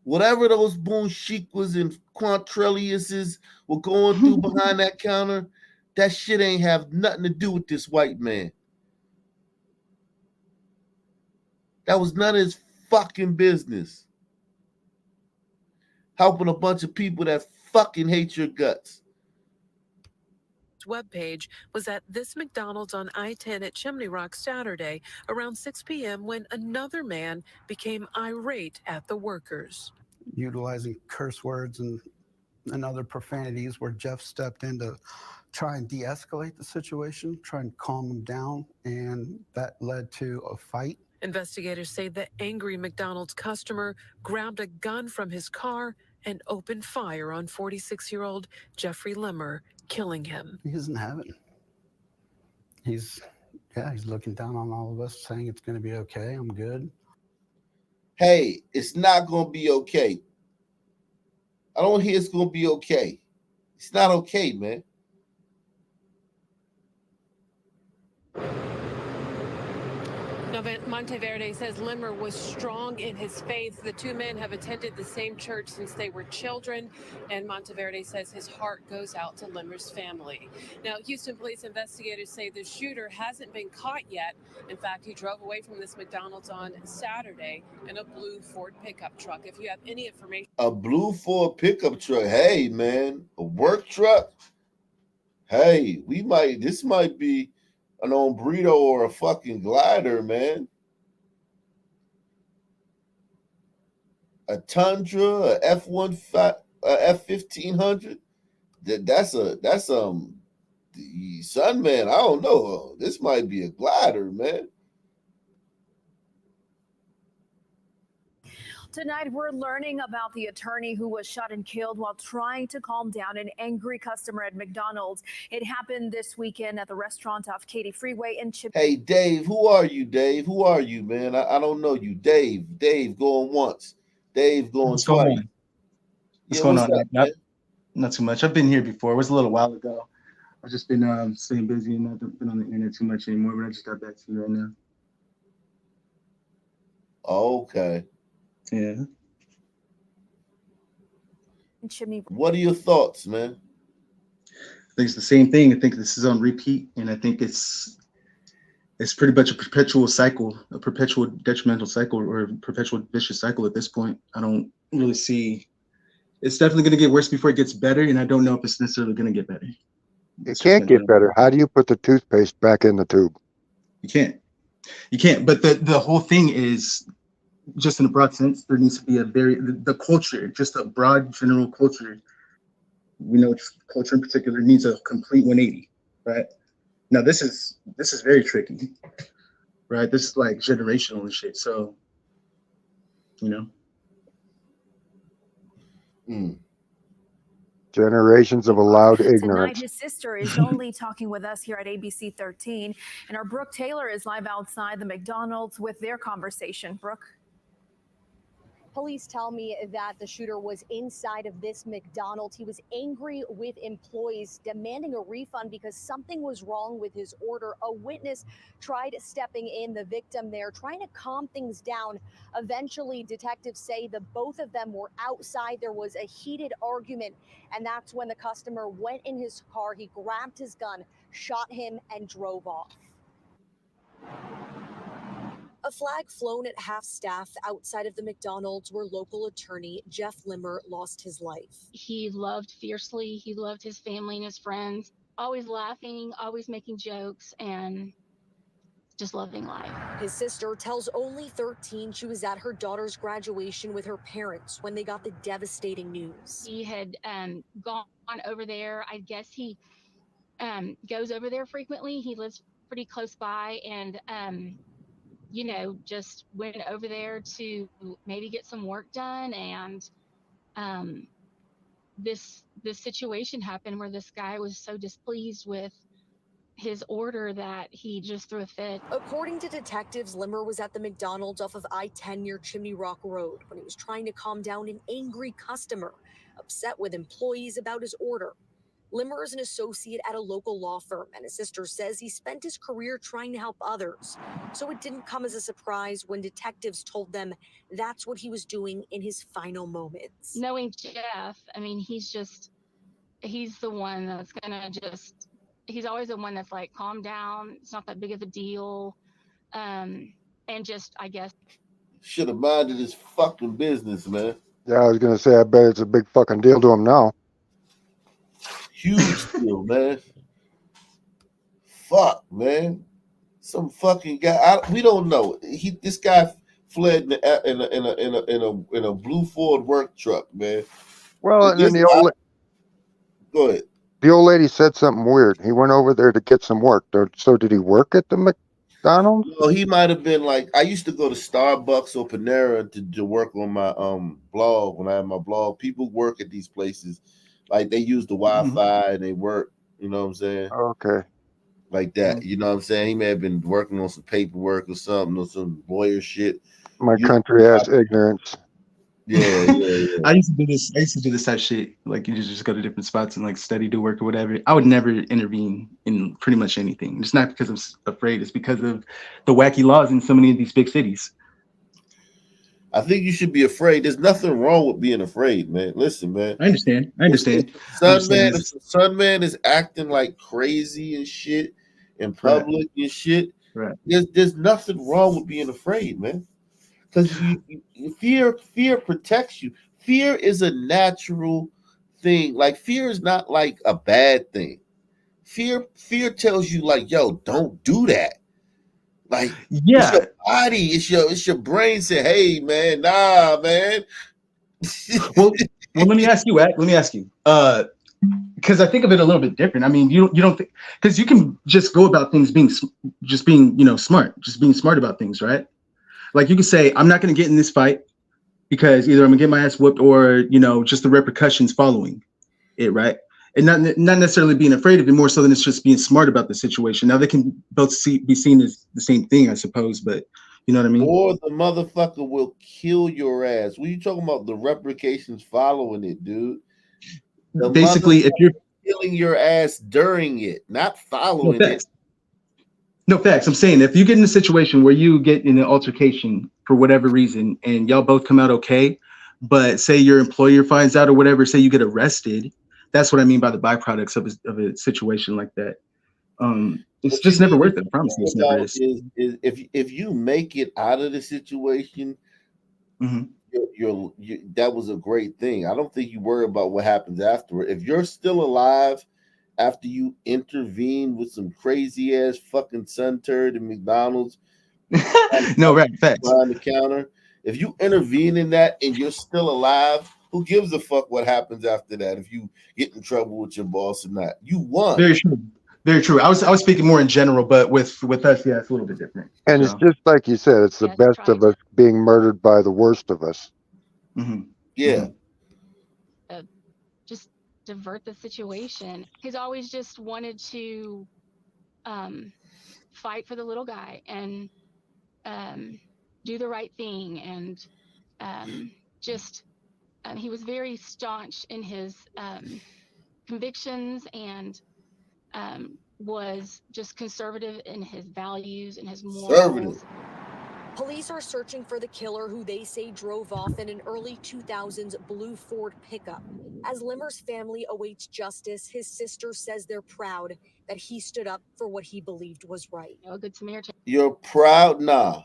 Whatever those Boone Chiquas and Quantrelliuses were going through behind that counter, that shit ain't have nothing to do with this white man. That was none of his fucking business. Helping a bunch of people that fucking hate your guts. Webpage was at this McDonald's on I-10 at Chimney Rock Saturday around 6 p.m. when another man became irate at the workers. Utilizing curse words and other profanities where Jeff stepped in to try and de-escalate the situation, try and calm them down, and that led to a fight. Investigators say the angry McDonald's customer grabbed a gun from his car and opened fire on 46-year-old Jeffrey Limmer, killing him. He doesn't have it. He's looking down on all of us, saying it's going to be okay. I'm good. Hey, it's not going to be okay. I don't hear it's going to be okay. It's not okay, man. Now, Monteverde says Limmer was strong in his faith. The two men have attended the same church since they were children, and Monteverde says his heart goes out to Limmer's family. Now, Houston police investigators say the shooter hasn't been caught yet. In fact, he drove away from this McDonald's on Saturday in a blue Ford pickup truck. If you have any information. A blue Ford pickup truck. Hey, man, a work truck. Hey, this might be an Ombrito or a fucking glider, man. A Tundra, a F-1500. That's son, man. I don't know. This might be a glider, man. Tonight, we're learning about the attorney who was shot and killed while trying to calm down an angry customer at McDonald's. It happened this weekend at the restaurant off Katy Freeway in Chip. Hey, Dave, who are you, Dave? Who are you, man? I don't know you. Dave going once. Dave going What's twice. going on? What's going on? Not too much. I've been here before. It was a little while ago. I've just been staying busy and not been on the internet too much anymore, but I just got back to you right now. Okay. Yeah. Chimney. What are your thoughts, man? I think it's the same thing. I think this is on repeat, and I think it's pretty much a perpetual cycle, a perpetual detrimental cycle, or a perpetual vicious cycle at this point. I don't really see. It's definitely going to get worse before it gets better, and I don't know if it's necessarily going to get better. It can't get better. How do you put the toothpaste back in the tube? You can't. You can't. But the whole thing is, just in a broad sense, there needs to be the culture, just a broad general culture. We know culture in particular needs a complete 180, right? Now this is very tricky, right? This is like generational and shit. So, Generations of allowed Tonight, ignorance. his sister is only talking with us here at ABC 13, and our Brooke Taylor is live outside the McDonald's with their conversation. Brooke. Police tell me that the shooter was inside of this McDonald's. He was angry with employees, demanding a refund because something was wrong with his order. A witness tried stepping in, the victim there, trying to calm things down. Eventually, detectives say the both of them were outside. There was a heated argument, and that's when the customer went in his car. He grabbed his gun, shot him, and drove off. A flag flown at half-staff outside of the McDonald's where local attorney Jeff Limmer lost his life. He loved fiercely. He loved his family and his friends, always laughing, always making jokes, and just loving life. His sister tells Only 13 she was at her daughter's graduation with her parents when they got the devastating news. He had gone over there. I guess he goes over there frequently. He lives pretty close by, and just went over there to maybe get some work done. And this situation happened where this guy was so displeased with his order that he just threw a fit. According to detectives, Limmer was at the McDonald's off of I-10 near Chimney Rock Road when he was trying to calm down an angry customer, upset with employees about his order. Limmer is an associate at a local law firm, and his sister says he spent his career trying to help others. So it didn't come as a surprise when detectives told them that's what he was doing in his final moments. Knowing Jeff, I mean, he's the one that's he's always the one that's like, calm down. It's not that big of a deal. And just, I guess. Should have minded his fucking business, man. Yeah, I was going to say, I bet it's a big fucking deal to him now. Huge deal, man. Fuck, man. Some fucking guy. We don't know. This guy fled in a blue Ford work truck, man. Well, and then go ahead. The old lady said something weird. He went over there to get some work. So did he work at the McDonald's? Well, he might have been like, I used to go to Starbucks or Panera to work on my blog. When I had my blog, people work at these places. Like they use the Wi-Fi and they work, you know what I'm saying? Okay. Like that, you know what I'm saying? He may have been working on some paperwork or something, or some lawyer shit. My country ass ignorance. Yeah. I used to do this type of shit. Like you just go to different spots and like study, do work or whatever. I would never intervene in pretty much anything. It's not because I'm afraid. It's because of the wacky laws in so many of these big cities. I think you should be afraid. There's nothing wrong with being afraid, man. Listen, man. I understand. If Son Man is acting like crazy and shit in public and shit. Right. There's nothing wrong with being afraid, man. Because fear protects you. Fear is a natural thing. Like fear is not like a bad thing. Fear tells you like, yo, don't do that. Like, yeah, it's your body, it's your brain saying, hey man, nah, man. well, let me ask you, because I think of it a little bit different. I mean, you don't think, because you can just go about things being smart, just being smart about things, right? Like you can say, I'm not going to get in this fight because either I'm gonna get my ass whooped or just the repercussions following it, right? And not necessarily being afraid of it, more so than it's just being smart about the situation. Now they can both be seen as the same thing, I suppose, but you know what I mean? Or the motherfucker will kill your ass. What are you talking about? The repercussions following it, dude. Basically, if you're killing your ass during it, not following it. No facts. I'm saying if you get in a situation where you get in an altercation for whatever reason, and y'all both come out okay, but say your employer finds out or whatever, say you get arrested. That's what I mean by the byproducts of a situation like that. It's What just you never need to worth it. I promise you, think it's never about is. is if you make it out of the situation, Mhm. that was a great thing. I don't think you worry about what happens afterward. If you're still alive after you intervene with some crazy ass fucking sun turd in McDonald's No, right, facts. behind the counter, if you intervene in that and you're still alive, who gives a fuck what happens after that? If you get in trouble with your boss or not, you won. Very true. Very true. I was speaking more in general, but with us, yeah, it's a little bit different. And it's So, just like you said, it's the Yes, best try of us being murdered by the worst of us. Yeah. just divert the situation. He's always just wanted to fight for the little guy and do the right thing, and just he was very staunch in his convictions, and was just conservative in his values and his morals. Police are searching for the killer, who they say drove off in an early 2000s blue Ford pickup. As Limmer's family awaits justice, his sister says they're proud that he stood up for what he believed was right. A good Samaritan. You're proud? Nah.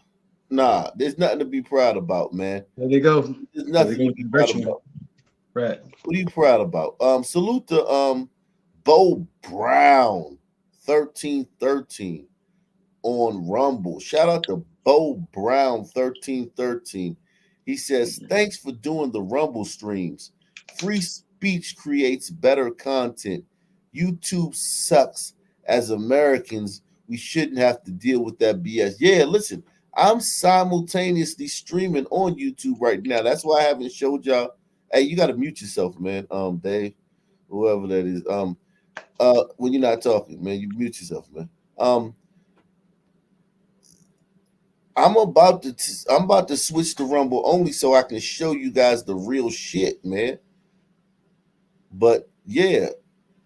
There's nothing to be proud about, man. There they go. There's There they nothing go to with be the proud virtue. about. Right. What are you proud about? Salute to Bo Brown 1313 on Rumble. Shout out to Bo Brown 1313. He says, thanks for doing the Rumble streams. Free speech creates better content. YouTube sucks. As Americans, we shouldn't have to deal with that BS. Yeah, listen, I'm simultaneously streaming on YouTube right now. That's why I haven't showed y'all. Hey, you gotta mute yourself, man. Dave, whoever that is. When you're not talking, man, you mute yourself, man. I'm about to switch to Rumble only so I can show you guys the real shit, man. But yeah,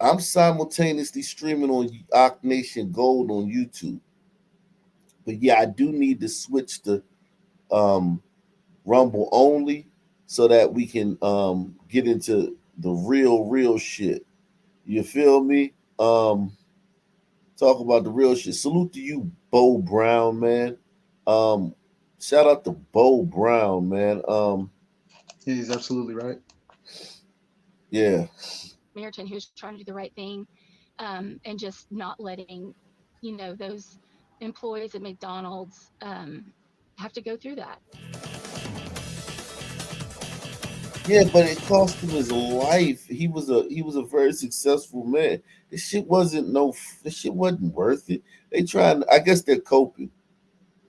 I'm simultaneously streaming on Ock Nation Gold on YouTube. But yeah, I do need to switch to Rumble only so that we can get into the real shit. You feel me? Talk about the real shit. Salute to you, Bo Brown, man. Shout out to Bo Brown, man. He's absolutely right. Yeah. Samaritan who's trying to do the right thing, and just not letting, those employees at McDonald's have to go through that. Yeah, but it cost him his life. He was a very successful man. This shit wasn't worth it. They trying. I guess they're coping.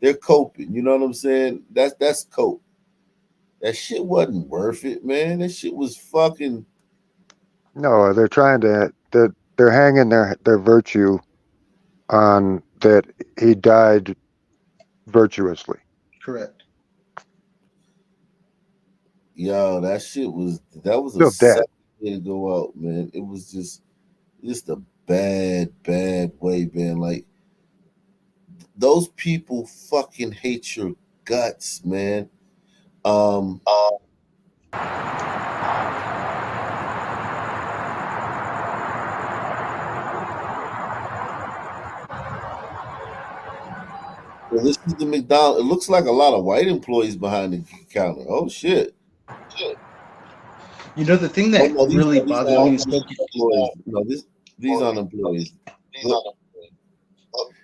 They're coping. You know what I'm saying? That's cope. That shit wasn't worth it, man. That shit was fucking. No, they're trying to. They're hanging their virtue on that he died virtuously. Correct. Yo, that was Still a dead. sad way to go out, man. It was just a bad way, man. Like, those people fucking hate your guts, man. Well, this is the McDonald's. It looks like a lot of white employees behind the counter. Oh shit! You know, the thing that really bothers me is these aren't employees.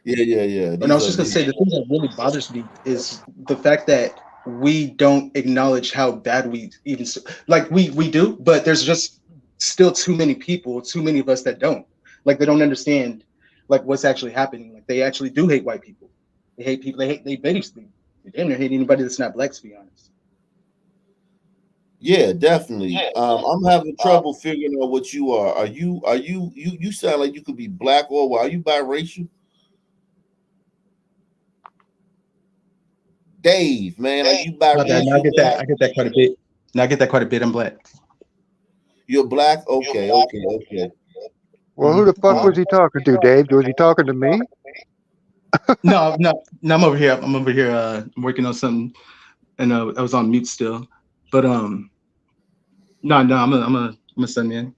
Yeah. And I was just gonna say, the thing that really bothers me is the fact that we don't acknowledge how bad we even we do, but there's just still too many people, too many of us that don't. Like, they don't understand what's actually happening. Like, they actually do hate white people. They hate people. They basically damn near hate anybody that's not black, to be honest. Yeah, definitely. I'm having trouble figuring out what you are. Are you sound like you could be black or white. Are you biracial? Dave, man, are you biracial? I get that. I get that quite a bit. No, I get that quite a bit. I'm black. You're black? Okay. Well, who the fuck was he talking to, Dave? Was he talking to me? No, I'm over here. I'm working on something and I was on mute still. But no, I'm a son man.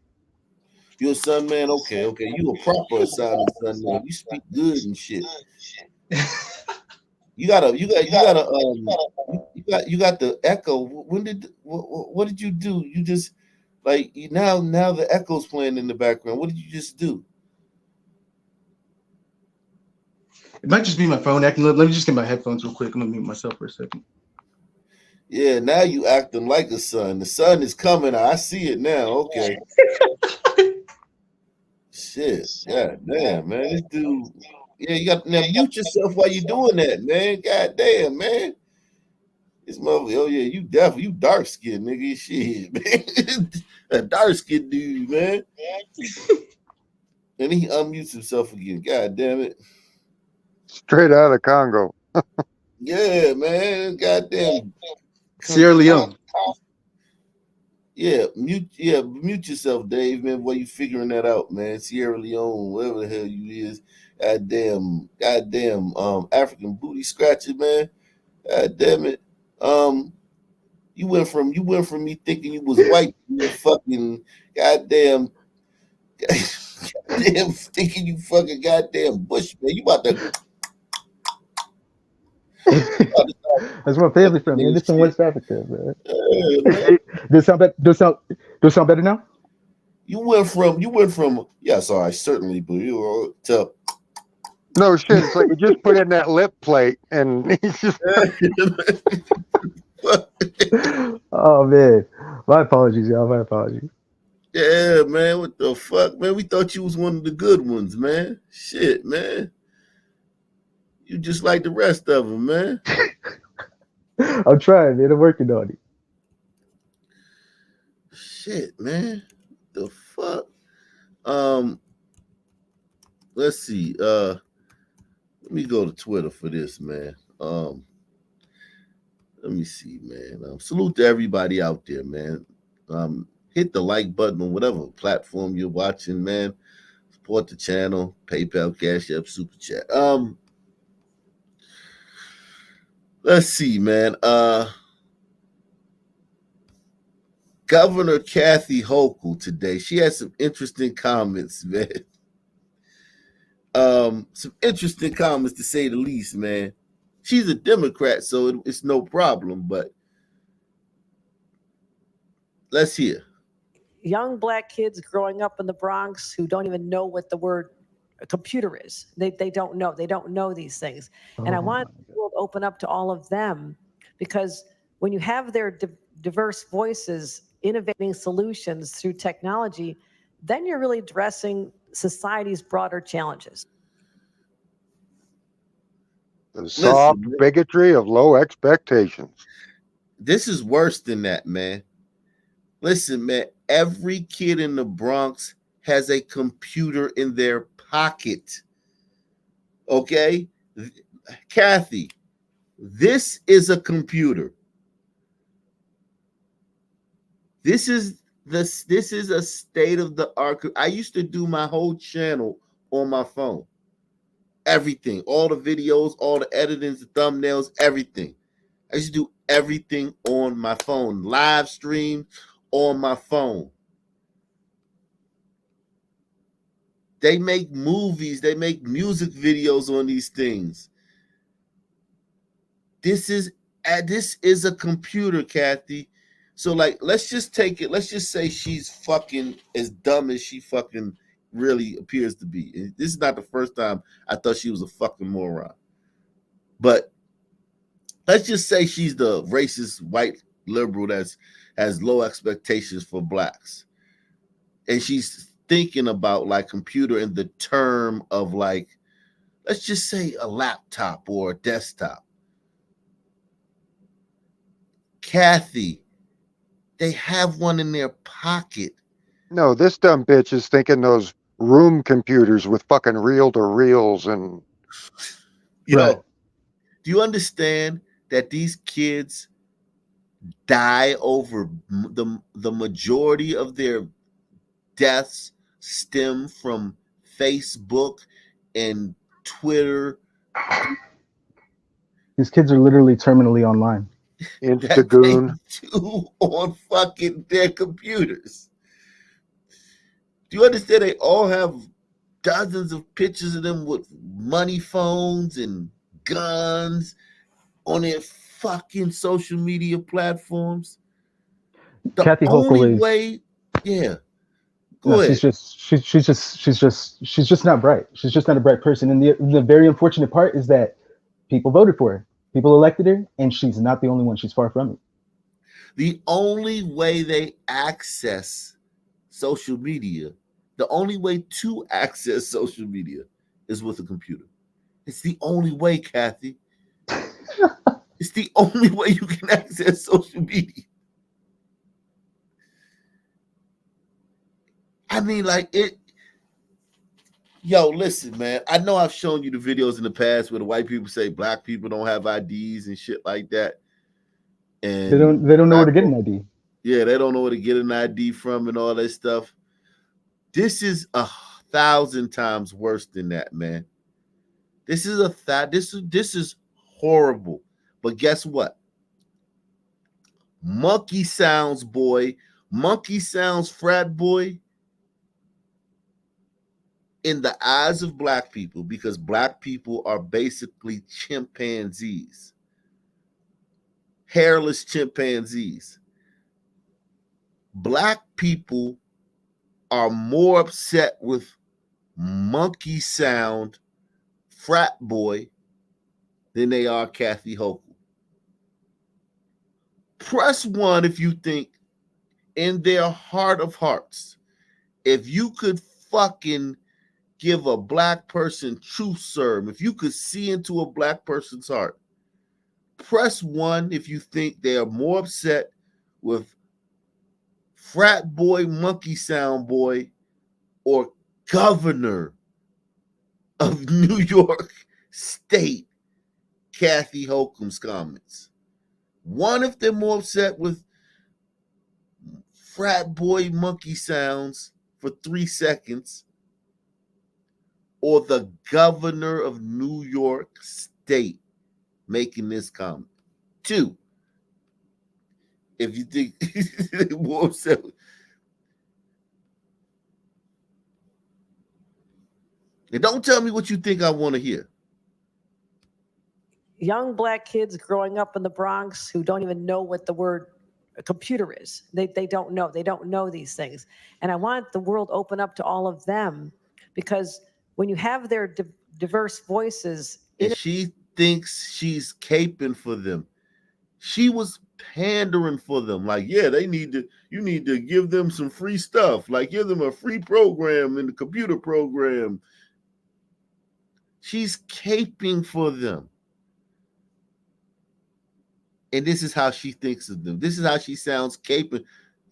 You a son man? Okay. You a proper assignment son man. You speak good and shit. You got the echo. What did you do? You just like now the echo's playing in the background. What did you just do? It might just be my phone acting. Let me just get my headphones real quick. I'm gonna mute myself for a second. Yeah, now you acting like a son. The sun is coming. I see it now. Okay. Shit. God damn, man. This dude. Yeah, you got now mute yourself while you're doing that, man. God damn, man. This mother, oh yeah, you dark skinned nigga. Shit, man. A dark skinned dude, man. And he unmutes himself again. God damn it. Straight out of Congo. Yeah, man. God damn. Sierra Leone. Yeah, mute yourself, Dave, man, while you figuring that out, man. Sierra Leone, wherever the hell you is. Goddamn, African booty scratcher, man. God damn it. You went from me thinking you was white to fucking goddamn thinking you fucking goddamn Bush, man. You about to That's my family from, man. This from West Africa, man. man. Does it sound better now? You went from yes, all right, certainly, but you were to No shit. It's like you just put in that lip plate and he's just. Oh man, my apologies, y'all. My apologies. yeah, man. What the fuck, man? We thought you was one of the good ones, man. Shit, man. You just like the rest of them, man. I'm trying, man. I'm working on it. Shit, man. The fuck. Let's see. Let me go to Twitter for this, man. Let me see, man. Salute to everybody out there, man. Hit the like button on whatever platform you're watching, man. Support the channel. PayPal, Cash App, Super Chat. Let's see, man. Governor Kathy Hochul today. She had some interesting comments, man. Some interesting comments to say the least, man. She's a Democrat, so it's no problem, but let's hear. Young black kids growing up in the Bronx who don't even know what the word computer is. They don't know. They don't know these things. And I want the world to open up to all of them, because when you have their diverse voices innovating solutions through technology, then you're really addressing society's broader challenges. The soft bigotry of low expectations. This is worse than that, man. Listen, man, every kid in the Bronx has a computer in their pocket. Okay? Kathy, this is a computer. This is a state of the art. I used to do my whole channel on my phone. Everything, all the videos, all the editings, the thumbnails, everything. I used to do everything on my phone. Live stream on my phone. They make movies, they make music videos on these things. This is a computer, Kathy. So like, let's just take it. Let's just say she's fucking as dumb as she fucking really appears to be. This is not the first time I thought she was a fucking moron. But let's just say she's the racist white liberal that has low expectations for blacks. And she's thinking about like computer in the term of like, let's just say a laptop or a desktop. Kathy, they have one in their pocket. No, this dumb bitch is thinking those room computers with fucking reel-to-reels and... Right. Do you understand that these kids die over the majority of their deaths stem from Facebook and Twitter? These kids are literally terminally online. that they Instagoon. do on fucking their computers. Do you understand? They all have dozens of pictures of them with money phones and guns on their fucking social media platforms. The Kathy only Hochul is way, yeah. no, Go ahead. she's just not bright. She's just not a bright person. And the very unfortunate part is that people voted for her. People elected her, and she's not the only one. She's far from it. The only way they access social media, the only way to access social media is with a computer. It's the only way, Kathy. It's the only way you can access social media. I mean, like it. Yo, listen, man. I know I've shown you the videos in the past where the white people say black people don't have IDs and shit like that. And They don't know where to get an ID. Yeah, they don't know where to get an ID from and all that stuff. This is 1,000 times worse than that, man. This is this is horrible. But guess what? Monkey Sounds boy, Monkey Sounds frat boy, in the eyes of black people, because black people are basically chimpanzees, hairless chimpanzees. Black people are more upset with Monkey Sound frat boy than they are Kathy Hochul. Press 1 if you think in their heart of hearts, if you could fucking give a black person truth serum, if you could see into a black person's heart, press 1 if you think they are more upset with frat boy, Monkey Sound boy, or governor of New York State, Kathy Hochul's comments. 1 if they're more upset with frat boy Monkey Sounds for 3 seconds, or the governor of New York State making this comment. 2, if you think they're more upset. And don't tell me what you think I want to hear. Young black kids growing up in the Bronx who don't even know what the word computer is. They don't know. They don't know these things. And I want the world open up to all of them, because when you have their diverse voices. And she thinks she's caping for them. She was pandering for them. Like, yeah, you need to give them some free stuff. Like, give them a free program in the computer program. She's caping for them. And this is how she thinks of them. This is how she sounds caping.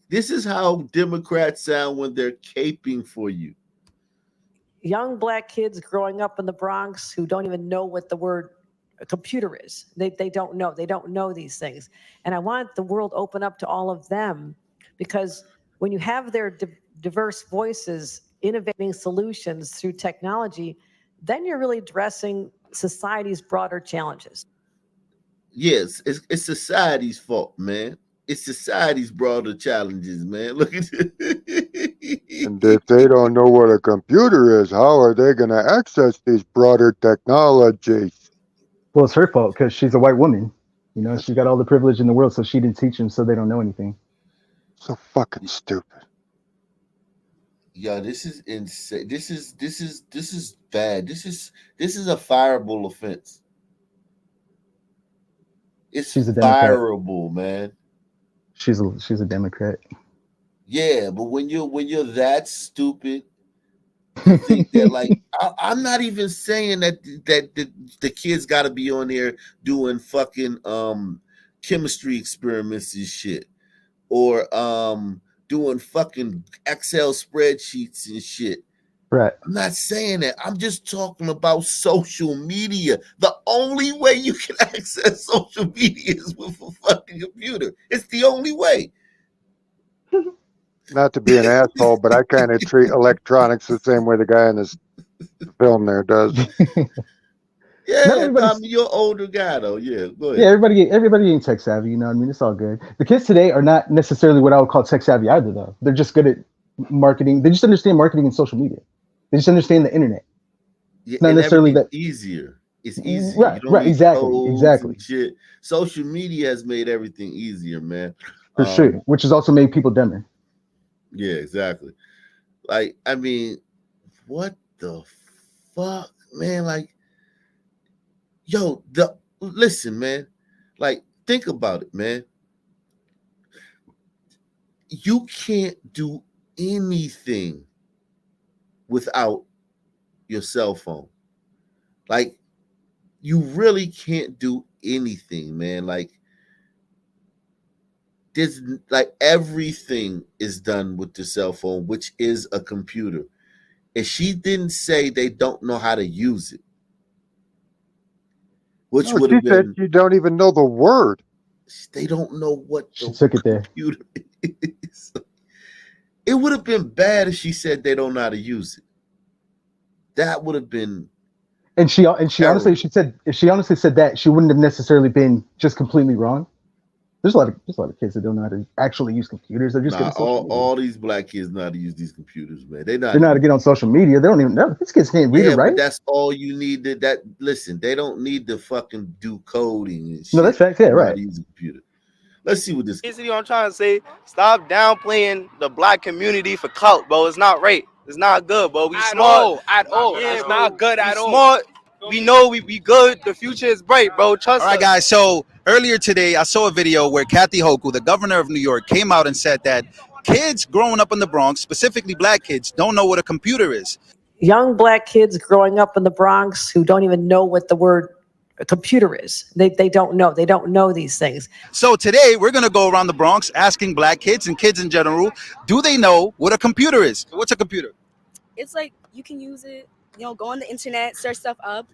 This is how Democrats sound when they're caping for you. Young black kids growing up in the Bronx who don't even know what the word computer is. They don't know. They don't know these things. And I want the world open up to all of them, because when you have their diverse voices innovating solutions through technology, then you're really addressing society's broader challenges. Yes, it's society's fault, man. It's society's broader challenges, man. Look at it. And if they don't know what a computer is, how are they going to access these broader technologies? Well, it's her fault because she's a white woman. You know, she got all the privilege in the world, so she didn't teach them, so they don't know anything. So fucking stupid. Yeah, this is insane. This is bad. This is a fireable offense. She's a fireable, man. She's a Democrat. Yeah, but when you're that stupid to think that, like, I'm not even saying that the kids got to be on there doing fucking chemistry experiments and shit, or doing fucking Excel spreadsheets and shit. Right. I'm not saying that. I'm just talking about social media. The only way you can access social media is with a fucking computer. It's the only way. Not to be an asshole, but I kind of treat electronics the same way the guy in this film there does. Not Yeah, everybody's Tommy, you're an older guy though. Yeah, go yeah, ahead. everybody ain't tech savvy, you know what I mean? It's all good. The kids today are not necessarily what I would call tech savvy either though. They're just good at marketing. They just understand marketing and social media. They just understand the internet. Yeah, It's not and necessarily everything's that easier. It's easier. You right, don't right, need exactly, codes exactly. and shit. Social media has made everything easier, man. For sure. Which has also made people dumber. Yeah, exactly. Like, I mean, what the fuck, man? Like, yo, listen, man. Like, think about it, man. You can't do anything without your cell phone. Like, you really can't do anything, man. Like, there's like everything is done with the cell phone, which is a computer. And she didn't say they don't know how to use it, which No, would she have said been you don't even know the word. they don't know what She the took it there. computer is. It would have been bad if she said they don't know how to use it. That would have been And she terrible. honestly she said if she honestly said that, she wouldn't have necessarily been just completely wrong. There's a lot of kids that don't know how to actually use computers. They're just good Nah, at social media. all these black kids know how to use these computers, man. They're They not know how to even. get on social media. They don't even know. These kids can't read or Yeah, but write. that's all you need. That listen, they don't need to fucking do coding and No, that's shit facts. Yeah, to know how right. to use a computer. Let's see what this. Basically, I'm trying to say, stop downplaying the black community for clout, bro. It's not right. It's not good, bro. We At smart. all, at all. Yeah, It's bro. not good We at all. smart. We know we good. The future is bright, bro. Trust All right, us. guys. So earlier today, I saw a video where Kathy Hochul, the governor of New York, came out and said that kids growing up in the Bronx, specifically black kids, don't know what a computer is. Young black kids growing up in the Bronx who don't even know what the word computer is. They don't know. They don't know these things. So today, we're going to go around the Bronx asking black kids and kids in general, do they know what a computer is? What's a computer? It's like you can use it, go on the internet, search stuff up,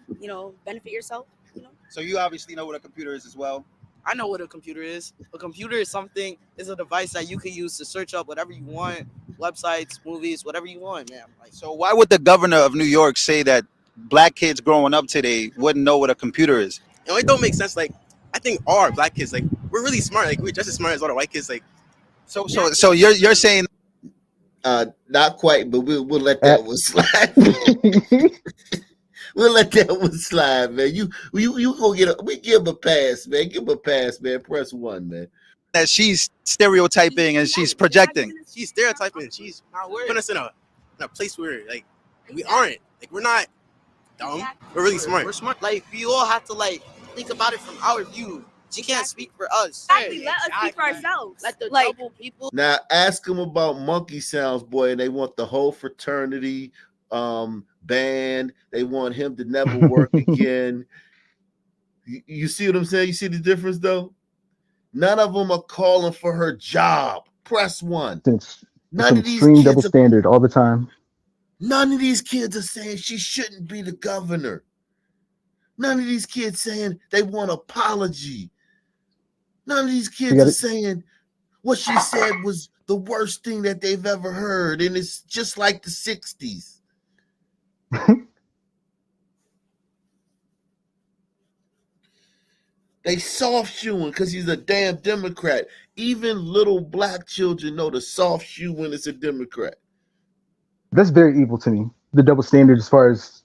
benefit yourself, So you obviously know what a computer is as well. I know what a computer is. A computer is a device that you can use to search up whatever you want, websites, movies, whatever you want, man. Like, So why would the governor of New York say that black kids growing up today wouldn't know what a computer is? it don't make sense. Like, I think our black kids, like, we're really smart. Like, we're just as smart as all the white kids. Like, So you're saying Not quite, but we'll let that one slide. We'll let that one slide, man. You go get we give him a pass, man. Give him a pass, man. Press 1, man. that she's stereotyping and she's projecting? she's stereotyping. She's putting us in a place where, like, we aren't. Like, we're not dumb. We're really smart. We're smart. Like, we all have to, like, think about it from our view. She can't speak for us. Exactly. Let us speak for ourselves. Let the Like, double people. Now ask them about Monkey Sounds, boy, and they want the whole fraternity banned. They want him to never work again. You see what I'm saying? You see the difference, though? None of them are calling for her job. Press 1. It's None an of these extreme double kids are, standard all the time. none of these kids are saying she shouldn't be the governor. None of these kids saying they want apology. None of these kids are saying what she said was the worst thing that they've ever heard, and it's just like the 60s. They soft shoeing because he's a damn Democrat. Even little black children know the soft shoe when it's a Democrat. That's very evil to me. The double standard as far as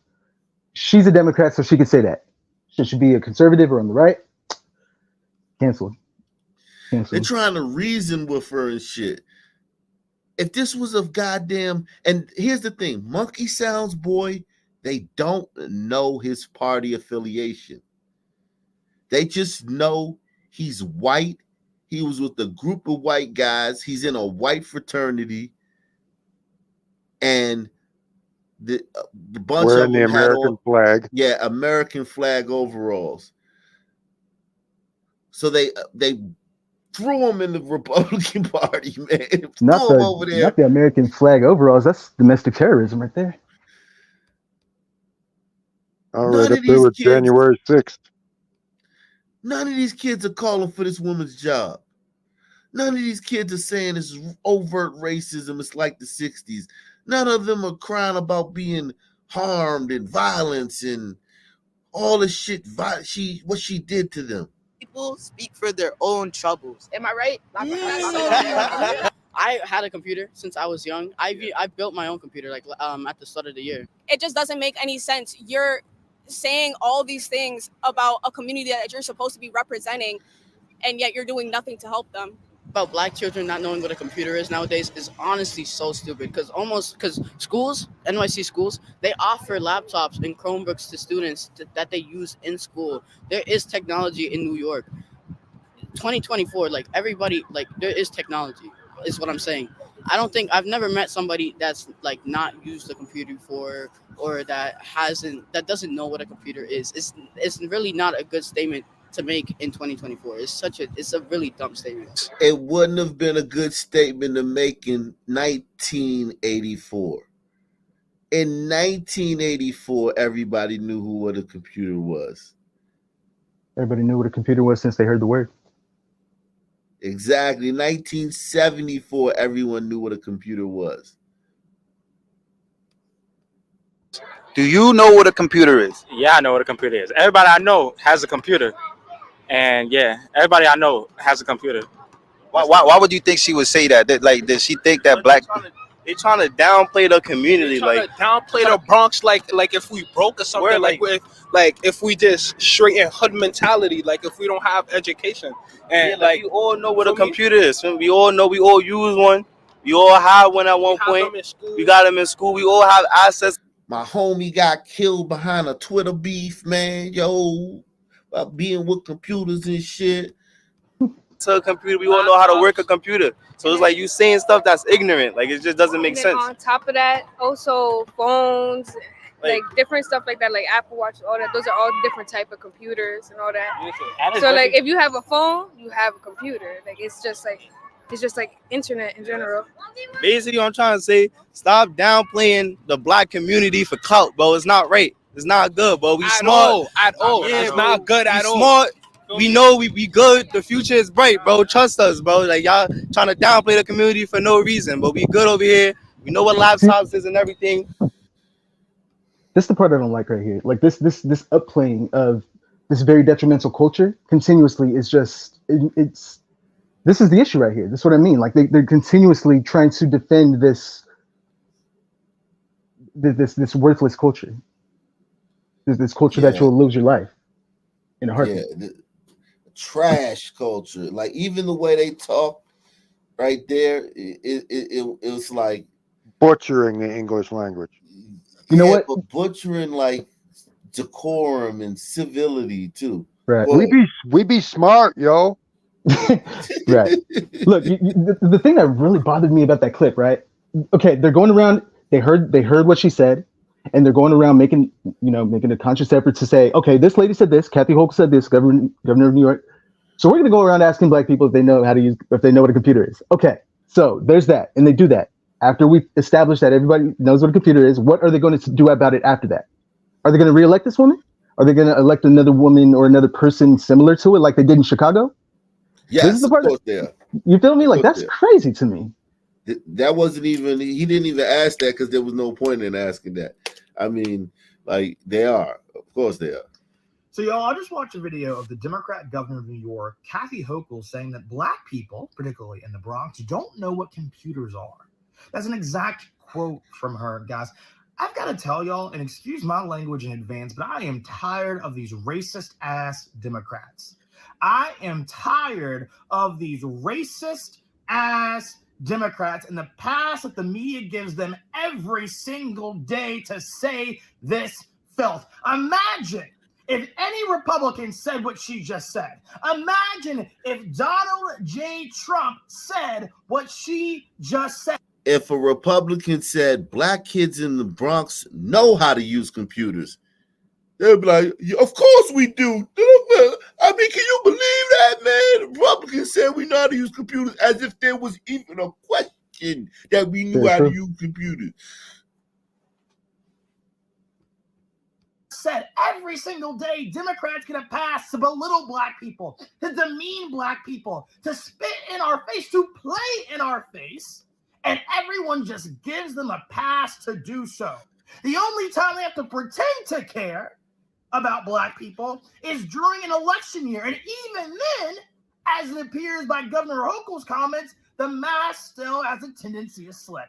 she's a Democrat, so she could say that. She should be a conservative or on the right. Canceled. They're trying to reason with her and shit. If this was a goddamn, and here's the thing, Monkey Sounds boy, they don't know his party affiliation. They just know he's white. He was with a group of white guys. He's in a white fraternity. And the bunch Wearing of the them had American flag. Yeah, American flag overalls. So they threw him in the Republican Party, man. Not Threw him over there. the American flag overalls. That's domestic terrorism right there. All right, up there with January 6th. None of these kids are calling for this woman's job. None of these kids are saying it's overt racism. It's like the 60s. None of them are crying about being harmed and violence and all the shit what she did to them. People speak for their own troubles. Am I right? I had a computer since I was young. I built my own computer like at the start of the year. It just doesn't make any sense. You're saying all these things about a community that you're supposed to be representing, and yet you're doing nothing to help them. About black children not knowing what a computer is nowadays is honestly so stupid because schools, NYC schools, they offer laptops and Chromebooks to students that they use in school. There is technology in New York. 2024, like everybody, like there is technology, is what I'm saying. I've never met somebody that's like not used a computer before or that doesn't know what a computer is. It's really not a good statement to make in 2024. It's a really dumb statement. It wouldn't have been a good statement to make in 1984. In 1984, everybody knew what a computer was. Everybody knew what a computer was since they heard the word. Exactly. 1974, everyone knew what a computer was. Do you know what a computer is? Yeah, I know what a computer is. Everybody I know has a computer. And yeah, everybody I know has a computer. Why would you think she would say that? Like, did she think that black... They trying to downplay the community, like downplay the Bronx, like if we broke or something, like if we just straight in hood mentality, like if we don't have education, and yeah, like we all know what a computer is. We all know, we all use one. We all had one at one point. We got them in school. We all have access. My homie got killed behind a Twitter beef, man. Yo, about being with computers and shit. To a computer, we all know how to work a computer. So it's like you saying stuff that's ignorant. Like it just doesn't make sense. On top of that, also phones, like different stuff like that, like Apple Watch, all that. Those are all different type of computers and all that. So like if you have a phone, you have a computer. Like it's just like internet in general. Basically, I'm trying to say, stop downplaying the black community for clout, bro. It's not right. It's not good, bro. We smart. At all. Yeah, It's not good at all. Smart. We know we good. The future is bright, bro. Trust us, bro. Like y'all trying to downplay the community for no reason, but we good over here. We know what laptops is and everything. This is the part I don't like right here. Like this upplaying of this very detrimental culture continuously is just it's. This is the issue right here. This is what I mean. Like they're continuously trying to defend this worthless culture. This culture that you'll lose your life in a heartbeat. Yeah, trash culture. Like even the way they talk right there, it was like butchering the English language. You know what? But butchering like decorum and civility too. Right. Well, We be smart, yo. Right. Look, the thing that really bothered me about that clip, right? Okay, they're going around. They heard what she said, and they're going around making a conscious effort to say, okay, this lady said this, Kathy Hochul said this, governor of New York. So we're going to go around asking black people if they know what a computer is. Okay, so there's that, and they do that. After we establish that everybody knows what a computer is, what are they going to do about it after that? Are they going to reelect this woman? Are they going to elect another woman or another person similar to it, like they did in Chicago? Yes, this is the part of course they are. You feel me? Like that's crazy to me. That wasn't even. He didn't even ask that because there was no point in asking that. I mean, like they are. Of course they are. So, y'all, I just watched a video of the Democrat governor of New York, Kathy Hochul, saying that black people, particularly in the Bronx, don't know what computers are. That's an exact quote from her, guys. I've got to tell y'all, and excuse my language in advance, but I am tired of these racist-ass Democrats. I am tired of these racist-ass Democrats and the pass that the media gives them every single day to say this filth. Imagine if any Republican said what she just said. Imagine if Donald J. Trump said what she just said. If a Republican said black kids in the Bronx know how to use computers, they'd be like, of course we do. I mean, can you believe that, man? The Republicans said we know how to use computers as if there was even a question that we knew how to use computers. Said every single day, Democrats get a pass to belittle black people, to demean black people, to spit in our face, to play in our face, and everyone just gives them a pass to do so. The only time they have to pretend to care about black people is during an election year. And even then, as it appears by Governor Hochul's comments, the mask still has a tendency to slip.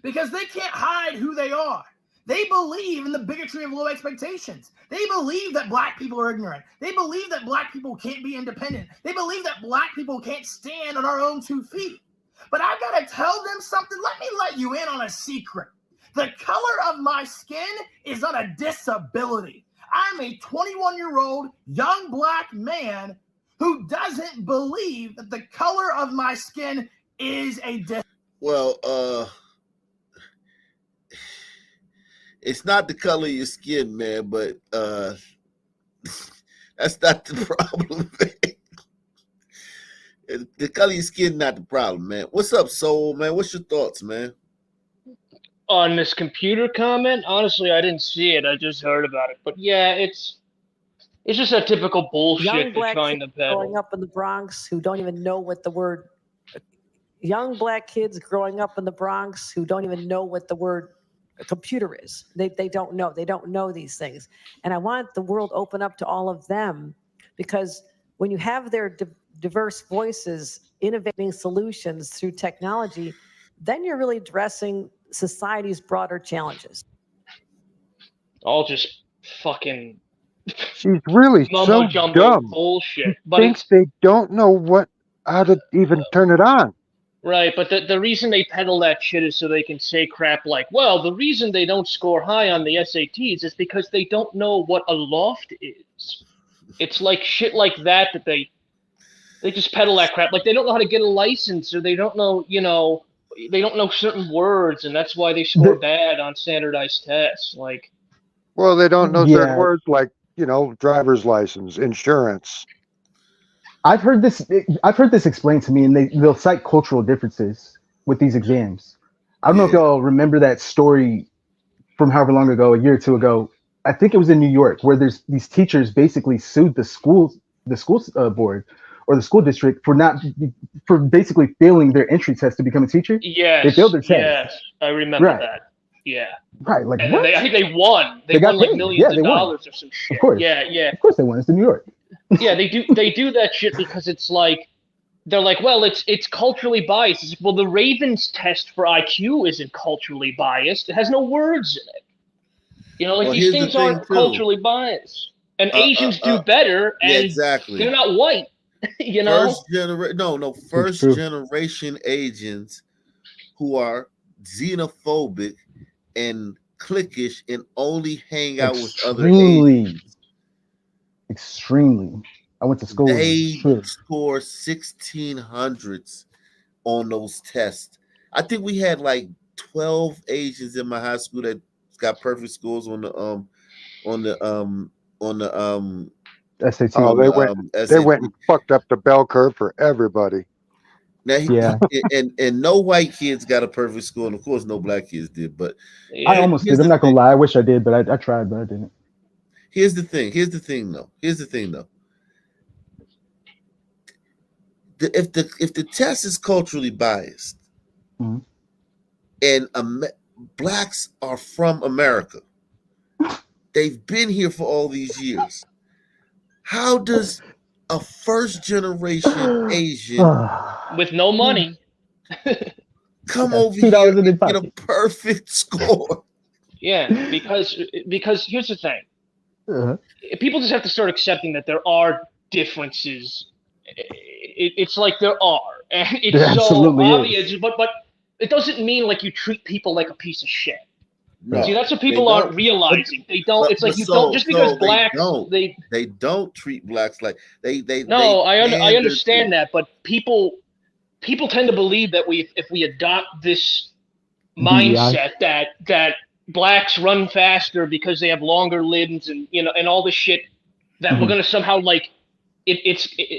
Because they can't hide who they are. They believe in the bigotry of low expectations. They believe that black people are ignorant. They believe that black people can't be independent. They believe that black people can't stand on our own 2 feet. But I've got to tell them something. Let me let you in on a secret. The color of my skin is not a disability. I'm a 21-year-old young black man who doesn't believe that the color of my skin is a disability. Well, it's not the color of your skin, man, but that's not the problem, man. The color of your skin not the problem, man. What's up, Soul, man? What's your thoughts, man? On this computer comment, honestly, I didn't see it. I just heard about it. But yeah, it's just a typical bullshit Young they're black trying to kids peddle. growing up in the Bronx who don't even know what the word. Young black kids growing up in the Bronx who don't even know what the word computer is. They don't know. They don't know these things. And I want the world open up to all of them, because when you have their diverse voices innovating solutions through technology, then you're really addressing society's broader challenges. All just fucking She's really so mumbo jumbo dumb. bullshit. She But thinks they don't know how to even turn it on. right, but the reason they peddle that shit is so they can say crap like, well, the reason they don't score high on the SATs is because they don't know what a loft is. It's like shit like that they just peddle that crap. Like they don't know how to get a license, or they don't know, they don't know certain words, and that's why they score bad on standardized tests. Like, Well, they don't know certain Yeah. words like, driver's license, insurance. I've heard this explained to me, and they'll cite cultural differences with these exams. I don't know if y'all remember that story from however long ago, a year or two ago. I think it was in New York, where there's these teachers basically sued the school board or the school district for basically failing their entry test to become a teacher. yes, They failed their test. yes, I remember Right. that. Yeah. Right, like And what? then I think they won. They got won like paid. millions Yeah, of they won. dollars or some shit. Of course. Yeah, yeah. Of course they won. It's in New York. Yeah, they do that shit because it's like they're like, well, it's culturally biased. It's like, well, the Ravens test for IQ isn't culturally biased. It has no words in it. Like Well, these here's the things thing, aren't too. culturally biased. And Asians do better, Yeah, and exactly. they're not white. First generation Asians who are xenophobic and cliquish and only hang out with other Asians. Extremely. I went to school. They score 1600s on those tests. I think we had like 12 Asians in my high school that got perfect scores on the SAT. Oh, they went and fucked up the bell curve for everybody. Now, and no white kids got a perfect score, and of course, no black kids did. But I almost did. I'm not gonna lie. I wish I did, but I tried, but I didn't. Here's the thing, though. If the test is culturally biased, and blacks are from America, they've been here for all these years. How does a first generation Asian with no money come over here and get a perfect score? Yeah, because here's the thing. People just have to start accepting that there are differences. It's like there are, and it's so obvious. But it doesn't mean like you treat people like a piece of shit. No, see, that's what people aren't realizing. They don't. It's like you don't just because blacks they don't treat blacks like they. No, I understand that, but people tend to believe that if we adopt this mindset that blacks run faster because they have longer limbs and and all this shit, that we're gonna somehow like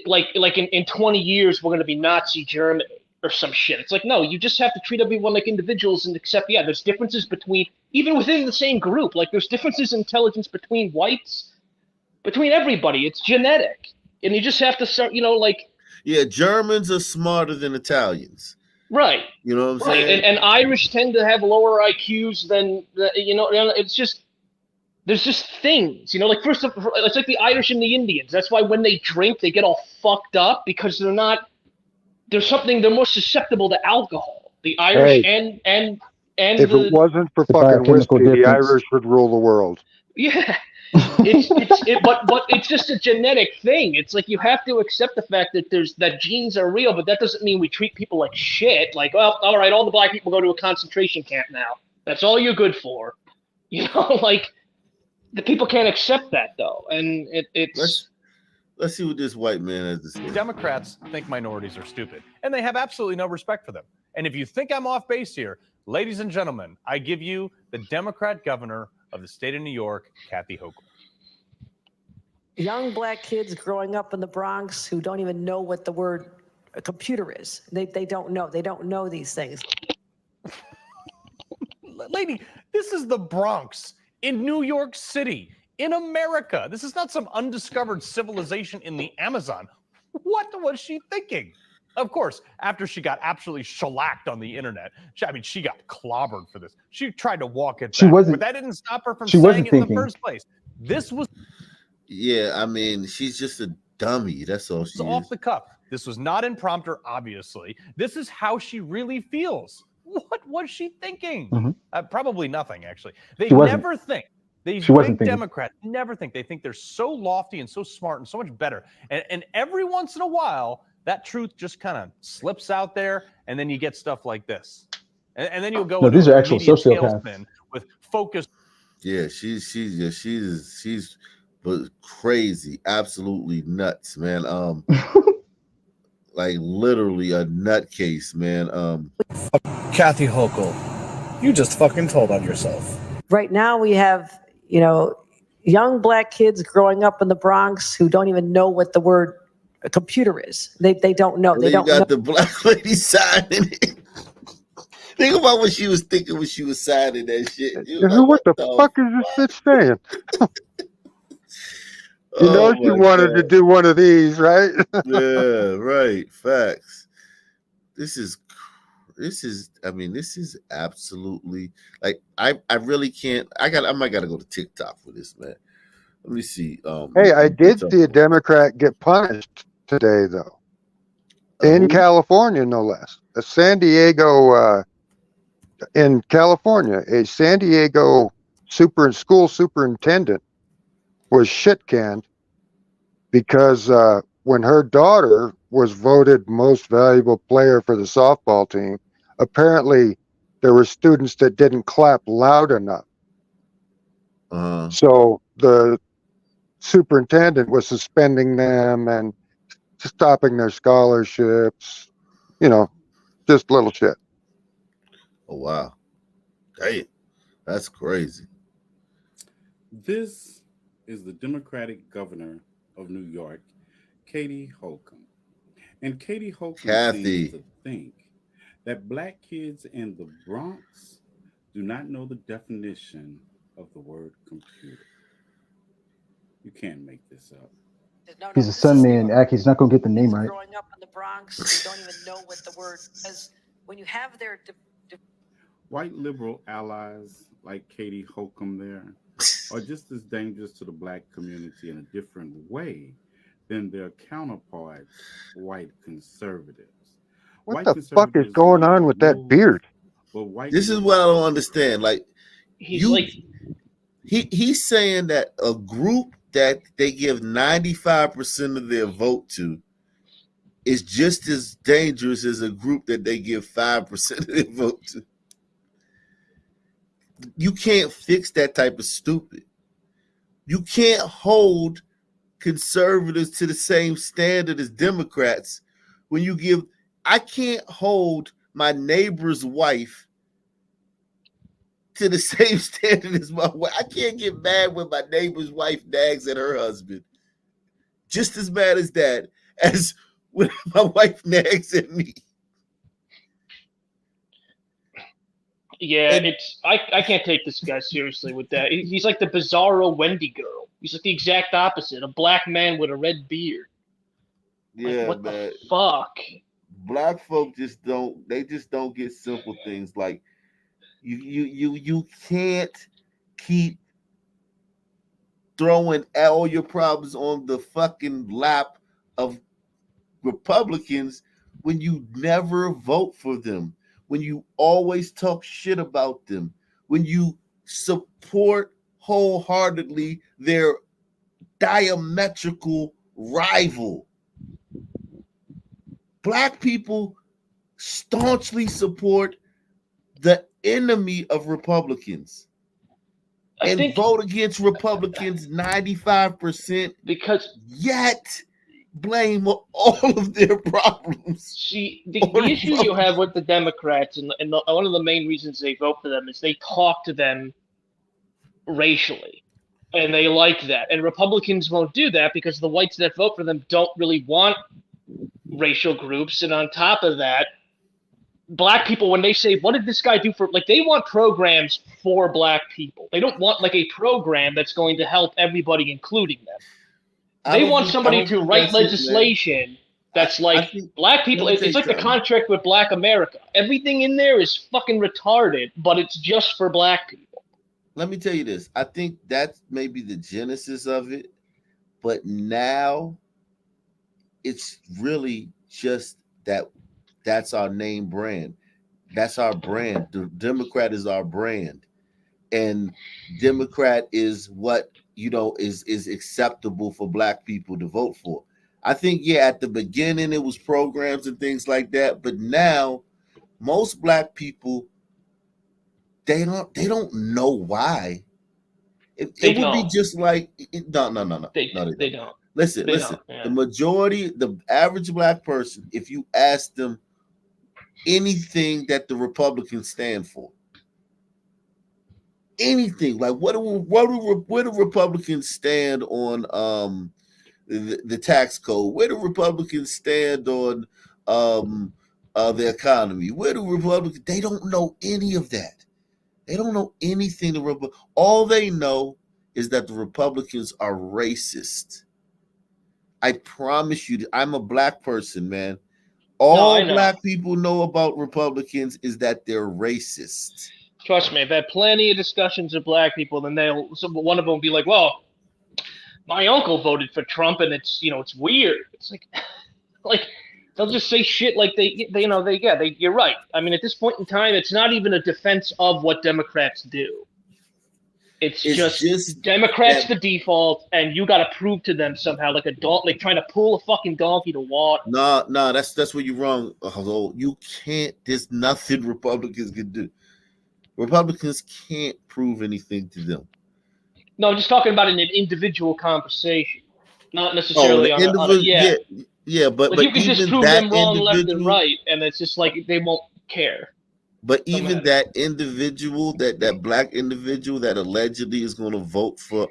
like in 20 years we're gonna be Nazi Germany or some shit. It's like, no, you just have to treat everyone like individuals and accept, there's differences even within the same group. Like there's differences in intelligence between whites, between everybody. It's genetic. And you just have to start, Germans are smarter than Italians. Right. You know what I'm saying? And Irish tend to have lower IQs than, it's just, there's just things, like first, it's like the Irish and the Indians. That's why when they drink, they get all fucked up because they're more susceptible to alcohol. The Irish Hey, and if it the wasn't for The fucking biochemical whiskey, the difference. Irish would rule the world. yeah. But it's just a genetic thing. It's like you have to accept the fact that genes are real, but that doesn't mean we treat people like shit. Like, well, all right, all the black people go to a concentration camp now. That's all you're good for. Like the people can't accept that though, and it's. Let's see what this white man has to say. Democrats think minorities are stupid, and they have absolutely no respect for them. And if you think I'm off base here, ladies and gentlemen, I give you the Democrat governor of the state of New York, Kathy Hochul. Young black kids growing up in the Bronx who don't even know what the word a computer is. They don't know. They don't know these things. Lady, this is the Bronx in New York City, in America. This is not some undiscovered civilization in the Amazon. What was she thinking? Of course, after she got absolutely shellacked on the internet, she got clobbered for this. She tried to walk it back, but that didn't stop her from saying it in the first place. This was she's just a dummy. That's all she is. Off the cuff. This was not in prompter, obviously. This is how she really feels. What was she thinking? Mm-hmm. Probably nothing, actually. They She wasn't. never think. These She wasn't big thinking. Democrats never think. They think they're so lofty and so smart and so much better. And every once in a while, that truth just kind of slips out there, and then you get stuff like this. And then you'll go No, into these are a actual media sociopaths. tailspin with focus. Yeah, she's but crazy, absolutely nuts, man. Like literally a nutcase, man. Kathy Hochul, you just fucking told on yourself. Right now we have, young black kids growing up in the Bronx who don't even know what the word a computer is. They don't know. They don't got know. the black lady signing it. Think about what she was thinking when she was signing that shit. What the fuck is this bitch saying? You know she wanted to do one of these, right? Yeah, right. Facts. This is absolutely like I really can't. I might gotta go to TikTok for this, man. Let me see. Hey, I did see a Democrat get punished today, though, in California, no less. A San Diego, in California, a San Diego school superintendent was shit canned because when her daughter was voted most valuable player for the softball team, apparently there were students that didn't clap loud enough. So the superintendent was suspending them and stopping their scholarships, just little shit. Oh, wow. Damn. That's crazy. This is the Democratic governor of New York, Katie Hochul. And Katie Hochul seems to think that black kids in the Bronx do not know the definition of the word computer. You can't make this up. He's a son man. He's not going to get the name right. Growing up in the Bronx who don't even know what the word is. When you have their White liberal allies like Katie Hochul there are just as dangerous to the black community in a different way than their counterparts, white conservatives. What the fuck is going on with that beard? This is what I don't understand. Like he's saying that a group that they give 95% of their vote to is just as dangerous as a group that they give 5% of their vote to. You can't fix that type of stupid. You can't hold conservatives to the same standard as Democrats when you give. I can't hold my neighbor's wife to the same standard as my wife. I can't get mad when my neighbor's wife nags at her husband. Just as mad as that as when my wife nags at me. Yeah, I can't take this guy seriously with that. He's like the bizarro Wendy girl. He's like the exact opposite, a black man with a red beard. Yeah, what man. the fuck? Black folk just don't get simple things like you can't keep throwing all your problems on the fucking lap of Republicans when you never vote for them, when you always talk shit about them, when you support wholeheartedly their diametrical rival. Black people staunchly support the enemy of Republicans and vote against Republicans 95% because yet blame all of their problems. See, the issue you have with the Democrats, and one of the main reasons they vote for them is they talk to them racially, and they like that. And Republicans won't do that because the whites that vote for them don't really want racial groups. And on top of that, black people, when they say, what did this guy do for, like, they want programs for black people. They don't want, like, a program that's going to help everybody, including them. They want somebody to write legislation that's like black people. It's like the contract with Black America. Everything in there is fucking retarded, but it's just for black people. Let me tell you this. I think that's maybe the genesis of it, but now it's really just that's our name brand. That's our brand. The Democrat is our brand. And Democrat is what is acceptable for black people to vote for. I think, at the beginning it was programs and things like that, but now most black people they don't know why. It would be just like no. They don't. Listen. The majority, the average black person, if you ask them anything that the Republicans stand for, anything like where do Republicans stand on the tax code? Where do Republicans stand on the economy? Where do Republicans? They don't know any of that. They don't know anything. All they know is that the Republicans are racist. I promise you, I'm a black person, man. All black people know about Republicans is that they're racist. Trust me, I've had plenty of discussions with black people, and one of them will be like, well, my uncle voted for Trump, and it's weird. It's like they'll just say shit like you're right. I mean, at this point in time, it's not even a defense of what Democrats do. It's just Democrats the default, and you got to prove to them somehow, like like trying to pull a fucking donkey to water. No, that's where you're wrong. You can't. There's nothing Republicans can do. Republicans can't prove anything to them. No, I'm just talking about in an individual conversation, not necessarily on but you can just prove them wrong left and right, and it's just like they won't care. But even that individual, that black individual that allegedly is going to vote for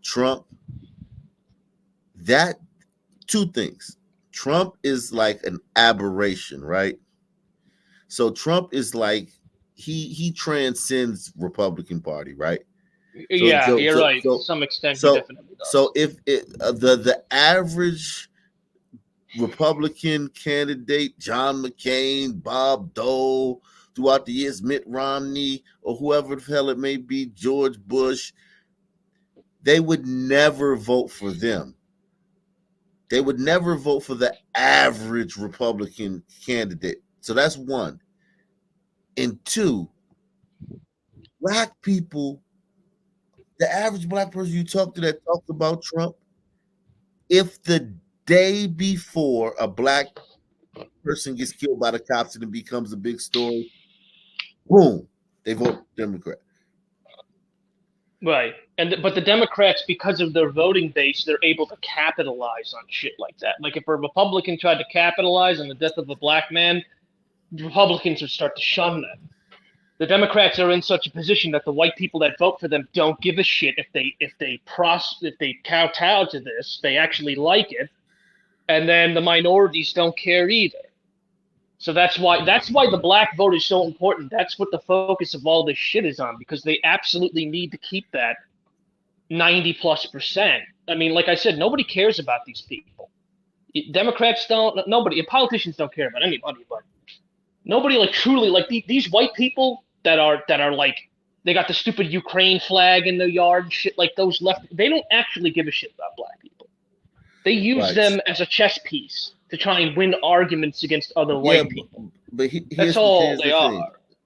Trump, that two things. Trump is like an aberration, right? So Trump is like he transcends Republican Party, right? You're right. To some extent, he definitely does. So if the average Republican candidate, John McCain, Bob Dole, throughout the years, Mitt Romney, or whoever the hell it may be, George Bush, they would never vote for them. They would never vote for the average Republican candidate. So that's one. And two, black people, the average black person you talk to that talks about Trump, if the day before a black person gets killed by the cops and it becomes a big story, boom, they vote Democrat. Right. But the Democrats, because of their voting base, they're able to capitalize on shit like that. Like if a Republican tried to capitalize on the death of a black man, Republicans would start to shun them. The Democrats are in such a position that the white people that vote for them don't give a shit if they kowtow to this. They actually like it. And then the minorities don't care either. So that's why the black vote is so important. That's what the focus of all this shit is on, because they absolutely need to keep that 90+%. I mean, like I said, nobody cares about these people. Democrats don't. Nobody. Politicians don't care about anybody. But nobody truly these white people that are like They got the stupid Ukraine flag in the yard, shit like those left. They don't actually give a shit about black people. They use them as a chess piece to try and win arguments against other white people. But That's all they are. thing.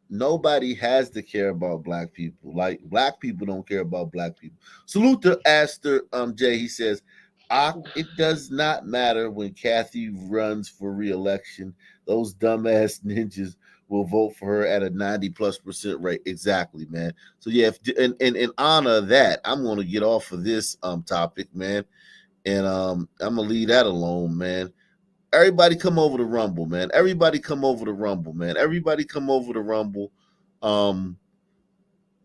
Nobody has to care about black people. Like, black people don't care about black people. Salute to Aster Jay. He says, it does not matter when Kathy runs for re-election. Those dumbass ninjas will vote for her at a 90+% rate. Exactly, man. So yeah, and in honor of that, I'm gonna get off of this topic, man. And I'm gonna leave that alone, man. Everybody come over to Rumble, man. Everybody come over to Rumble, man. Everybody come over to Rumble.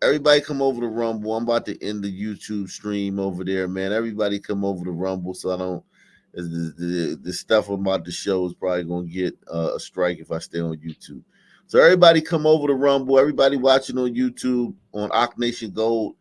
Everybody come over to Rumble. I'm about to end the YouTube stream over there, man. Everybody come over to Rumble so I don't. The stuff I'm about to show is probably gonna get a strike if I stay on YouTube. So everybody come over to Rumble. Everybody watching on YouTube on Ock Nation Gold.